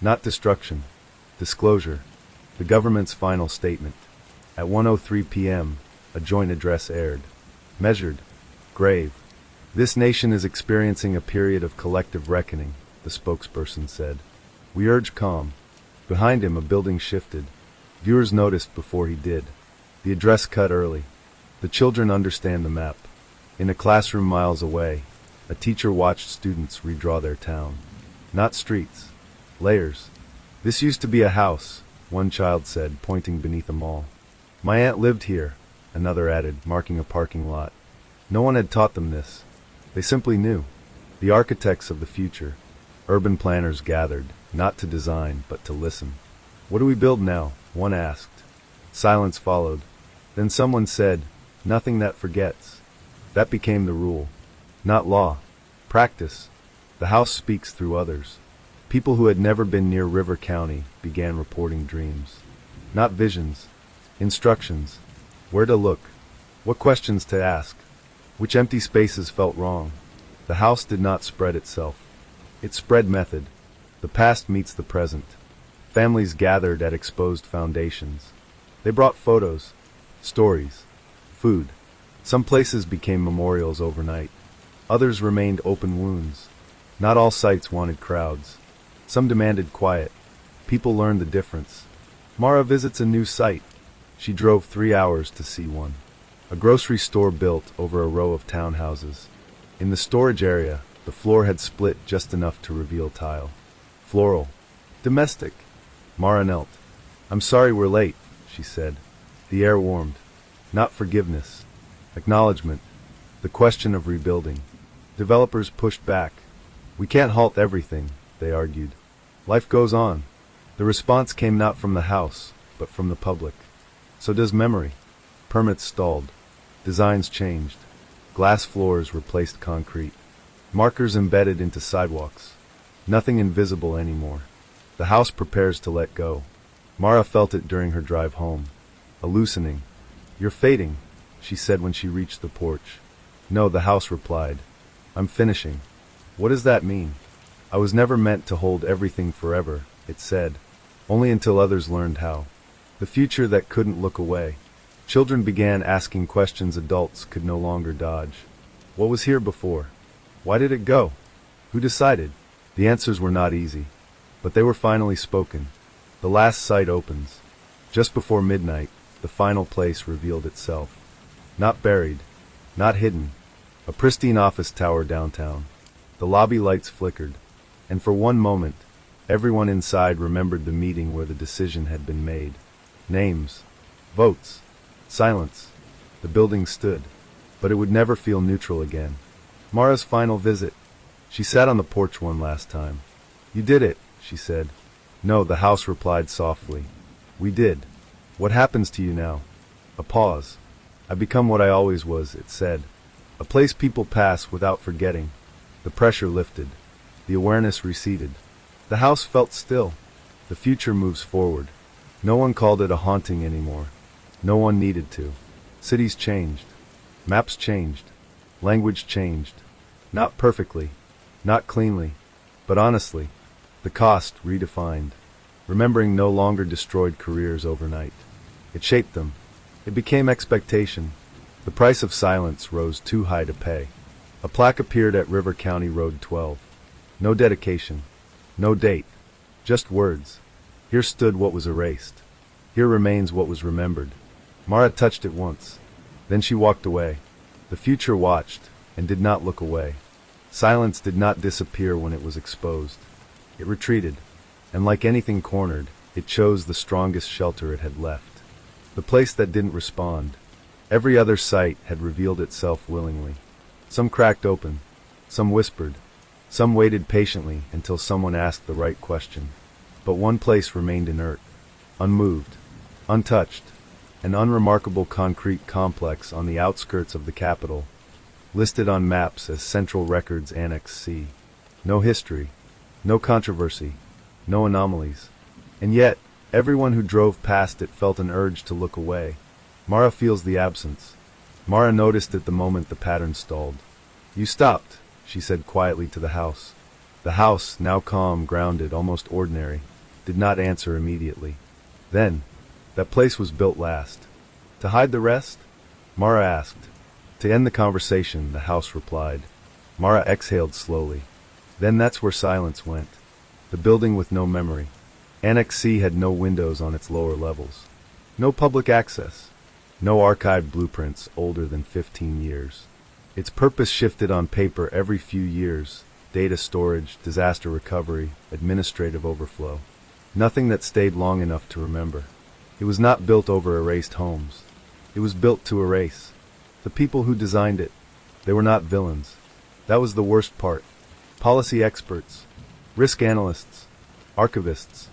Not destruction. Disclosure. The government's final statement. At 1:03 p.m., a joint address aired. Measured. Grave. "This nation is experiencing a period of collective reckoning," the spokesperson said. "We urge calm." Behind him, a building shifted. Viewers noticed before he did. The address cut early. The children understand the map. In a classroom miles away, a teacher watched students redraw their town. Not streets. Layers. "This used to be a house," one child said, pointing beneath a mall. "My aunt lived here," another added, marking a parking lot. No one had taught them this. They simply knew. The architects of the future. Urban planners gathered, not to design, but to listen. "What do we build now?" one asked. Silence followed. Then someone said, "Nothing that forgets." That became the rule. Not law. Practice. The house speaks through others. People who had never been near River County began reporting dreams. Not visions. Instructions. Where to look. What questions to ask. Which empty spaces felt wrong. The house did not spread itself. It spread method. The past meets the present. Families gathered at exposed foundations. They brought photos, stories, food. Some places became memorials overnight. Others remained open wounds. Not all sites wanted crowds. Some demanded quiet. People learned the difference. Mara visits a new site. She drove 3 hours to see one. A grocery store built over a row of townhouses. In the storage area, the floor had split just enough to reveal tile. Floral. Domestic. Mara knelt. "I'm sorry we're late," she said. The air warmed. Not forgiveness. Acknowledgement. The question of rebuilding. Developers pushed back. "We can't halt everything," they argued. "Life goes on." The response came not from the house, but from the public. So does memory. Permits stalled. Designs changed. Glass floors replaced concrete. Markers embedded into sidewalks. Nothing invisible anymore. The house prepares to let go. Mara felt it during her drive home. A loosening. You're fading, she said when she reached the porch. No, the house replied. I'm finishing. What does that mean? I was never meant to hold everything forever, it said. Only until others learned how. The future that couldn't look away. Children began asking questions adults could no longer dodge. What was here before? Why did it go? Who decided? The answers were not easy. But they were finally spoken. The last sight opens. Just before midnight, the final place revealed itself. Not buried. Not hidden. A pristine office tower downtown. The lobby lights flickered. And for one moment, everyone inside remembered the meeting where the decision had been made. Names. Votes. Silence. The building stood. But it would never feel neutral again. Mara's final visit. She sat on the porch one last time. You did it, she said. No, the house replied softly. We did. What happens to you now? A pause. I become what I always was, it said. A place people pass without forgetting. The pressure lifted. The awareness receded. The house felt still. The future moves forward. No one called it a haunting anymore. No one needed to. Cities changed. Maps changed. Language changed. Not perfectly. Not cleanly. But honestly. The cost redefined. Remembering no longer destroyed careers overnight. It shaped them. It became expectation. The price of silence rose too high to pay. A plaque appeared at River County Road 12. No dedication. No date. Just words. Here stood what was erased. Here remains what was remembered. Mara touched it once. Then she walked away. The future watched, and did not look away. Silence did not disappear when it was exposed. It retreated, and like anything cornered, it chose the strongest shelter it had left. The place that didn't respond. Every other sight had revealed itself willingly. Some cracked open. Some whispered. Some waited patiently until someone asked the right question. But one place remained inert, unmoved, untouched, an unremarkable concrete complex on the outskirts of the capital, listed on maps as Central Records Annex C. No history, no controversy, no anomalies. And yet, everyone who drove past it felt an urge to look away. Mara feels the absence. Mara noticed it the moment the pattern stalled. You stopped, she said quietly to the house. The house, now calm, grounded, almost ordinary, did not answer immediately. Then, that place was built last. To hide the rest? Mara asked. To end the conversation, the house replied. Mara exhaled slowly. Then that's where silence went. The building with no memory. Annex C had no windows on its lower levels. No public access. No archived blueprints older than 15 years. Its purpose shifted on paper every few years. Data storage, disaster recovery, administrative overflow. Nothing that stayed long enough to remember. It was not built over erased homes. It was built to erase. The people who designed it, they were not villains. That was the worst part. Policy experts, risk analysts, archivists,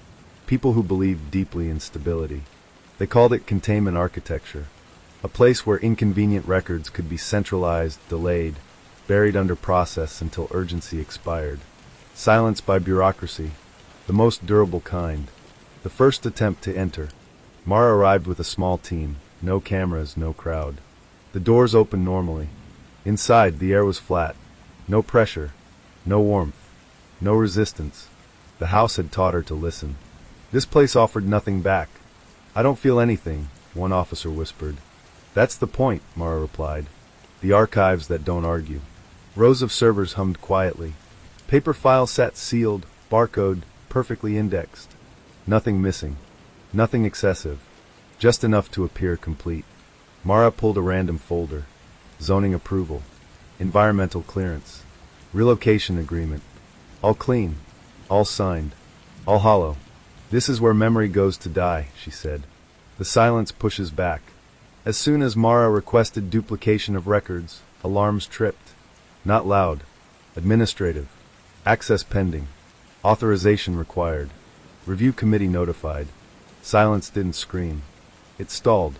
people who believed deeply in stability. They called it containment architecture. A place where inconvenient records could be centralized, delayed, buried under process until urgency expired. Silence by bureaucracy, the most durable kind. The first attempt to enter. Mara arrived with a small team, no cameras, no crowd. The doors opened normally. Inside, the air was flat. No pressure, no warmth, no resistance. The house had taught her to listen. This place offered nothing back. I don't feel anything, one officer whispered. That's the point, Mara replied. The archives that don't argue. Rows of servers hummed quietly. Paper files sat sealed, barcode, perfectly indexed. Nothing missing. Nothing excessive. Just enough to appear complete. Mara pulled a random folder. Zoning approval. Environmental clearance. Relocation agreement. All clean. All signed. All hollow. This is where memory goes to die, she said. The silence pushes back. As soon as Mara requested duplication of records, alarms tripped. Not loud. Administrative. Access pending. Authorization required. Review committee notified. Silence didn't scream. It stalled.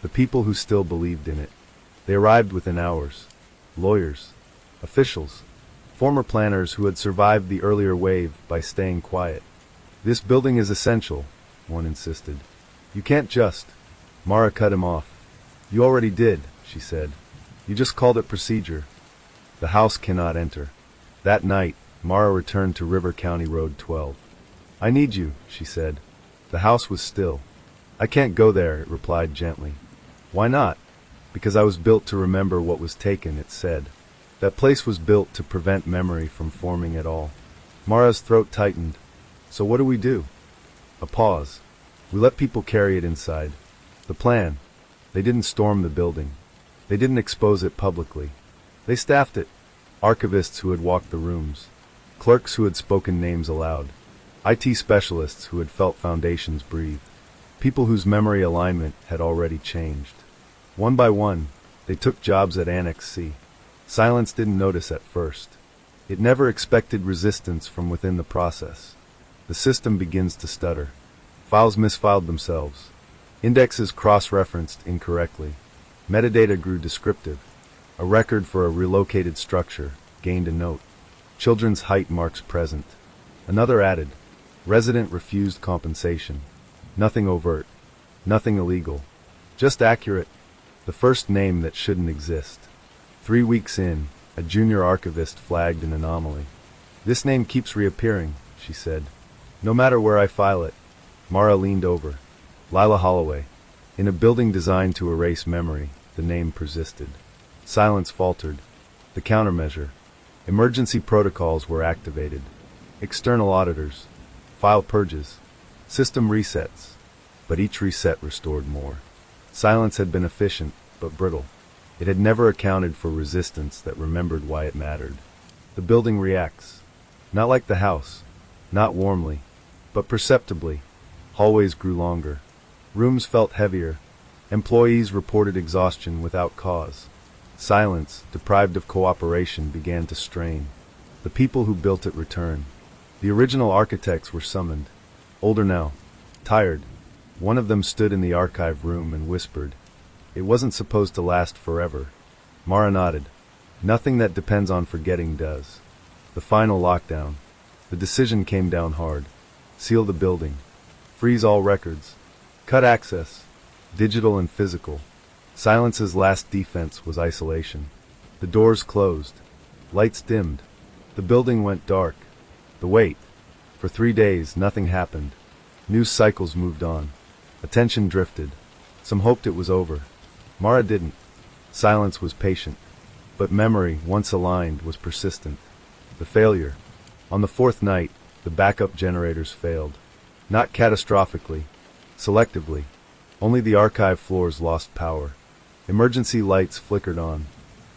The people who still believed in it. They arrived within hours. Lawyers. Officials. Former planners who had survived the earlier wave by staying quiet. This building is essential, one insisted. You can't just. Mara cut him off. You already did, she said. You just called it procedure. The house cannot enter. That night, Mara returned to River County Road 12. I need you, she said. The house was still. I can't go there, it replied gently. Why not? Because I was built to remember what was taken, it said. That place was built to prevent memory from forming at all. Mara's throat tightened. So what do we do? A pause. We let people carry it inside. The plan. They didn't storm the building. They didn't expose it publicly. They staffed it. Archivists who had walked the rooms. Clerks who had spoken names aloud. IT specialists who had felt foundations breathe. People whose memory alignment had already changed. One by one, they took jobs at Annex C. Silence didn't notice at first. It never expected resistance from within the process. The system begins to stutter. Files misfiled themselves. Indexes cross-referenced incorrectly. Metadata grew descriptive. A record for a relocated structure gained a note. Children's height marks present. Another added. Resident refused compensation. Nothing overt. Nothing illegal. Just accurate. The first name that shouldn't exist. 3 weeks in, a junior archivist flagged an anomaly. This name keeps reappearing, she said. No matter where I file it. Mara leaned over. Lila Holloway. In a building designed to erase memory, the name persisted. Silence faltered. The countermeasure. Emergency protocols were activated. External auditors. File purges. System resets. But each reset restored more. Silence had been efficient, but brittle. It had never accounted for resistance that remembered why it mattered. The building reacts. Not like the house. Not warmly. But perceptibly. Hallways grew longer. Rooms felt heavier. Employees reported exhaustion without cause. Silence, deprived of cooperation, began to strain. The people who built it returned. The original architects were summoned. Older now. Tired. One of them stood in the archive room and whispered. It wasn't supposed to last forever. Mara nodded. Nothing that depends on forgetting does. The final lockdown. The decision came down hard. Seal the building. Freeze all records. Cut access. Digital and physical. Silence's last defense was isolation. The doors closed. Lights dimmed. The building went dark. The wait. For 3 days, nothing happened. News cycles moved on. Attention drifted. Some hoped it was over. Mara didn't. Silence was patient. But memory, once aligned, was persistent. The failure. On the 4th night, the backup generators failed. Not catastrophically. Selectively. Only the archive floors lost power. Emergency lights flickered on.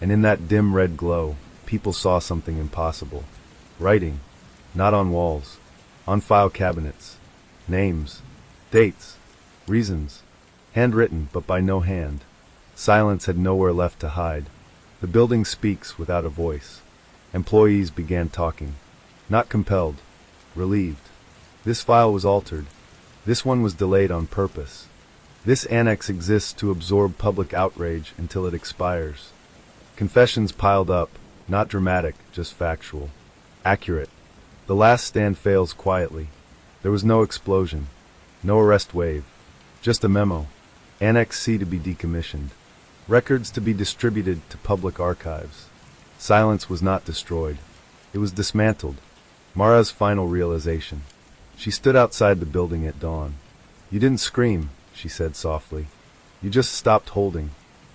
And in that dim red glow, people saw something impossible. Writing. Not on walls. On file cabinets. Names. Dates. Reasons. Handwritten, but by no hand. Silence had nowhere left to hide. The building speaks without a voice. Employees began talking. Not compelled. Relieved. This file was altered. This one was delayed on purpose. This annex exists to absorb public outrage until it expires. Confessions piled up, not dramatic, just factual. Accurate. The last stand fails quietly. There was no explosion. No arrest wave. Just a memo. Annex C to be decommissioned. Records to be distributed to public archives. Silence was not destroyed. It was dismantled. Mara's final realization. She stood outside the building at dawn. You didn't scream, she said softly. You just stopped holding.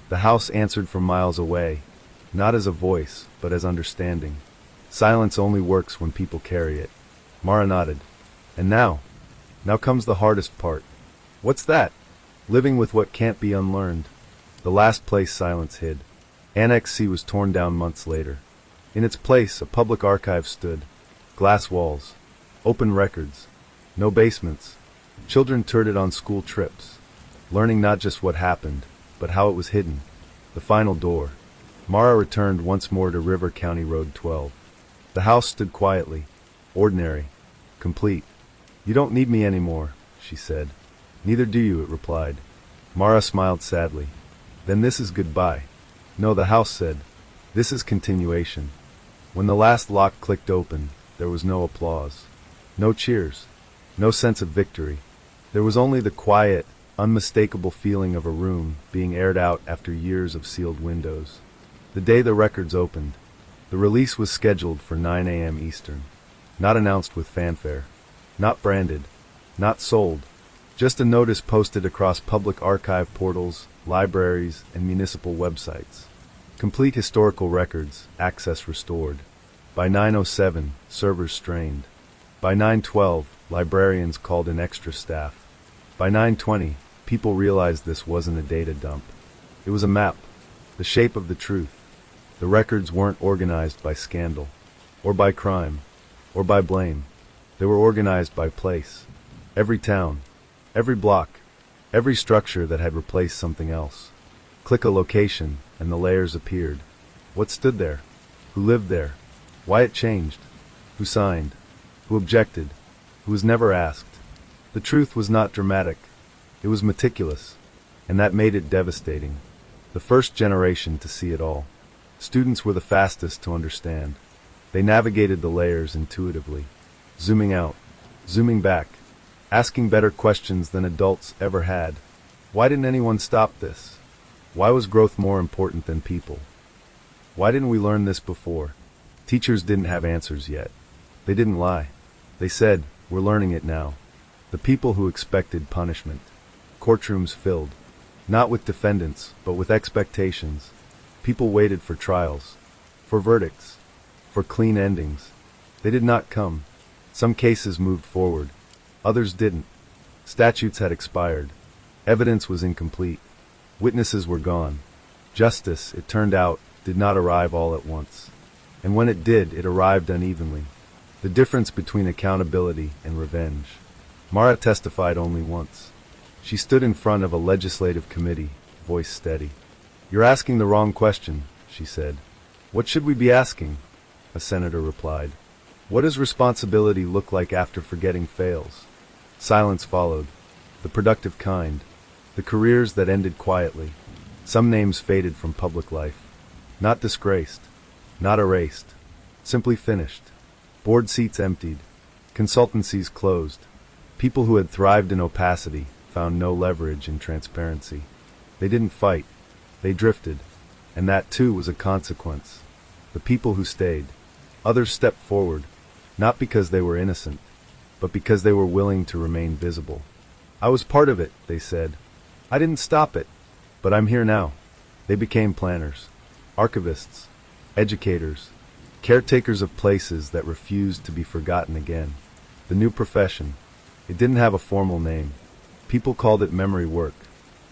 The house answered from miles away, not as a voice, but as understanding. Silence only works when people carry it. Mara nodded. And now comes the hardest part. What's that? Living with what can't be unlearned. The last place silence hid. Annex C was torn down months later. In its place, a public archive stood. Glass walls. Open records. No basements. Children toured it on school trips. Learning not just what happened, but how it was hidden. The final door. Mara returned once more to River County Road 12. The house stood quietly. Ordinary. Complete. You don't need me anymore, she said. Neither do you, it replied. Mara smiled sadly. Then this is goodbye. No, the house said. This is continuation. When the last lock clicked open, there was no applause. No cheers. No sense of victory. There was only the quiet, unmistakable feeling of a room being aired out after years of sealed windows. The day the records opened, the release was scheduled for 9 a.m. Eastern. Not announced with fanfare. Not branded. Not sold. Just a notice posted across public archive portals, libraries, and municipal websites. Complete historical records, access restored. By 9:07, servers strained. By 9:12, librarians called in extra staff. By 9:20, people realized this wasn't a data dump. It was a map, the shape of the truth. The records weren't organized by scandal, or by crime, or by blame. They were organized by place. Every town, every block, every structure that had replaced something else. Click a location, and the layers appeared. What stood there? Who lived there? Why it changed? Who signed? Who objected? Who was never asked? The truth was not dramatic. It was meticulous, and that made it devastating. The first generation to see it all. Students were the fastest to understand. They navigated the layers intuitively, zooming out, zooming back, asking better questions than adults ever had. Why didn't anyone stop this? Why was growth more important than people? Why didn't we learn this before? Teachers didn't have answers yet. They didn't lie. They said, we're learning it now. The people who expected punishment. Courtrooms filled. Not with defendants, but with expectations. People waited for trials. For verdicts. For clean endings. They did not come. Some cases moved forward. Others didn't. Statutes had expired. Evidence was incomplete. Witnesses were gone. Justice, it turned out, did not arrive all at once. And when it did, it arrived unevenly. The difference between accountability and revenge. Mara testified only once. She stood in front of a legislative committee, voice steady. You're asking the wrong question, she said. What should we be asking? A senator replied. What does responsibility look like after forgetting fails? Silence followed. The productive kind. The careers that ended quietly. Some names faded from public life. Not disgraced. Not erased. Simply finished. Board seats emptied. Consultancies closed. People who had thrived in opacity found no leverage in transparency. They didn't fight. They drifted. And that too was a consequence. The people who stayed. Others stepped forward. Not because they were innocent, but because they were willing to remain visible. I was part of it, they said. I didn't stop it. But I'm here now. They became planners. Archivists. Educators. Caretakers of places that refused to be forgotten again. The new profession. It didn't have a formal name. People called it memory work.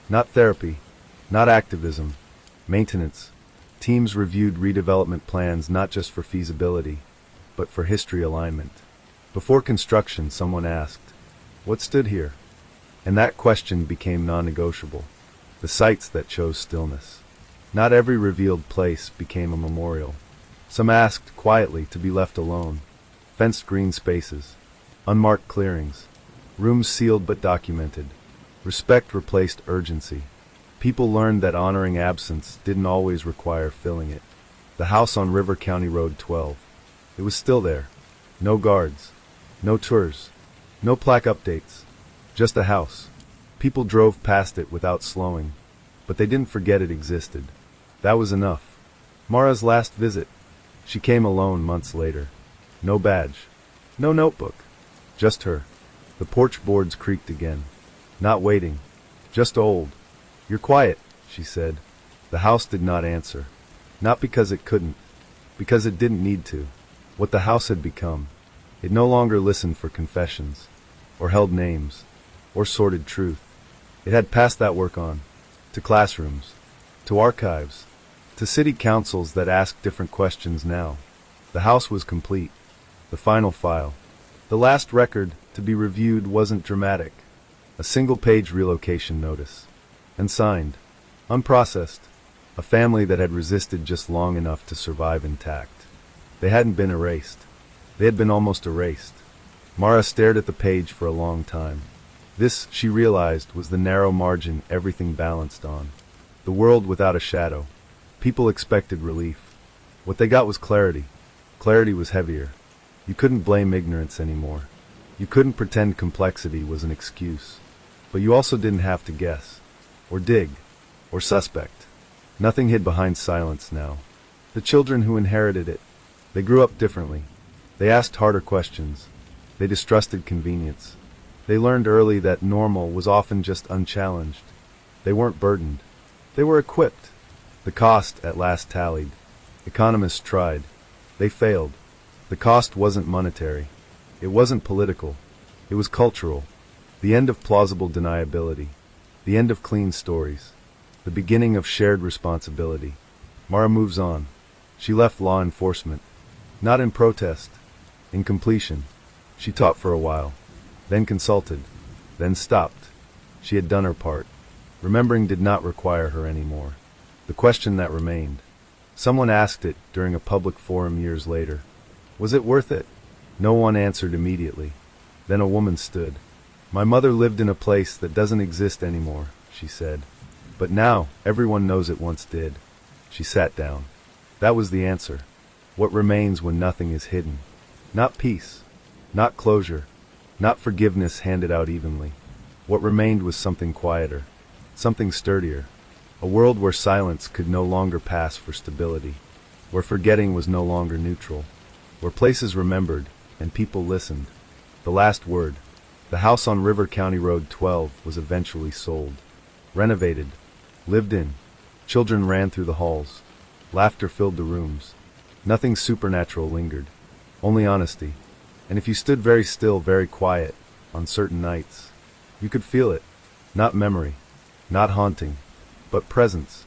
Not therapy. Not activism. Maintenance. Teams reviewed redevelopment plans not just for feasibility, but for history alignment. Before construction, someone asked, what stood here? And that question became non-negotiable. The sites that chose stillness. Not every revealed place became a memorial. Some asked quietly to be left alone. Fenced green spaces. Unmarked clearings. Rooms sealed but documented. Respect replaced urgency. People learned that honoring absence didn't always require filling it. The house on River County Road 12. It was still there. No guards. No tours. No plaque updates. Just a house. People drove past it without slowing. But they didn't forget it existed. That was enough. Mara's last visit. She came alone months later. No badge. No notebook. Just her. The porch boards creaked again. Not waiting. Just old. You're quiet, she said. The house did not answer. Not because it couldn't. Because it didn't need to. What the house had become. It no longer listened for confessions. Or held names. Or sorted truth. It had passed that work on. To classrooms. To archives. To city councils that asked different questions now. The house was complete. The final file. The last record to be reviewed wasn't dramatic. A single-page relocation notice. And signed. Unprocessed. A family that had resisted just long enough to survive intact. They hadn't been erased. They had been almost erased. Mara stared at the page for a long time. This, she realized, was the narrow margin everything balanced on. The world without a shadow. People expected relief. What they got was clarity. Clarity was heavier. You couldn't blame ignorance anymore. You couldn't pretend complexity was an excuse. But you also didn't have to guess, or dig, or suspect. Nothing hid behind silence now. The children who inherited it, they grew up differently. They asked harder questions. They distrusted convenience. They learned early that normal was often just unchallenged. They weren't burdened. They were equipped. The cost at last tallied. Economists tried. They failed. The cost wasn't monetary. It wasn't political. It was cultural. The end of plausible deniability. The end of clean stories. The beginning of shared responsibility. Mara moves on. She left law enforcement. Not in protest. In completion. She taught for a while. Then consulted. Then stopped. She had done her part. Remembering did not require her anymore. The question that remained. Someone asked it during a public forum years later. Was it worth it? No one answered immediately. Then a woman stood. My mother lived in a place that doesn't exist anymore, she said. But now, everyone knows it once did. She sat down. That was the answer. What remains when nothing is hidden? Not peace. Not closure. Not forgiveness handed out evenly. What remained was something quieter. Something sturdier. A world where silence could no longer pass for stability. Where forgetting was no longer neutral. Where places remembered, and people listened. The last word. The house on River County Road 12 was eventually sold. Renovated. Lived in. Children ran through the halls. Laughter filled the rooms. Nothing supernatural lingered. Only honesty. And if you stood very still, very quiet, on certain nights, you could feel it. Not memory. Not haunting. But presence.